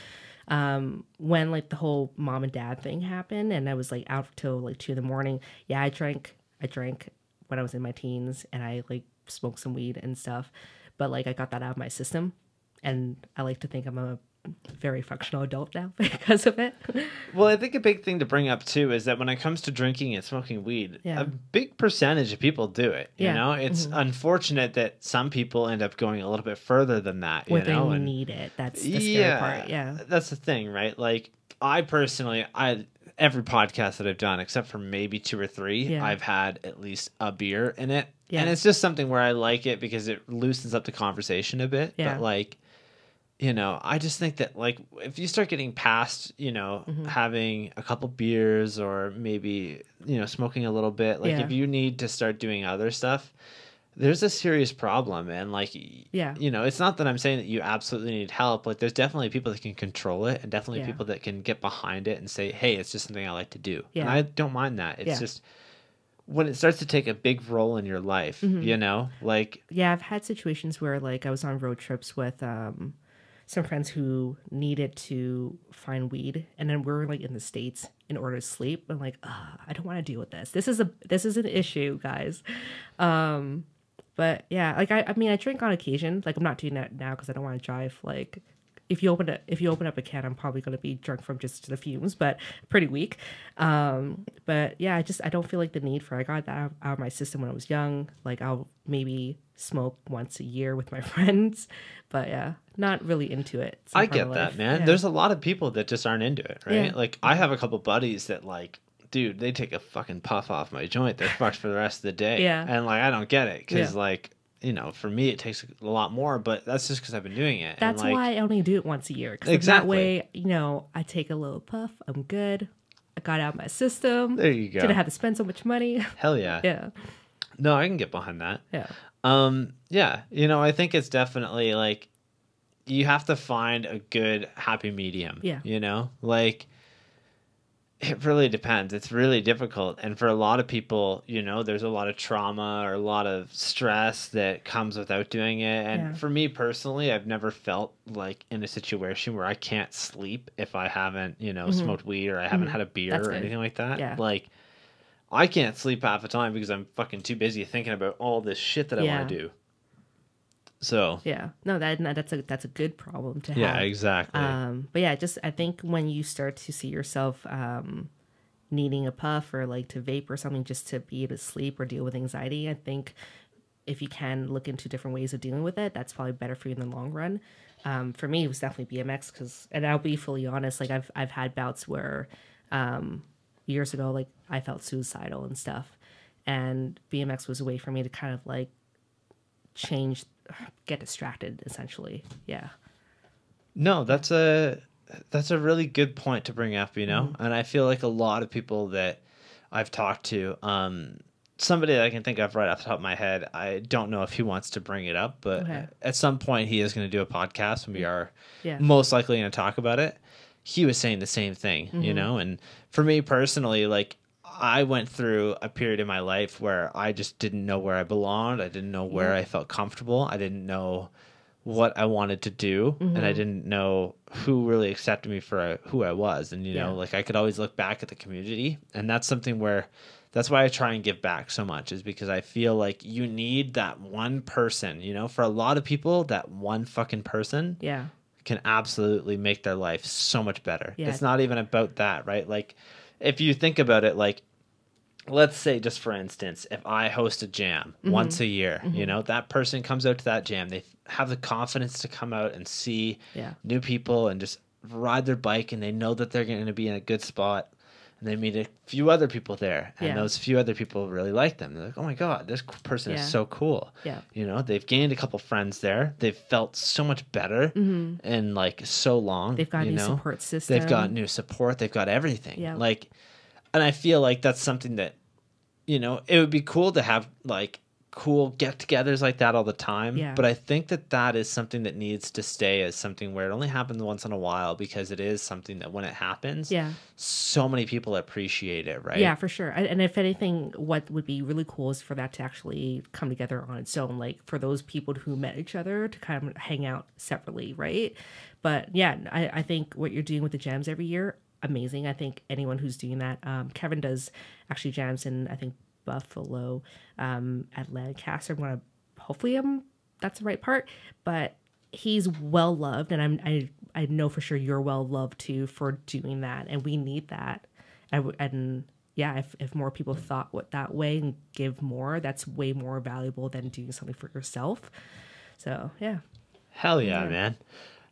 A: When like the whole mom and dad thing happened, and I was like out till like 2 a.m. Yeah, I drank when I was in my teens, and I like smoked some weed and stuff, but like I got that out of my system, and I like to think I'm a very functional adult now because of it.
B: Well, I think a big thing to bring up too is that when it comes to drinking and smoking weed, a big percentage of people do it. You know, it's unfortunate that some people end up going a little bit further than that.
A: Where
B: you know,
A: they need it. That's the scary part. Yeah,
B: that's the thing, right? Like I personally, every podcast that I've done, except for maybe 2 or 3, I've had at least a beer in it, and it's just something where I like it because it loosens up the conversation a bit.
A: Yeah.
B: But like, you know, I just think that like if you start getting past, you know, having a couple beers or maybe, you know, smoking a little bit, like if you need to start doing other stuff, there's a serious problem. And like, you know, it's not that I'm saying that you absolutely need help. Like there's definitely people that can control it, and definitely people that can get behind it and say, hey, it's just something I like to do. And I don't mind that. It's just when it starts to take a big role in your life, you know, like.
A: Yeah, I've had situations where like I was on road trips with some friends who needed to find weed, and then we're like in the States in order to sleep. I'm like, I don't want to deal with this. This is an issue, guys. But yeah, like I mean, I drink on occasion. Like I'm not doing that now because I don't want to drive. Like if you open up a can, I'm probably going to be drunk from just the fumes, but pretty weak. But yeah, I don't feel like the need for. I got that out of my system when I was young. Like I'll maybe smoke once a year with my friends, but yeah, not really into it.
B: I get that, man. There's a lot of people that just aren't into it, right? Like I have a couple buddies that like, dude, they take a fucking puff off my joint, they're fucked for the rest of the day. And like I don't get it because like, you know, for me it takes a lot more, but that's just because I've been doing it.
A: That's
B: and, like,
A: why I only do it once a year, because that way, you know, I take a little puff, I'm good, I got out my system.
B: There you go.
A: Didn't have to spend so much money.
B: Hell yeah.
A: Yeah.
B: No, I can get behind that.
A: Yeah.
B: Yeah, you know, I think it's definitely like you have to find a good happy medium.
A: Yeah.
B: You know, like it really depends. It's really difficult. And for a lot of people, you know, there's a lot of trauma or a lot of stress that comes without doing it. And for me personally, I've never felt like in a situation where I can't sleep if I haven't, you know, smoked weed or I haven't had a beer or anything like that.
A: Yeah.
B: Like I can't sleep half the time because I'm fucking too busy thinking about all this shit that I want to do. So
A: yeah, no, that's a good problem to have.
B: Yeah, exactly.
A: But yeah, just I think when you start to see yourself needing a puff or like to vape or something just to be able to sleep or deal with anxiety, I think if you can look into different ways of dealing with it, that's probably better for you in the long run. For me, it was definitely BMX and I'll be fully honest, like I've had bouts where years ago, like I felt suicidal and stuff, and BMX was a way for me to kind of like get distracted essentially. Yeah.
B: No, that's a really good point to bring up, you know? And I feel like a lot of people that I've talked to, somebody that I can think of right off the top of my head. I don't know if he wants to bring it up, but at some point he is going to do a podcast and we are most likely going to talk about it. He was saying the same thing, you know, and for me personally, like I went through a period in my life where I just didn't know where I belonged. I didn't know where I felt comfortable. I didn't know what I wanted to do, and I didn't know who really accepted me for who I was. And, you know, like I could always look back at the community, and that's something where that's why I try and give back so much, is because I feel like you need that one person, you know, for a lot of people, that one fucking person can absolutely make their life so much better. It's not even about that, right? Like if you think about it, like, let's say, just for instance, if I host a jam once a year, you know, that person comes out to that jam, they have the confidence to come out and see new people and just ride their bike, and they know that they're going to be in a good spot, and they meet a few other people there, and those few other people really like them. They're like, oh my God, this person is so cool. You know, they've gained a couple friends there. They've felt so much better in like so long.
A: They've got a new support system.
B: They've got new support. They've got everything. Like, and I feel like that's something that, you know, it would be cool to have like cool get-togethers like that all the time. But I think that that is something that needs to stay as something where it only happens once in a while, because it is something that when it happens, so many people appreciate it, right?
A: Yeah, for sure. And if anything, what would be really cool is for that to actually come together on its own, like for those people who met each other to kind of hang out separately, right? But yeah, I think what you're doing with the jams every year, amazing. I think anyone who's doing that, Kevin does actually jams in, I think, Buffalo, at Lancaster. Hopefully that's the right part, but he's well loved, and I know for sure you're well loved too for doing that, and we need that. If more people thought that way and give more, that's way more valuable than doing something for yourself. So
B: hell yeah, man.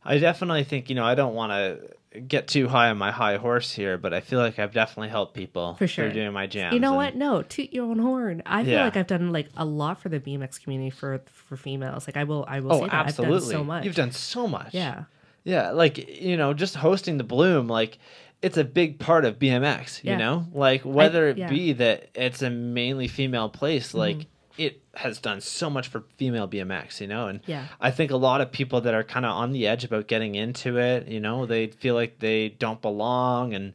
B: I definitely think, you know, I don't want to get too high on my high horse here, but I feel like I've definitely helped people
A: for sure
B: through doing my jams.
A: You know what? No, toot your own horn. I feel like I've done like a lot for the BMX community for females. Like I will say that
B: absolutely.
A: I've done so much.
B: You've done so much.
A: Yeah.
B: Like, you know, just hosting the Bloom, like it's a big part of BMX, you know, like whether it be that it's a mainly female place, like it has done so much for female BMX, you know, and I think a lot of people that are kind of on the edge about getting into it, you know, they feel like they don't belong, and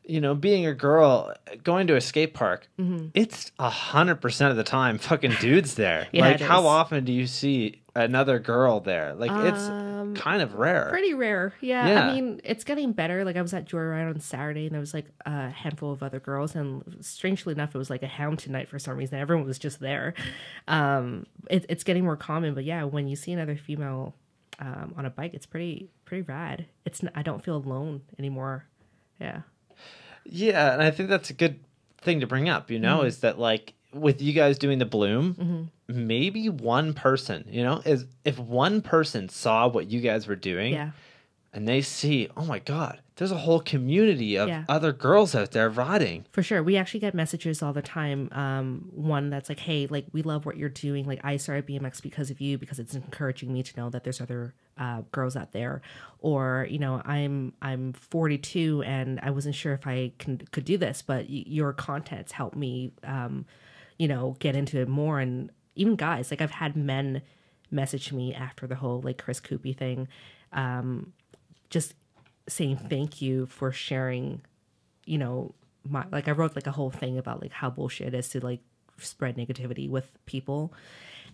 B: you know, being a girl going to a skate park, it's 100% of the time fucking dudes there. Like how often do you see another girl there? Like it's kind of rare.
A: Pretty rare. Yeah. I mean, it's getting better. Like I was at Joyride on Saturday, and there was like a handful of other girls, and strangely enough, it was like a Hampton night for some reason. Everyone was just there. It's getting more common, but yeah, when you see another female on a bike, it's pretty rad. I don't feel alone anymore.
B: Yeah, and I think that's a good thing to bring up, you know, is that like with you guys doing the Bloom, maybe one person, you know, is if one person saw what you guys were doing and they see, oh my God, there's a whole community of other girls out there riding.
A: For sure. We actually get messages all the time. One that's like, hey, like we love what you're doing. Like I started BMX because of you, because it's encouraging me to know that there's other girls out there. Or, you know, I'm 42 and I wasn't sure if I could do this, but your contents helped me, you know, get into it more. And even guys, like I've had men message me after the whole like Chris Coopy thing, just saying thank you for sharing, you know, I wrote like a whole thing about like how bullshit it is to like spread negativity with people.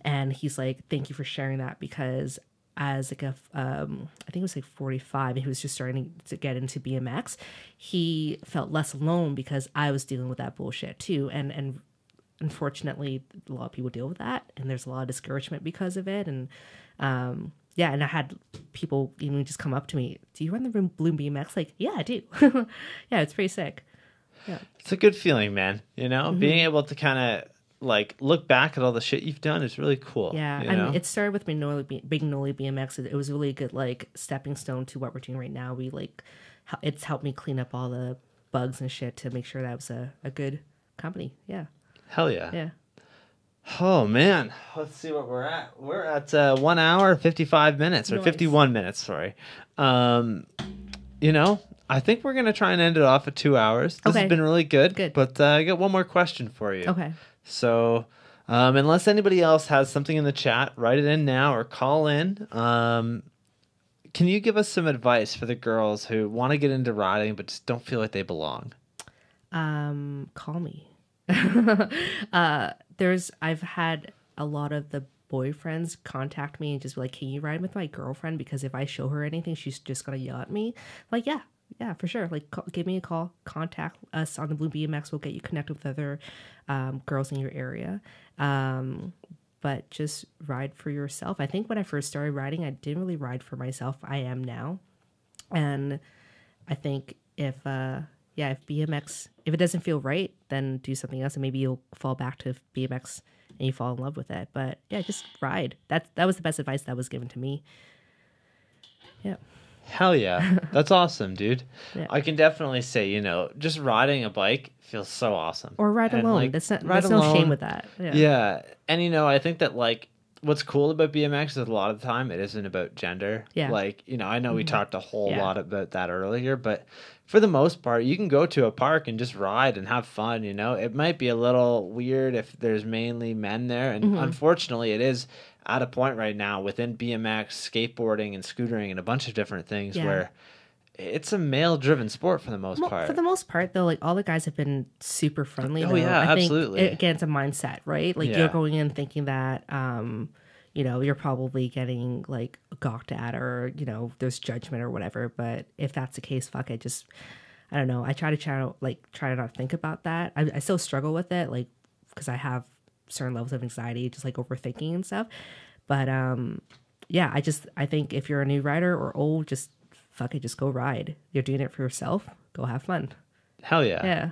A: And he's like, thank you for sharing that, because as like I think it was like 45, and he was just starting to get into BMX, he felt less alone because I was dealing with that bullshit too. And unfortunately, a lot of people deal with that, and there's a lot of discouragement because of it. And and I had people even just come up to me, do you run the Bloom BMX? Like, yeah, I do. Yeah, it's pretty sick. Yeah, it's
B: a good feeling, man. You know, being able to kind of like look back at all the shit you've done is really cool.
A: Yeah,
B: you
A: I
B: know?
A: mean, it started with Big Noli BMX. It was really a good like stepping stone to what we're doing right now. We like, it's helped me clean up all the bugs and shit to make sure that was a good company. Yeah.
B: Hell yeah.
A: Yeah.
B: Oh man, let's see what we're at. We're at 1 hour 55 minutes or 51 minutes. Sorry. You know, I think we're gonna try and end it off at 2 hours. This has been really good. But I got one more question for you.
A: Okay.
B: So, unless anybody else has something in the chat, write it in now or call in. Can you give us some advice for the girls who want to get into riding but just don't feel like they belong?
A: Call me. I've had a lot of the boyfriends contact me and just be like, can you ride with my girlfriend? Because if I show her anything, she's just gonna yell at me. Like, yeah, for sure. Like, give me a call, contact us on the Blue BMX. We'll get you connected with other girls in your area. But just ride for yourself. I think when I first started riding, I didn't really ride for myself. I am now. And I think if BMX, if it doesn't feel right, then do something else, and maybe you'll fall back to BMX and you fall in love with it. But yeah, just ride. That was the best advice that was given to me. Yeah.
B: Hell yeah. That's awesome, dude.
A: Yeah.
B: I can definitely say, just riding a bike feels so awesome.
A: Or ride alone.
B: Like,
A: there's no shame with that.
B: Yeah. And, I think that, like, what's cool about BMX is a lot of the time it isn't about gender.
A: Yeah.
B: Like, I know we talked a whole lot about that earlier, but for the most part, you can go to a park and just ride and have fun, It might be a little weird if there's mainly men there, and unfortunately it is at a point right now within BMX, skateboarding, and scootering, and a bunch of different things where it's a male-driven sport for the most part.
A: For the most part, though, like all the guys have been super friendly.
B: Oh
A: though.
B: yeah,
A: I
B: absolutely.
A: think, again, it's a mindset, right? Like you're going in thinking that, you're probably getting like gawked at, or there's judgment or whatever. But if that's the case, fuck it. Just I don't know. I try to not think about that. I still struggle with it, like because I have certain levels of anxiety, just like overthinking and stuff. But I think if you're a new rider or old, just fuck it, just go ride. You're doing it for yourself. Go have fun.
B: Hell yeah.
A: Yeah.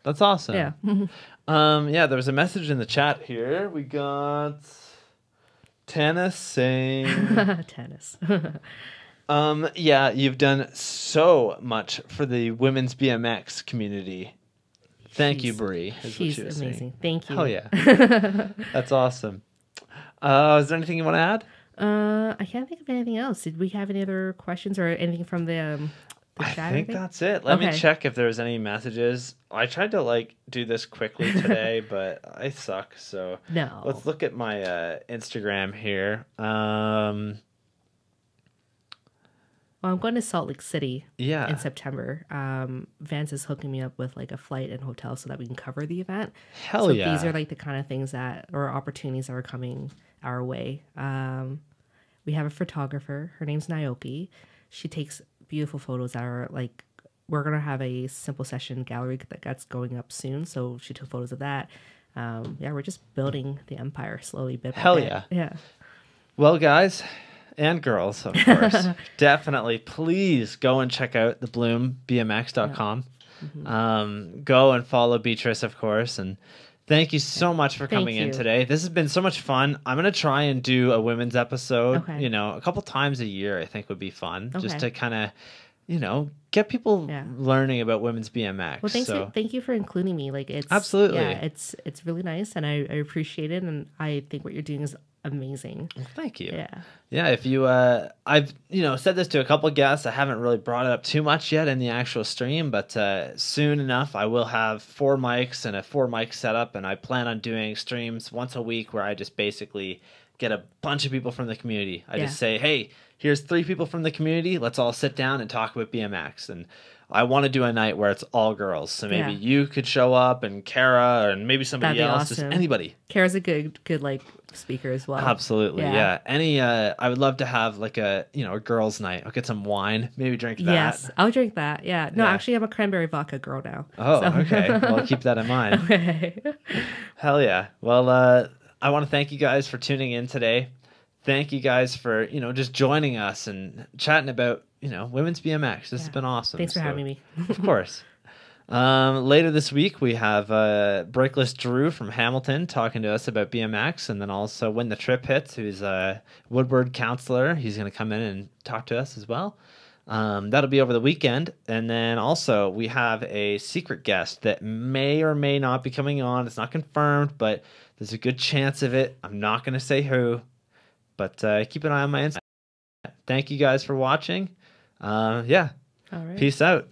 B: That's awesome.
A: Yeah.
B: There was a message in the chat here. We got Tennis saying
A: Tennis.
B: You've done so much for the women's BMX community. Thank you, Bree.
A: She's amazing.
B: Saying.
A: Thank you.
B: Oh yeah. That's awesome. Is there anything you want to add?
A: I can't think of anything else. Did we have any other questions or anything from the chat?
B: I think that's it. Let me check if there's any messages. I tried to do this quickly today, but I suck. So
A: no.
B: Let's look at my Instagram here.
A: Well, I'm going to Salt Lake City
B: in
A: September. Vance is hooking me up with like a flight and hotel so that we can cover the event.
B: Hell yeah.
A: These are like the kind of things or opportunities that are coming our way. We have a photographer. Her name's Naoki. She takes beautiful photos that are like, we're going to have a simple session gallery that's going up soon. So she took photos of that. We're just building the empire slowly, bit by bit.
B: Yeah.
A: Yeah.
B: Well, guys and girls, of course, definitely please go and check out the bloombmx.com. Go and follow Beatrice, of course, and thank you so much for coming in today. This has been so much fun. I'm going to try and do a women's episode, a couple times a year. I think would be fun, just to kind of, get people learning about women's BMX.
A: Well, thank you for including me. Like, it's
B: absolutely,
A: it's really nice, and I appreciate it, and I think what you're doing is amazing.
B: Well, thank you.
A: Yeah.
B: If you, I've said this to a couple of guests. I haven't really brought it up too much yet in the actual stream, but soon enough, I will have 4 mics and a 4 mic setup, and I plan on doing streams once a week where I just basically get a bunch of people from the community. I just say, hey, here's 3 people from the community. Let's all sit down and talk about BMX. And I want to do a night where it's all girls. So maybe you could show up, and Kara, and maybe somebody else,
A: awesome.
B: just anybody.
A: Kara's a good like speaker as well.
B: Absolutely. Yeah. Any I would love to have like a girls' night. I'll get some wine, maybe drink that.
A: Yes, I'll drink that. Yeah. No, actually I'm a cranberry vodka girl now.
B: Oh, okay. Well, I'll keep that in mind.
A: Okay.
B: Hell yeah. Well, I want to thank you guys for tuning in today. Thank you guys for, just joining us and chatting about, women's BMX. This has been awesome.
A: Thanks for having me.
B: Of course. Later this week, we have Breakless Drew from Hamilton talking to us about BMX, and then also When the Trip Hits, who's a Woodward counselor. He's going to come in and talk to us as well. That'll be over the weekend. And then also we have a secret guest that may or may not be coming on. It's not confirmed, but there's a good chance of it. I'm not going to say who, but keep an eye on my Instagram. Thank you guys for watching. All right. Peace out.